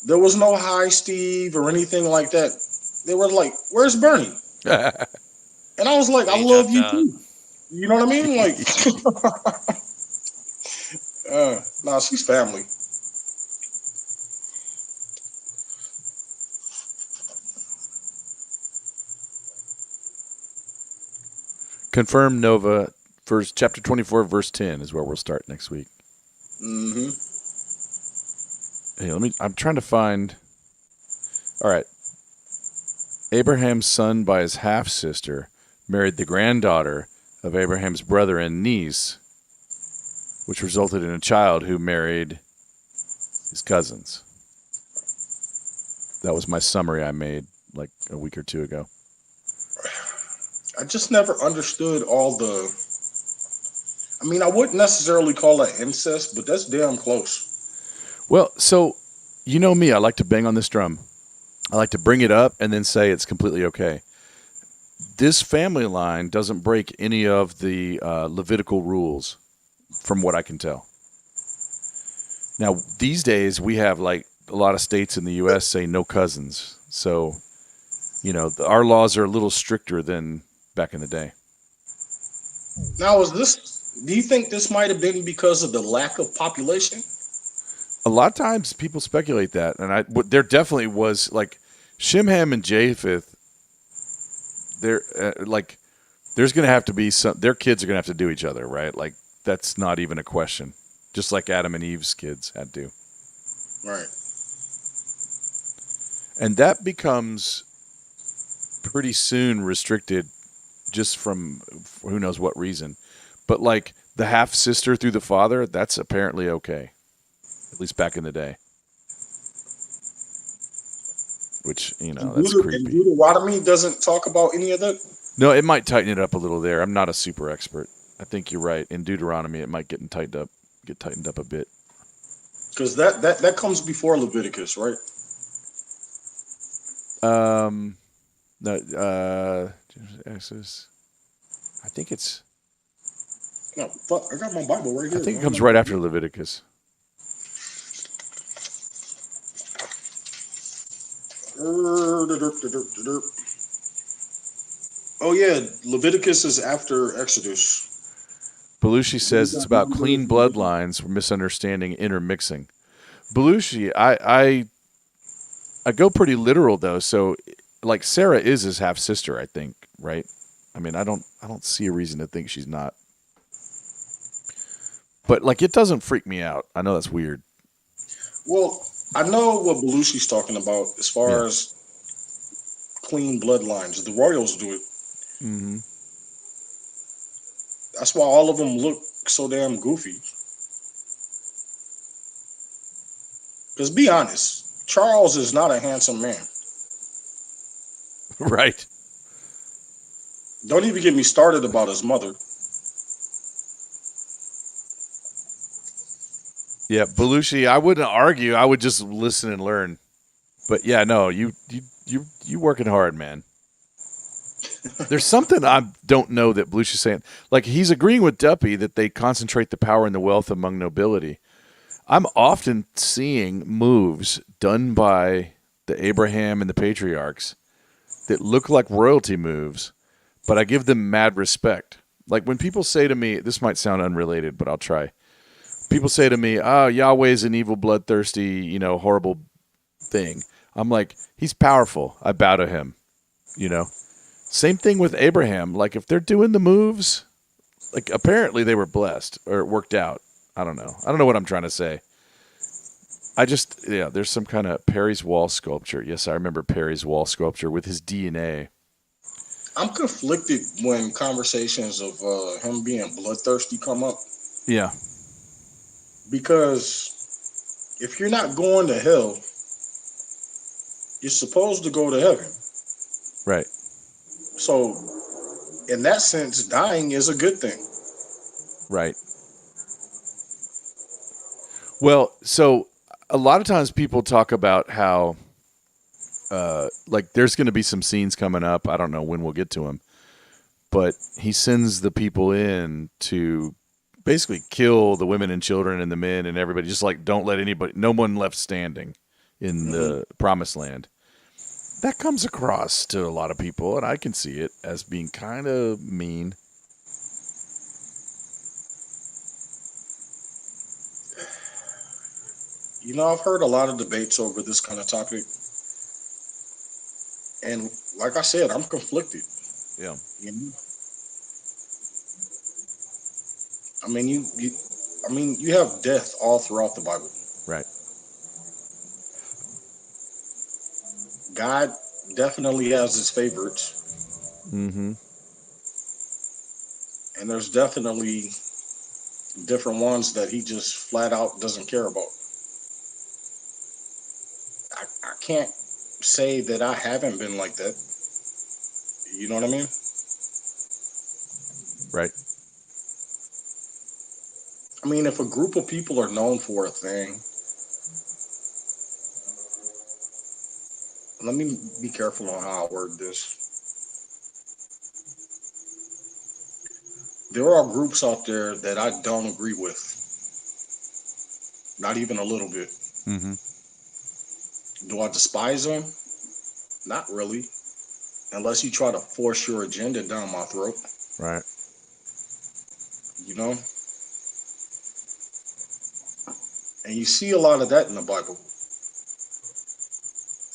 there was no hi, Steve, or anything like that. They were like, "Where's Bernie?" And I was like, "I He love dropped you out. too." You know what I mean? Like, nah, she's family. Confirm Nova, verse chapter 24, verse 10 is where we'll start next week. Mm-hmm. Hey, I'm trying to find. All right. Abraham's son by his half sister married the granddaughter of Abraham's brother and niece, which resulted in a child who married his cousins. That was my summary I made like a week or two ago. I just never understood all the. I mean, I wouldn't necessarily call that incest, but that's damn close. Well, so you know me, I like to bang on this drum. I like to bring it up and then say it's completely okay. This family line doesn't break any of the Levitical rules, from what I can tell. Now, these days, we have like a lot of states in the U.S. say no cousins. So our laws are a little stricter than back in the day. Now, do you think this might have been because of the lack of population? A lot of times people speculate that, and there definitely was, like, Shem, Ham, and Japheth. There, there's going to have to be their kids are going to have to do each other, right? Like, that's not even a question. Just like Adam and Eve's kids had to. Right. And that becomes pretty soon restricted just from who knows what reason. But, like, the half-sister through the father, that's apparently okay. At least back in the day. Which, that's creepy. And Deuteronomy doesn't talk about any of that? No, it might tighten it up a little there. I'm not a super expert. I think you're right. In Deuteronomy, it might get tightened up a bit. Because that comes before Leviticus, right? No, Exodus. I think it's. No, fuck, I got my Bible right here. I think it comes right after Leviticus. Oh yeah, Leviticus is after Exodus. Belushi says it's about clean bloodlines, misunderstanding, intermixing. Belushi, I go pretty literal though. So, like, Sarah is his half sister, I think, right? I mean, I don't see a reason to think she's not. But, like, it doesn't freak me out. I know that's weird. Well, I know what Belushi's talking about as far as clean bloodlines. The Royals do it. Mm-hmm. That's why all of them look so damn goofy. Because be honest, Charles is not a handsome man. Right. Don't even get me started about his mother. Yeah, Belushi, I wouldn't argue. I would just listen and learn. But yeah, no, you working hard, man. There's something I don't know that Belushi's saying. Like, he's agreeing with Duppy that they concentrate the power and the wealth among nobility. I'm often seeing moves done by the Abraham and the patriarchs that look like royalty moves, but I give them mad respect. Like, when people say to me, this might sound unrelated, but I'll try. People say to me, "Oh, Yahweh's an evil, bloodthirsty, horrible thing." I'm like, he's powerful. I bow to him. Same thing with Abraham. Like, if they're doing the moves, like, apparently they were blessed or it worked out. I don't know. I don't know what I'm trying to say. There's some kind of Perry's wall sculpture. Yes, I remember Perry's wall sculpture with his DNA. I'm conflicted when conversations of him being bloodthirsty come up. Yeah. Because if you're not going to hell, you're supposed to go to heaven. Right. So, in that sense, dying is a good thing. Right. Well, so a lot of times people talk about how, like, there's going to be some scenes coming up. I don't know when we'll get to them. But he sends the people in to basically kill the women and children and the men and everybody. Just, like, don't let no one left standing in the promised land. That comes across to a lot of people, and I can see it as being kind of mean. I've heard a lot of debates over this kind of topic. And like I said, I'm conflicted. Yeah. You have death all throughout the Bible. Right. God definitely has his favorites. Mm-hmm. And there's definitely different ones that he just flat out doesn't care about. I can't say that I haven't been like that. You know what I mean? Right. I mean, if a group of people are known for a thing, let me be careful on how I word this. There are groups out there that I don't agree with. Not even a little bit. Mm-hmm. Do I despise them? Not really. unless you try to force your agenda down my throat, Right. you know? And you see a lot of that in the Bible.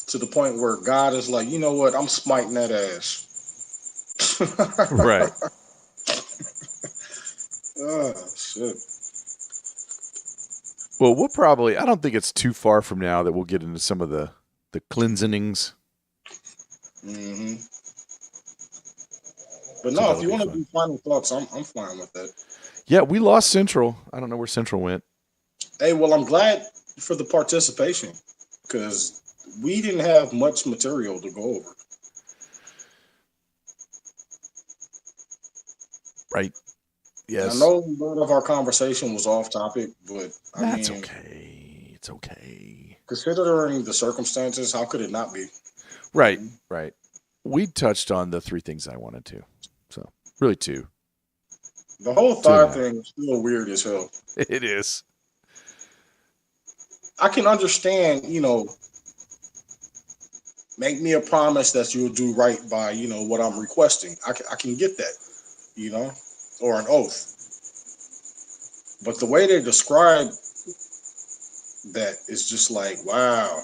To the point where God is like, you know what? I'm smiting that ass. Right. Oh, shit. Well, we'll probably, I don't think it's too far from now that we'll get into some of the cleansings. hmm But So no, that'll if you be want to fun. do final thoughts, I'm fine with that. Yeah, we lost Central. I don't know where Central went. Hey, well, I'm glad for the participation because we didn't have much material to go over. Right. And I Yes. know a lot of our conversation was off topic, but I That's mean, okay. It's okay. considering the circumstances, how could it not be? Right. Right. We touched on the 3 things I wanted to. So, really 2. The whole Two and a thigh half. thing is still weird as hell. It is. I can understand, make me a promise that you'll do right by, what I'm requesting. I can get that, or an oath. But the way they describe that is just like, wow.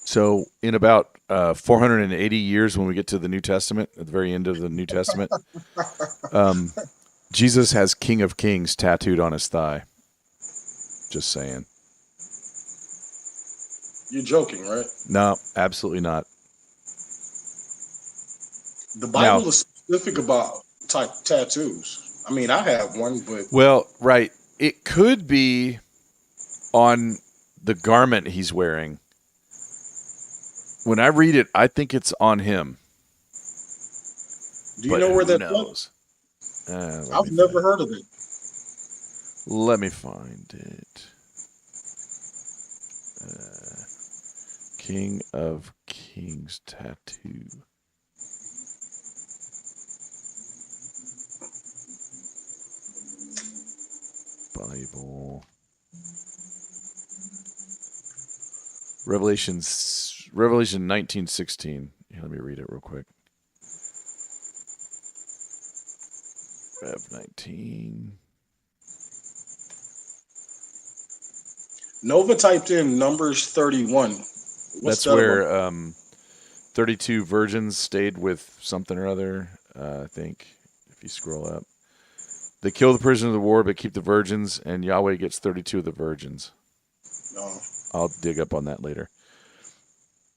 So, in about 480 years, when we get to the New Testament, at the very end of the New Testament, Jesus has King of Kings tattooed on his thigh. Just saying. You're joking, right? No, absolutely not. The Bible Now- is specific about tattoos. I mean, I have one, but Well, right. It could be on the garment he's wearing. When I read it, I think it's on him. do you But know where who that's knows? I've never heard of it. Let me find it. King of Kings tattoo. Bible. Revelation 19:16. Here, let me read it real quick. Rev 19. Nova typed in Numbers 31. What's That's that where about? 32 virgins stayed with something or other, I think, if you scroll up. They kill the prisoner of the war, but keep the virgins, and Yahweh gets 32 of the virgins. No. I'll dig up on that later.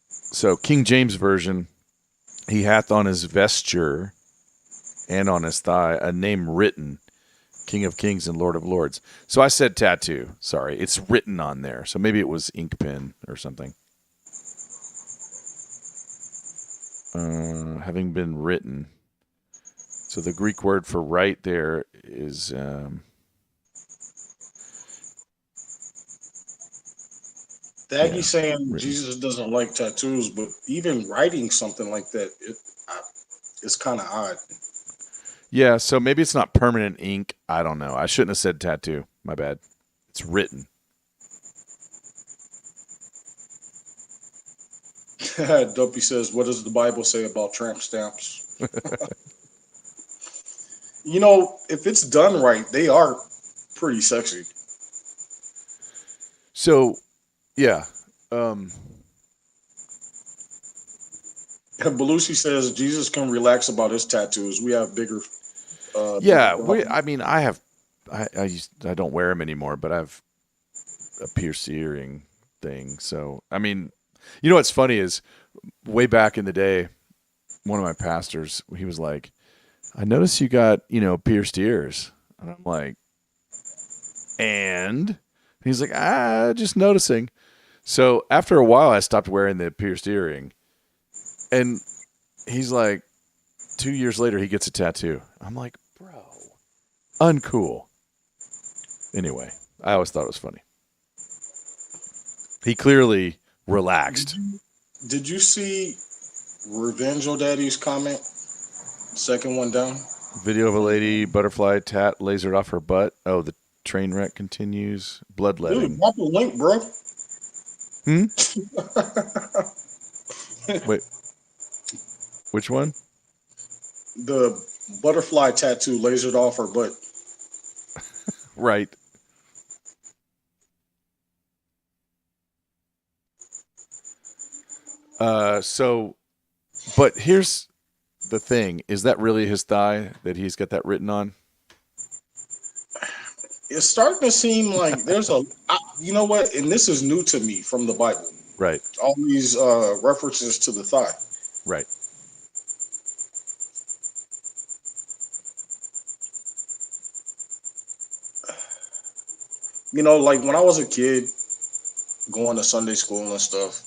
So, King James Version, he hath on his vesture and on his thigh a name written, King of Kings and Lord of Lords. So I said tattoo. Sorry, it's written on there. So maybe it was ink pen or something. Having been written. So the Greek word for write there is Daggy's saying written. Jesus doesn't like tattoos, but even writing something like that, it's kind of odd. Yeah, so maybe it's not permanent ink. I don't know. I shouldn't have said tattoo. My bad. It's written. Dopey says, what does the Bible say about tramp stamps? If it's done right, they are pretty sexy. So, yeah. Belushi says Jesus can relax about his tattoos. We have bigger. Yeah, bigger I don't wear them anymore, but I have a pierced earring thing. So, I mean, you know what's funny is way back in the day, one of my pastors, he was like, I noticed you got, pierced ears. And I'm like, and he's like, just noticing. So after a while, I stopped wearing the pierced earring. And he's like, 2 years later, he gets a tattoo. I'm like, bro, uncool. Anyway, I always thought it was funny. He clearly relaxed. Did you see Revenge Daddy's comment? Second one down. Video of a lady, butterfly tat lasered off her butt. Oh, the train wreck continues. Bloodletting. Dude, drop a link, bro. Wait. Which one? The butterfly tattoo lasered off her butt. Right. But here's the thing. Is that really his thigh that he's got that written on? It's starting to seem like there's you know what? And this is new to me from the Bible. Right. All these references to the thigh. Right. You know, like when I was a kid going to Sunday school and stuff,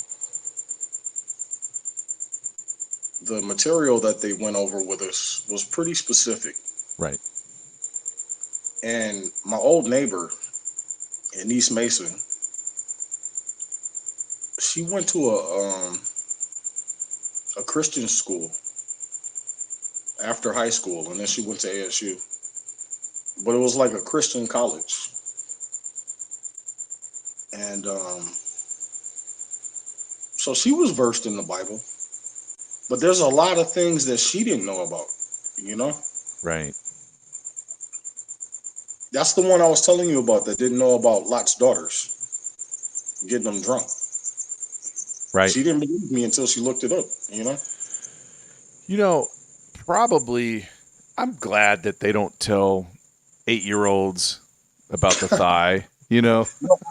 the material that they went over with us was pretty specific. Right. And my old neighbor in East Mason, she went to a Christian school after high school, and then she went to ASU. But it was like a Christian college. And so she was versed in the Bible. But there's a lot of things that she didn't know about, you know? Right. That's the one I was telling you about that didn't know about Lot's daughters getting them drunk. Right. She didn't believe me until she looked it up, you know? You know, probably I'm glad that they don't tell 8-year-olds about the thigh, you know?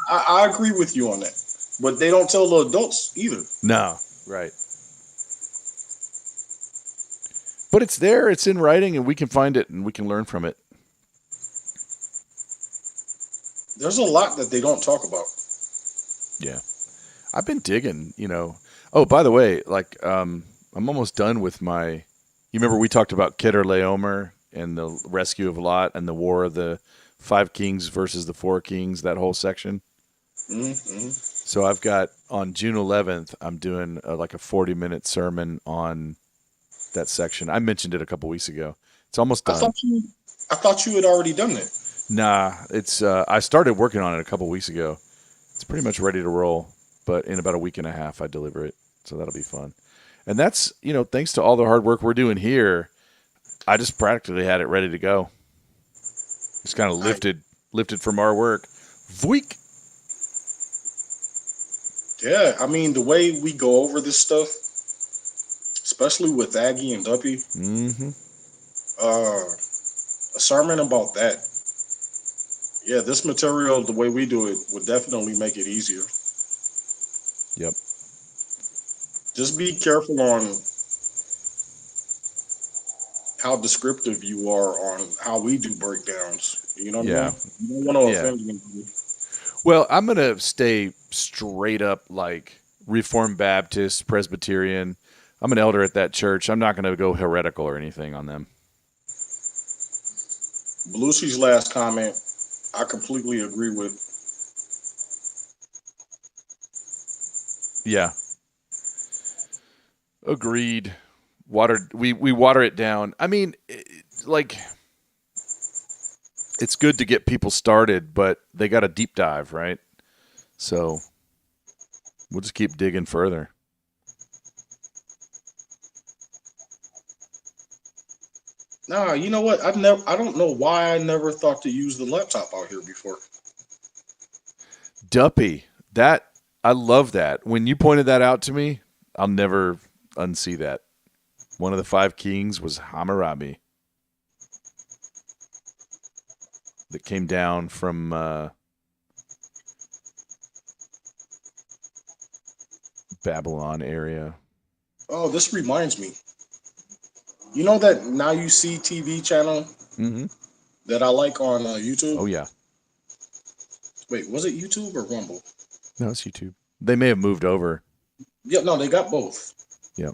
I agree with you on that. But they don't tell the adults either. No. Right. But it's there, it's in writing, and we can find it and we can learn from it. There's a lot that they don't talk about. Yeah. I've been digging, you know. Oh, by the way, like I'm almost done with my you remember we talked about Kedar Laomer and the rescue of Lot and the war of the 5 kings versus the 4 kings, that whole section. Mm-hmm. So I've got on June 11th, I'm doing like a 40-minute sermon on that section. I mentioned it a couple weeks ago. It's almost done. I thought you had already done that. Nah, it's I started working on it a couple weeks ago. It's pretty much ready to roll, but in about a week and a half I deliver it. So that'll be fun. And that's, you know, thanks to all the hard work we're doing here, I just practically had it ready to go. Just kind of lifted from our work. Voik. Yeah, I mean, the way we go over this stuff, especially with Aggie and Duppy, Mm-hmm. A sermon about that. Yeah, this material, the way we do it, would definitely make it easier. Yep. Just be careful on how descriptive you are on how we do breakdowns. You know what I mean? You don't want to offend anybody. Well, I'm going to stay straight up like Reformed Baptist, Presbyterian. I'm an elder at that church. I'm not going to go heretical or anything on them. Belushi's last comment, I completely agree with. Yeah. Agreed. We water it down. I mean, like, it's good to get people started, but they got a deep dive, right? So we'll just keep digging further. Nah, you know what? I don't know why I never thought to use the laptop out here before. Duppy, I love that. When you pointed that out to me, I'll never unsee that. One of the 5 kings was Hammurabi that came down from Babylon area. Oh, this reminds me. You know that Now You See TV channel that I like on YouTube? Oh, yeah. Wait, was it YouTube or Rumble? No, it's YouTube. They may have moved over. Yeah, no, they got both. Yep.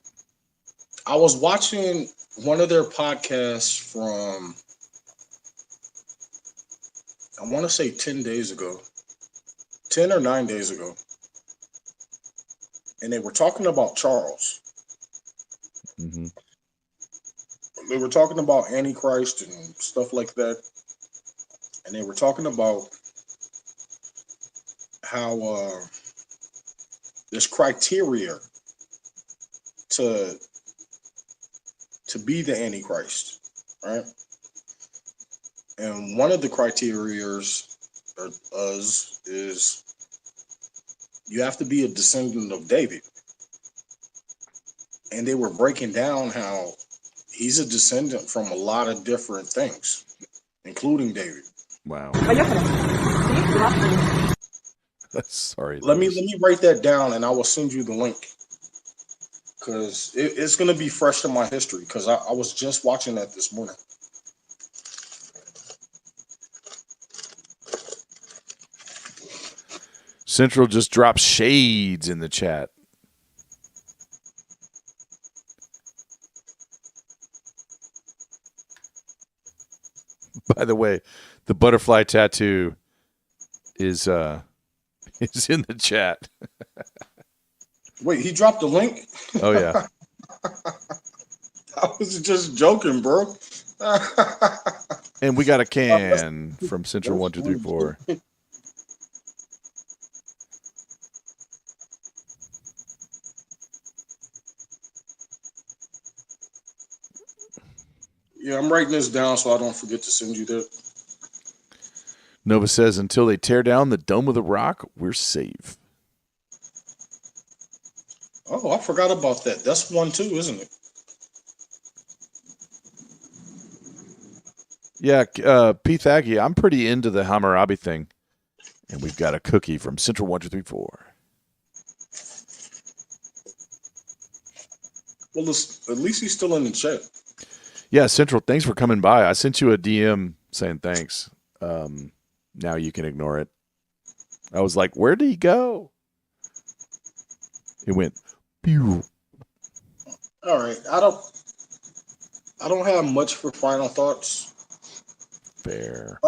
I was watching one of their podcasts from, I want to say 10 days ago, 10 or 9 days ago. And they were talking about Charles. Mm-hmm. They were talking about Antichrist and stuff like that. And they were talking about how there's criteria to to be the Antichrist, right? And one of the criterias is you have to be a descendant of David. And they were breaking down how he's a descendant from a lot of different things, including David. Wow. Sorry. Let me write that down, and I will send you the link because it's going to be fresh in my history. Because I was just watching that this morning. Central just dropped shades in the chat. By the way, the butterfly tattoo is in the chat. Wait, he dropped the link? Oh yeah. I was just joking, bro. And we got a can from Central 1234. Yeah, I'm writing this down so I don't forget to send you that. Nova says, until they tear down the Dome of the Rock, we're safe. Oh, I forgot about that. That's one too, isn't it? Yeah, Pete Aggie, I'm pretty into the Hammurabi thing. And we've got a cookie from Central 1234. Well, at least he's still in the chat. Yeah, Central, thanks for coming by. I sent you a DM saying thanks. Now you can ignore it. I was like, where did he go? He went, pew. All right. I don't have much for final thoughts. Fair.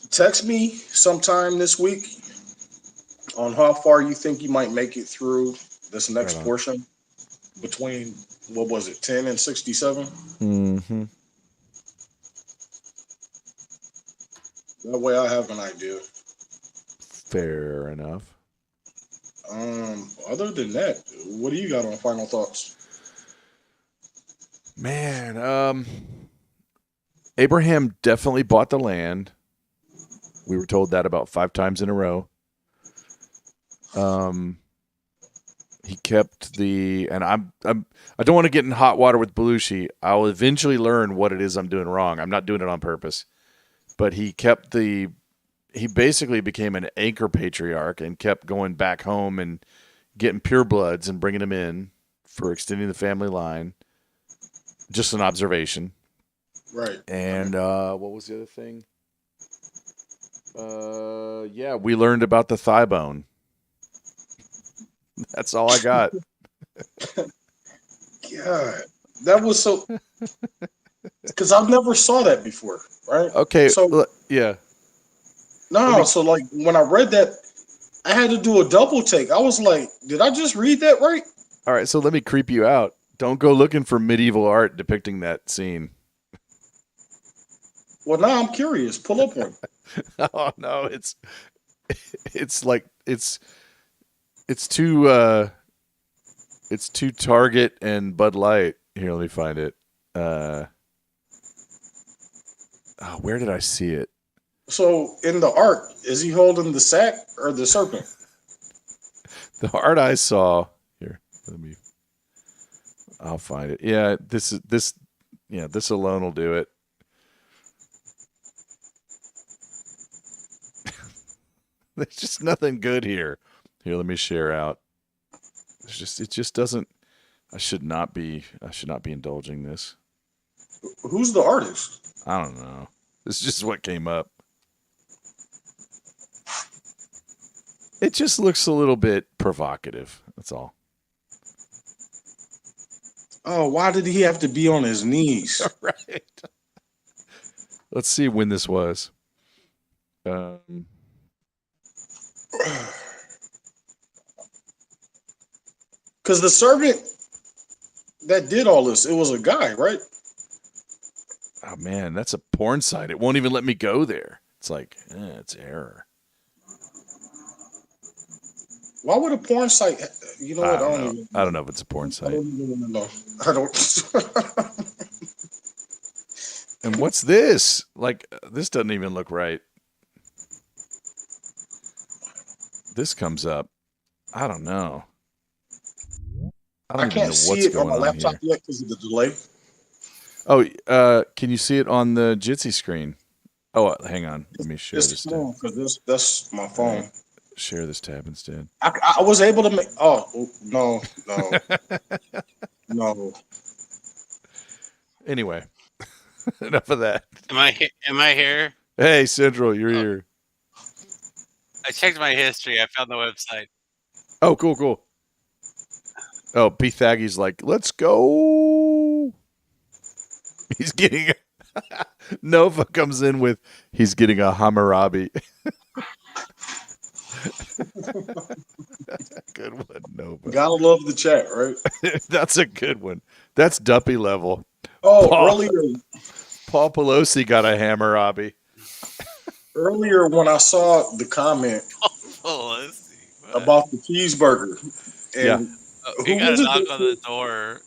Text me sometime this week on how far you think you might make it through this next portion between, what was it, 10 and 67? Mm-hmm. That way I have an idea. Fair enough. Other than that, what do you got on final thoughts? Man, Abraham definitely bought the land. We were told that about 5 times in a row. He kept and I don't want to get in hot water with Belushi. I'll eventually learn what it is I'm doing wrong. I'm not doing it on purpose. But he basically became an anchor patriarch and kept going back home and getting purebloods and bringing them in for extending the family line. Just an observation. Right. And what was the other thing? Yeah, we learned about the thigh bone. That's all I got. God, that was so... Because I've never saw that before, right? Okay, so yeah. No, so like when I read that, I had to do a double take. I was like, did I just read that right? All right, so let me creep you out. Don't go looking for medieval art depicting that scene. Well, now I'm curious. Pull up one. Oh no, it's too Target and Bud Light. Here, let me find it. Where did I see it? So in the art, is he holding the sack or the serpent? The art I saw here. I'll find it. Yeah, this alone will do it. There's just nothing good here. Here, let me share out. It just doesn't. I should not be indulging this. Who's the artist? I don't know. This is just what came up. It just looks a little bit provocative. That's all. Oh, why did he have to be on his knees? Right. Let's see when this was. Because the servant that did all this, it was a guy, right? Oh man, that's a porn site. It won't even let me go there. It's like, it's error. Why would a porn site? You know what? I don't know if it's a porn site. I don't even know. I don't. And what's this? Like, this doesn't even look right. This comes up. I don't know. I don't I even know can't see what's it on going my on laptop here. yet because of the delay. Oh, can you see it on the Jitsi screen? Oh, hang on. Let me share It's this tab. small because that's my All phone. right. Share this tab instead. I was able to make. Oh no, no. Anyway, enough of that. Am I here? Hey, Central, you're Oh, here. I checked my history. I found the website. Oh, cool. Oh, P. Thaggy's like, let's go. He's getting Nova comes in with he's getting a Hammurabi. Good one, Nova. Gotta love the chat, right? That's a good one. That's Duppy level. Oh, Paul Pelosi got a Hammurabi. earlier when I saw the comment Oh, let's see. about the cheeseburger, Yeah. and He who got was a it? knock on the door.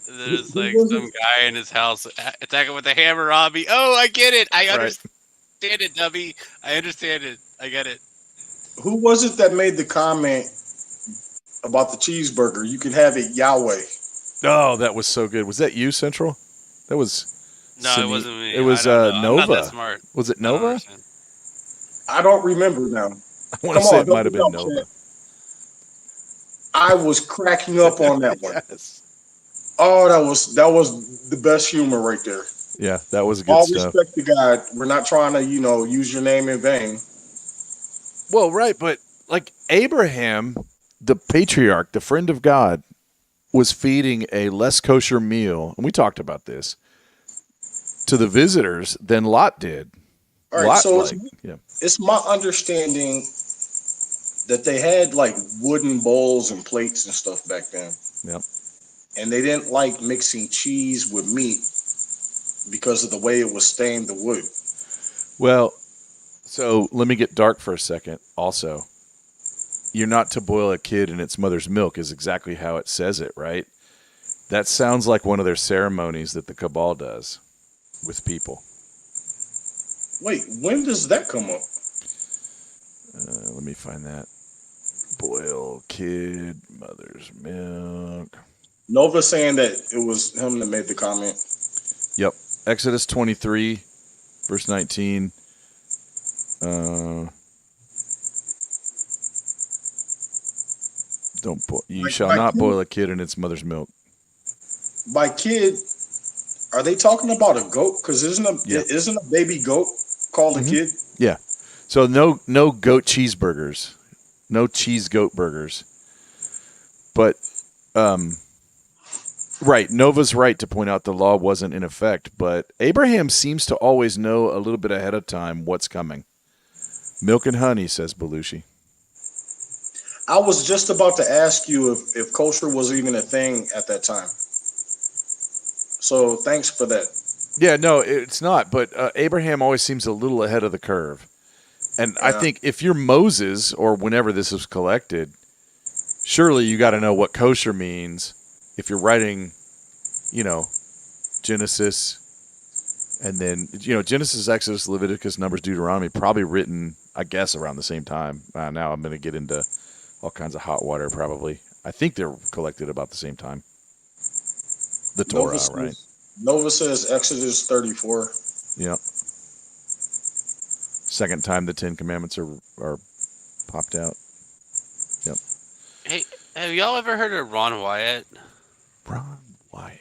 There's Who like was some it? guy in his house attacking with a hammer, Robbie. Oh, I get it. I Right. understand it, Dubby. I understand it. I get it. Who was it that made the comment about the cheeseburger? You can have it Yahweh. Oh, that was so good. Was that you, Central? That was No, it wasn't me. It was I don't know. I'm not that Nova. smart. Was it I don't Nova? understand. I don't remember now. I want to Come say on, it help might have me been out, Nova. chat. I was cracking up on that one. Yes. Oh, that was the best humor right there. Yeah, that was good All stuff. respect to God. We're not trying to, use your name in vain. Well, right, but like Abraham, the patriarch, the friend of God, was feeding a less kosher meal, and we talked about this, to the visitors than Lot did. All right, Lot, so yeah. it's my understanding that they had like wooden bowls and plates and stuff back then. Yep. And they didn't like mixing cheese with meat because of the way it was stained the wood. Well, so let me get dark for a second. Also, you're not to boil a kid in its mother's milk is exactly how it says it, right? That sounds like one of their ceremonies that the cabal does with people. Wait, when does that come up? Let me find that. Boil kid, mother's milk. Nova saying that it was him that made the comment. Yep. Exodus 23, verse 19. You shall not boil a kid in its mother's milk. By kid, are they talking about a goat? Because isn't a baby goat called a kid? Yeah. So no goat cheeseburgers, no cheese goat burgers. But right, Nova's right to point out the law wasn't in effect, but Abraham seems to always know a little bit ahead of time what's coming. Milk and honey, says Belushi. I was just about to ask you if kosher was even a thing at that time. So thanks for that. Yeah, no, it's not. But Abraham always seems a little ahead of the curve. And I think if you're Moses or whenever this was collected, surely you got to know what kosher means if you're writing, Genesis and then, Genesis, Exodus, Leviticus, Numbers, Deuteronomy, probably written, I guess, around the same time. Now I'm going to get into all kinds of hot water probably. I think they're collected about the same time. The Torah, right? Nova says Exodus 34. Yep. Second time the Ten Commandments are popped out. Yep. Hey, have y'all ever heard of Ron Wyatt? Ron Wyatt.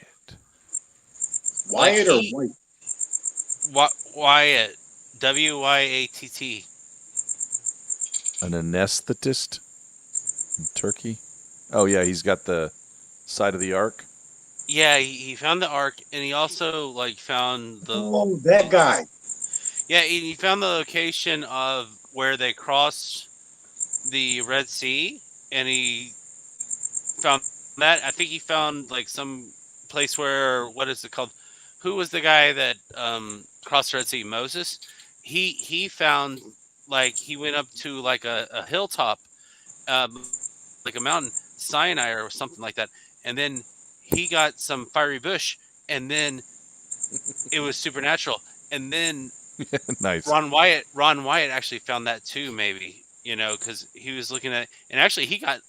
Wyatt or White? Wyatt. W-Y-A-T-T. An anesthetist in Turkey. Oh, yeah, he's got the side of the ark. Yeah, he found the ark, and he also found the. Oh, that guy. Yeah, he found the location of where they crossed the Red Sea, and he found that. I think he found some place where, what is it called? Who was the guy that crossed the Red Sea? Moses. He found he went up to a hilltop, like a mountain, Sinai or something like that, and then he got some fiery bush, and then it was supernatural. And then Nice. Ron Wyatt actually found that too, maybe, because he was looking at, and actually he got,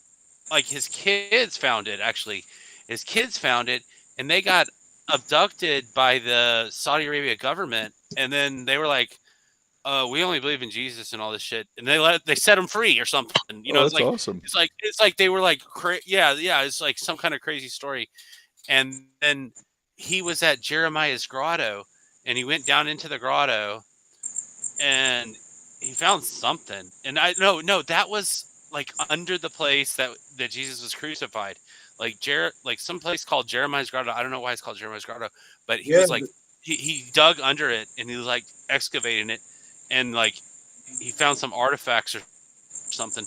like, his kids found it. Actually, his kids found it, and they got abducted by the Saudi Arabia government, and then they were like, we only believe in Jesus and all this shit, and they set him free or something. Oh, It's that's awesome. it's like they were like, yeah, it's like some kind of crazy story. And then he was at Jeremiah's grotto, and he went down into the grotto, and he found something. And no, that was like under the place that Jesus was crucified, like some place called Jeremiah's grotto. I don't know why it's called Jeremiah's grotto, but he Yeah, was like, he dug under it, and he was like excavating it, and like he found some artifacts or something,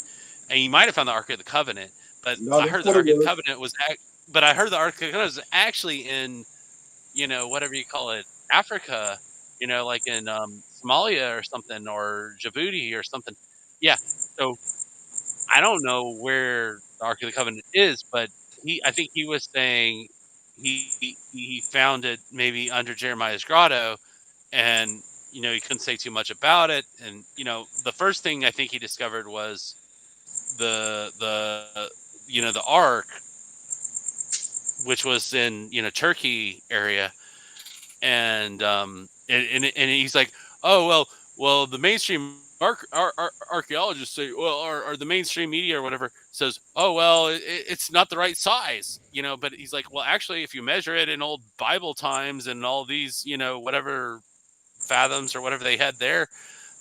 and he might have found the Ark of the Covenant. But no, I that's heard the what it Ark of the was. Covenant was, but I heard the Ark of the Covenant was actually in, whatever you call it, Africa, like in Somalia or something, or Djibouti or something. Yeah. So I don't know where the Ark of the Covenant is, but I think he was saying he found it maybe under Jeremiah's grotto, and he couldn't say too much about it. And the first thing I think he discovered was the Ark, which was in Turkey area, and he's like, oh well, the mainstream archaeologists say, well, or the mainstream media or whatever says, oh well, it's not the right size, but he's like, well, actually, if you measure it in old Bible times and all these, whatever fathoms or whatever they had there,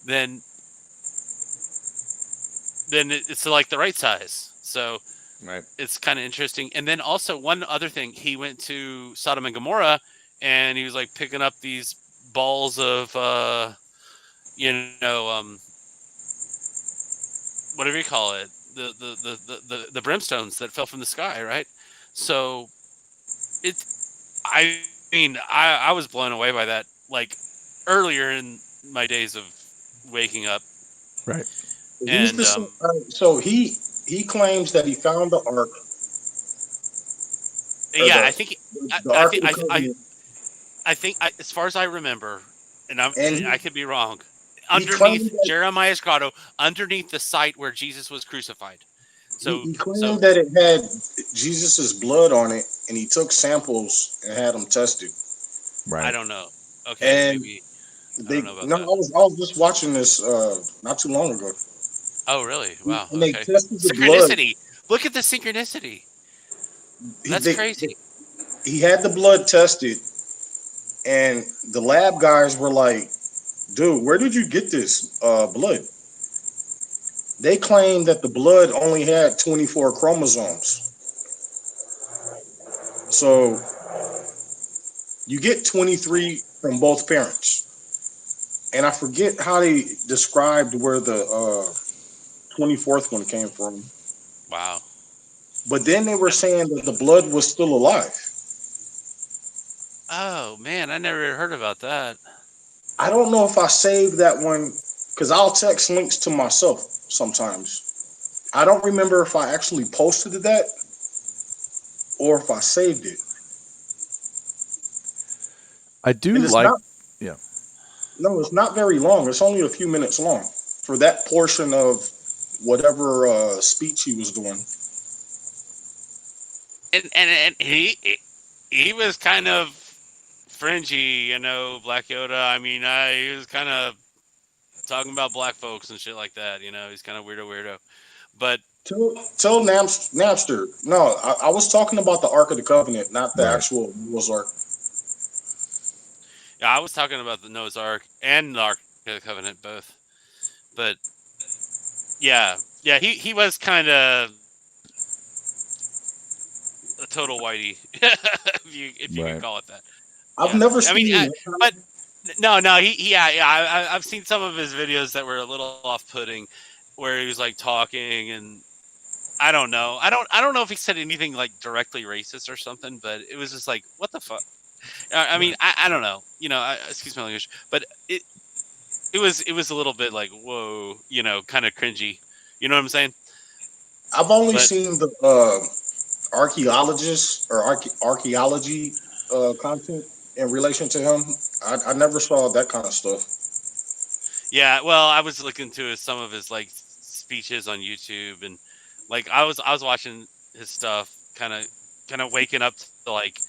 then it's like the right size. So Right. it's kind of interesting. And then also one other thing, he went to Sodom and Gomorrah, and he was like picking up these balls of you know whatever you call it, the brimstones that fell from the sky, right? So it's, I mean, I was blown away by that, like, earlier in my days of waking up. Right. He's And the so he claims that he found the ark, or yeah, I think the ark of the I covenant, think as far as I remember, and and I could be wrong, he claimed underneath that Jeremiah's grotto, underneath the site where Jesus was crucified. So he claimed that it had Jesus's blood on it, and he took samples and had them tested. I Right. don't know. Okay, And maybe I they don't know about no, that. I was just watching this not too long ago, Oh, really? Wow. and they Okay. tested the blood. Synchronicity. Look at the synchronicity. That's They, crazy. he had the blood tested, and the lab guys were like, "Dude, where did you get this blood?" They claimed that the blood only had 24 chromosomes. So you get 23 from both parents. And I forget how they described where the 24th one came from. Wow. But then they were saying that the blood was still alive. Oh man, I never heard about that. I don't know if I saved that one because I'll text links to myself sometimes. I don't remember if I actually posted that or if I saved it. I do And it's like. not, Yeah. no, it's not very long. It's only a few minutes long for that portion of whatever speech he was doing. And he was kind of fringy, Black Yoda. I mean, he was kind of talking about black folks and shit like that. He's kind of weirdo. But Tell Napster. No, I was talking about the Ark of the Covenant, not the Right. actual Noah's Ark. yeah, I was talking about the Noah's Ark and the Ark of the Covenant both. But yeah, he was kind of a total whitey, if you Right. can call it that. I've Yeah, never I mean, seen. but no, I've seen some of his videos that were a little off-putting, where he was like talking, and I don't know, I don't know if he said anything like directly racist or something, but it was just like, what the fuck. I mean, I don't know, excuse my language, but it was a little bit like, whoa, kind of cringy. You know what I'm saying? I've only But seen the archaeologists or archaeology content in relation to him. I never saw that kind of stuff. Yeah, well, I was looking to some of his like speeches on YouTube, and like I was watching his stuff, kind of waking up to like,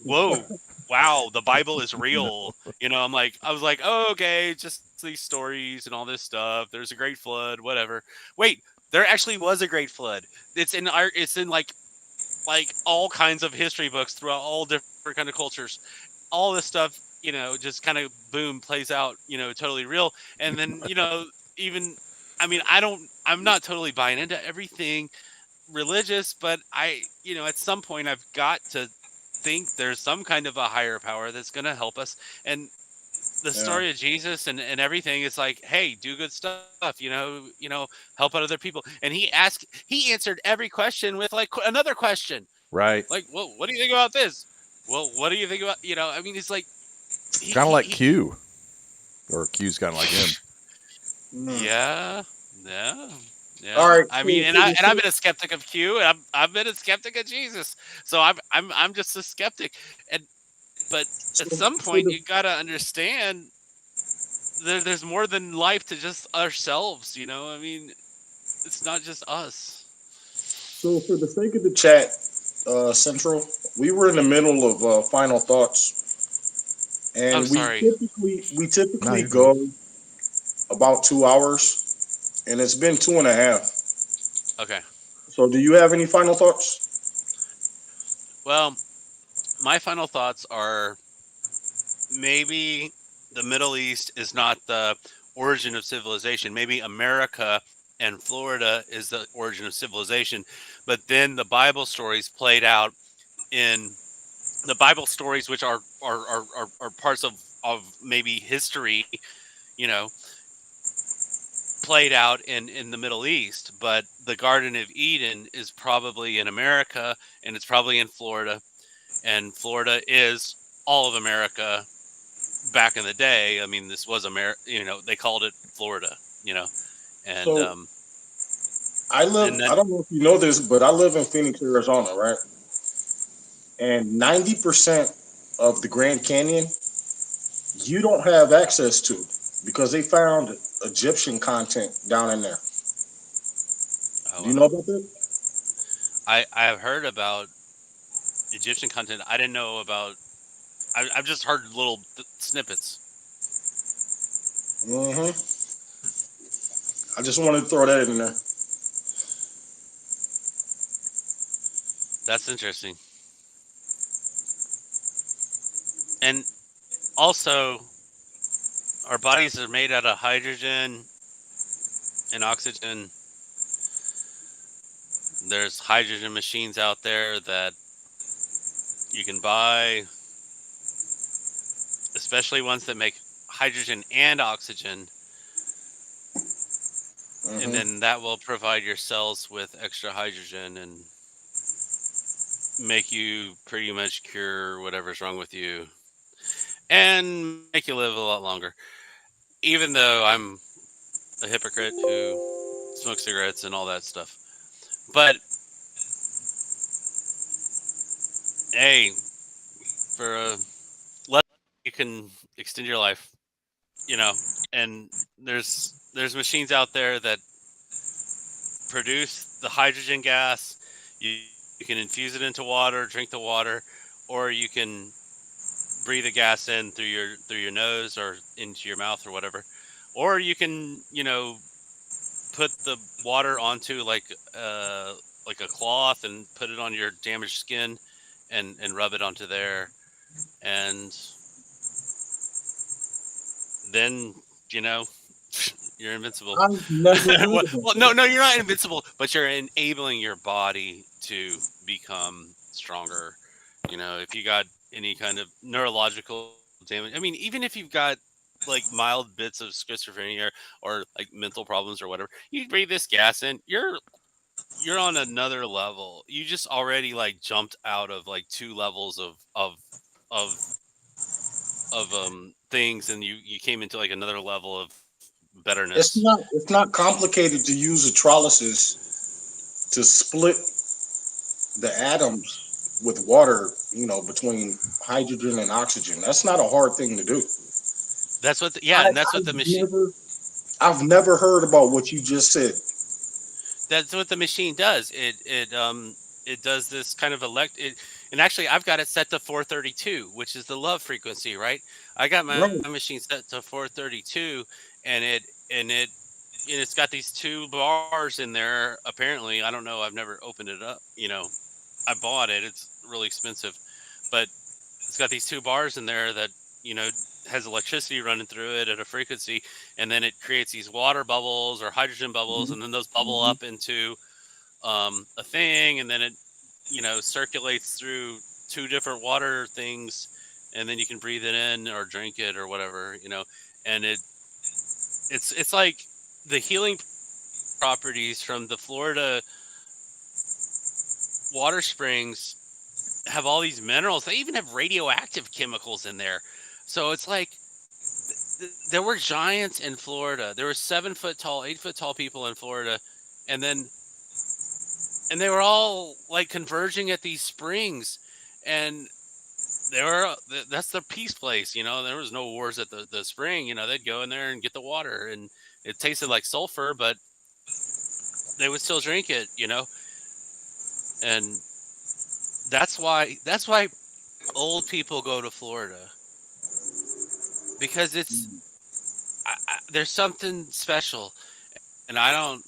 whoa, wow, the Bible is real. I was like, oh, okay, just these stories and all this stuff. There's a great flood, whatever. Wait, there actually was a great flood. It's in like all kinds of history books throughout all different kind of cultures. All this stuff, just kind of boom plays out, totally real. And then, even I'm not totally buying into everything religious, but at some point I've got to think there's some kind of a higher power that's going to help us. And the Yeah. story of Jesus and everything is like, hey, do good stuff, help out other people. And he answered every question with like another question. Right. Like, well, what do you think about this? Well, what do you think about, it's like, Kind of like Q. Or Q's kind of like him. Mm. yeah, yeah. Yeah. All right. I mean, and I've been a skeptic of Q, and I've been a skeptic of Jesus. So I'm just a skeptic. But So, at some so point the you got to understand there's more than life to just ourselves, I mean, it's not just us. So, for the sake of the chat, Central, we were in the middle of final thoughts, I'm and we sorry. typically we No, typically you're good. go about 2 hours, and it's been 2.5. Okay. So, do you have any final thoughts? Well, my final thoughts are maybe the Middle East is not the origin of civilization. Maybe America and Florida is the origin of civilization. But then the Bible stories played out in the Bible stories, which are parts of maybe history, you know, played out in the Middle East. But the Garden of Eden is probably in America, and it's probably in Florida. And Florida is all of America back in the day. I mean, this was America, they called it Florida, and So, I live. and I then don't know if you know this, but I live in Phoenix, Arizona, right? And 90% of the Grand Canyon you don't have access to because they found Egyptian content down in there. oh Do you well, know about that? I've heard about Egyptian content. I didn't know about. I've just heard little snippets. Hmm. I just wanted to throw that in there. That's interesting. And also, our bodies are made out of hydrogen and oxygen. There's hydrogen machines out there that you can buy, especially ones that make hydrogen and oxygen, and Hmm. then that will provide your cells with extra hydrogen and make you pretty much cure whatever's wrong with you and make you live a lot longer. Even though I'm a hypocrite who smokes cigarettes and all that stuff. But hey, for a less you can extend your life, you know, and there's machines out there that produce the hydrogen gas. You can infuse it into water, drink the water, or you can breathe the gas in through your nose or into your mouth or whatever. Or you can, put the water onto like a cloth and put it on your damaged skin and rub it onto there, and then you know you're invincible. I've never heard well, of well, no, you're not invincible, but you're enabling your body to become stronger. If you got any kind of neurological damage, I mean, even if you've got like mild bits of schizophrenia or like mental problems or whatever, you breathe this gas in, you're on another level. You just already like jumped out of like two levels of things, and you came into like another level of It's betterness. not. It's not complicated to use electrolysis to split the atoms with water, between hydrogen and oxygen. That's not a hard thing to do. That's what, and that's what the machine. I've never heard about what you just said. That's what the machine does. It does this kind of and actually I've got it set to 432, which is the love frequency, right? I got my machine set to 432, and it's got these 2 bars in there. Apparently, I don't know. I've never opened it up. I bought it. It's really expensive, but it's got these 2 bars in there that has electricity running through it at a frequency, and then it creates these water bubbles or hydrogen bubbles, and then those bubble up into a thing, and then it circulates through 2 different water things, and then you can breathe it in or drink it or whatever, and it's like the healing properties from the Florida water springs have all these minerals. They even have radioactive chemicals in there. So it's like there were giants in Florida. There were 7 foot tall, 8 foot tall people in Florida, and they were all like converging at these springs, and that's their peace place. There was no wars at the spring. They'd go in there and get the water, and it tasted like sulfur, but they would still drink it. And that's why old people go to Florida, because there's something special, and I don't.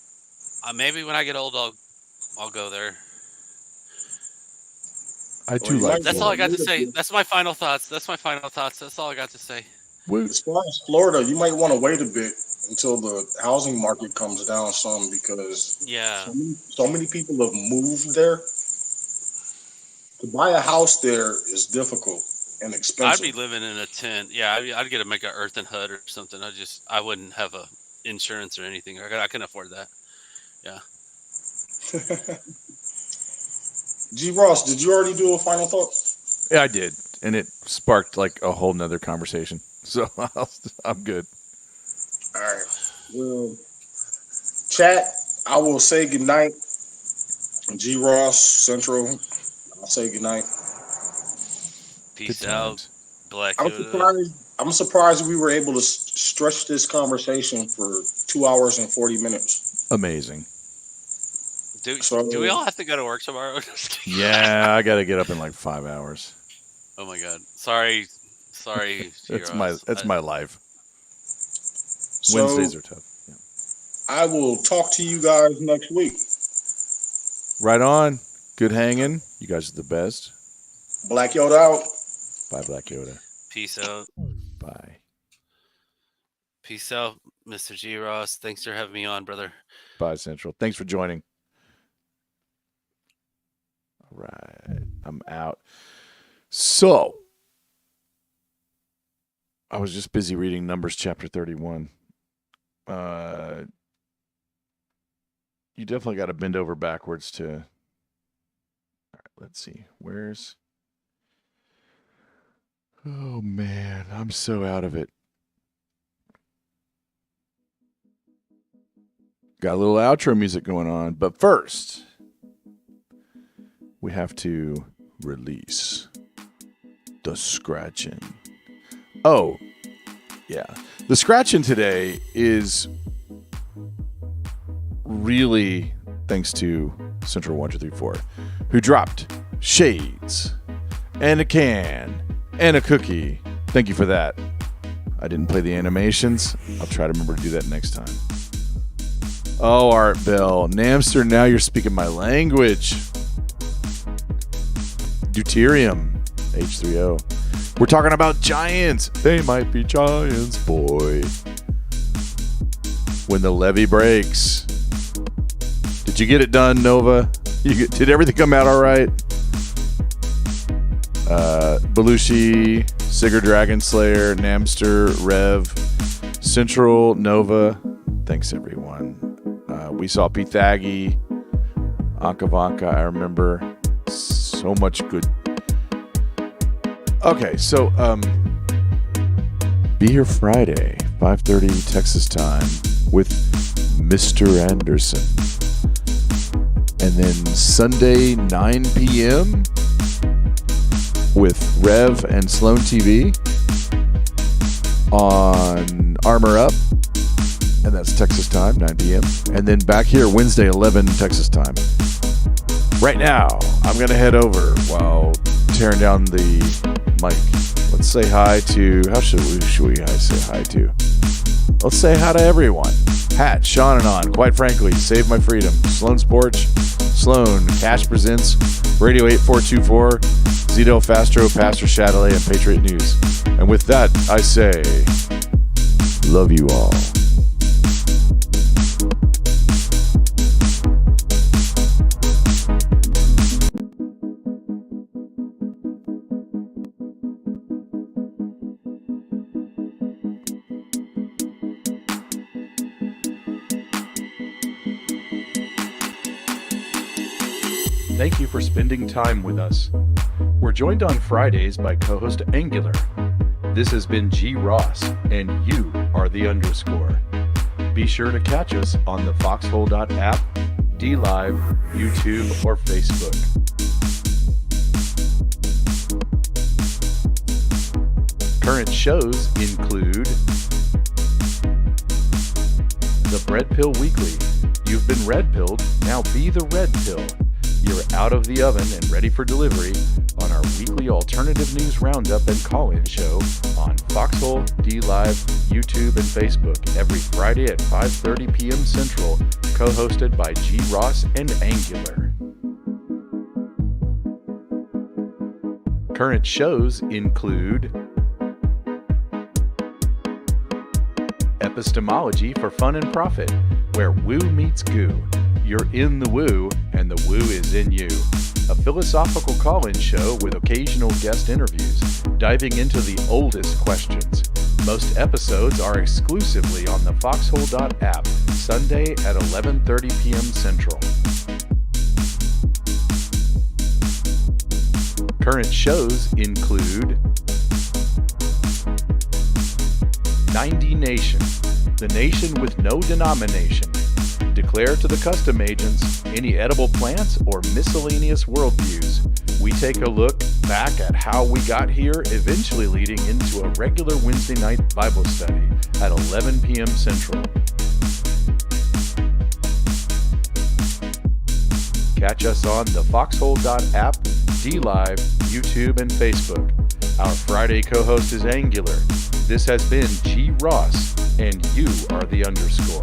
Maybe when I get old, I'll go there. I do like. That's all I got to say. That's my final thoughts. That's all I got to say. As far as Florida, you might want to wait a bit until the housing market comes down some, because so many people have moved there. To buy a house there is difficult and expensive. I'd be living in a tent. Yeah, I'd get make an earthen hut or something. I wouldn't have a insurance or anything. I couldn't afford that. Yeah. G. Ross, did you already do a final thought? Yeah, I did, and it sparked like a whole nother conversation. So I'm good. All right. Well, chat, I will say goodnight. G. Ross, Central, I'll say goodnight. Peace out, Black I'm surprised we were able to stretch this conversation for 2 hours and 40 minutes. Amazing. Do we all have to go to work tomorrow? Yeah, I got to get up in like 5 hours. Oh my God. Sorry. That's my life. So, Wednesdays are tough. Yeah. I will talk to you guys next week. Right on. Good hanging. You guys are the best. Black Yoda out. Bye, Black Yoda. Peace out. Bye. Peace out, Mr. G. Ross. Thanks for having me on, brother. Bye, Central. Thanks for joining. All right. I'm out. So, I was just busy reading Numbers chapter 31. You definitely got to bend over backwards to... All right, let's see. Where's... Oh, man. I'm so out of it. Got a little outro music going on. But first, we have to release the scratching. Oh, yeah. The scratching today is really thanks to Central 1234, who dropped shades and a can and a cookie. Thank you for that. I didn't play the animations. I'll try to remember to do that next time. Oh, Art Bell. Namster, now you're speaking my language. Deuterium. H3O. We're talking about giants. They might be giants, boy. When the levee breaks. Did you get it done, Nova? Did everything come out all right? Belushi, Sigurd Dragon Slayer, Namster, Rev, Central, Nova. Thanks, everyone. We saw Pythagi, Ankavanka. I remember so much good. Okay, so be here Friday, 5:30 Texas time with Mr. Anderson. And then Sunday, 9 p.m., with Rev and Sloan TV on Armor Up, and that's Texas time, 9 p.m. And then back here Wednesday, 11 Texas time. Right now, I'm going to head over while tearing down the mic. Let's say hi to, how should we say hi to? Let's say hi to everyone. Hat, Sean and On, Quite Frankly, Save My Freedom, Sloan's Porch, Sloan, Cash Presents, Radio 8424, Zito Fastro, Pastor Chatelet, and Patriot News. And with that, I say, love you all. Thank you for spending time with us. We're joined on Fridays by co-host Angular. This has been G. Ross, and you are the underscore. Be sure to catch us on the foxhole.app, DLive, YouTube, or Facebook. Current shows include The Bread Pill Weekly. You've been red pilled, now be the red pill. You're out of the oven and ready for delivery on our weekly alternative news roundup and call-in show on Foxhole, DLive, YouTube, and Facebook every Friday at 5:30 p.m. Central, co-hosted by G. Ross and Angular. Current shows include Epistemology for Fun and Profit, where woo meets goo. You're in the woo, and the woo is in you. A philosophical call-in show with occasional guest interviews, diving into the oldest questions. Most episodes are exclusively on the foxhole.app, Sunday at 11:30 p.m. Central. Current shows include 9dNation, the nation with no denomination. Declare to the custom agents any edible plants or miscellaneous worldviews. We take a look back at how we got here, eventually leading into a regular Wednesday night Bible study at 11 p.m. Central. Catch us on the foxhole.app, DLive, YouTube, and Facebook. Our Friday co-host is Angular. This has been G. Ross, and you are the underscore.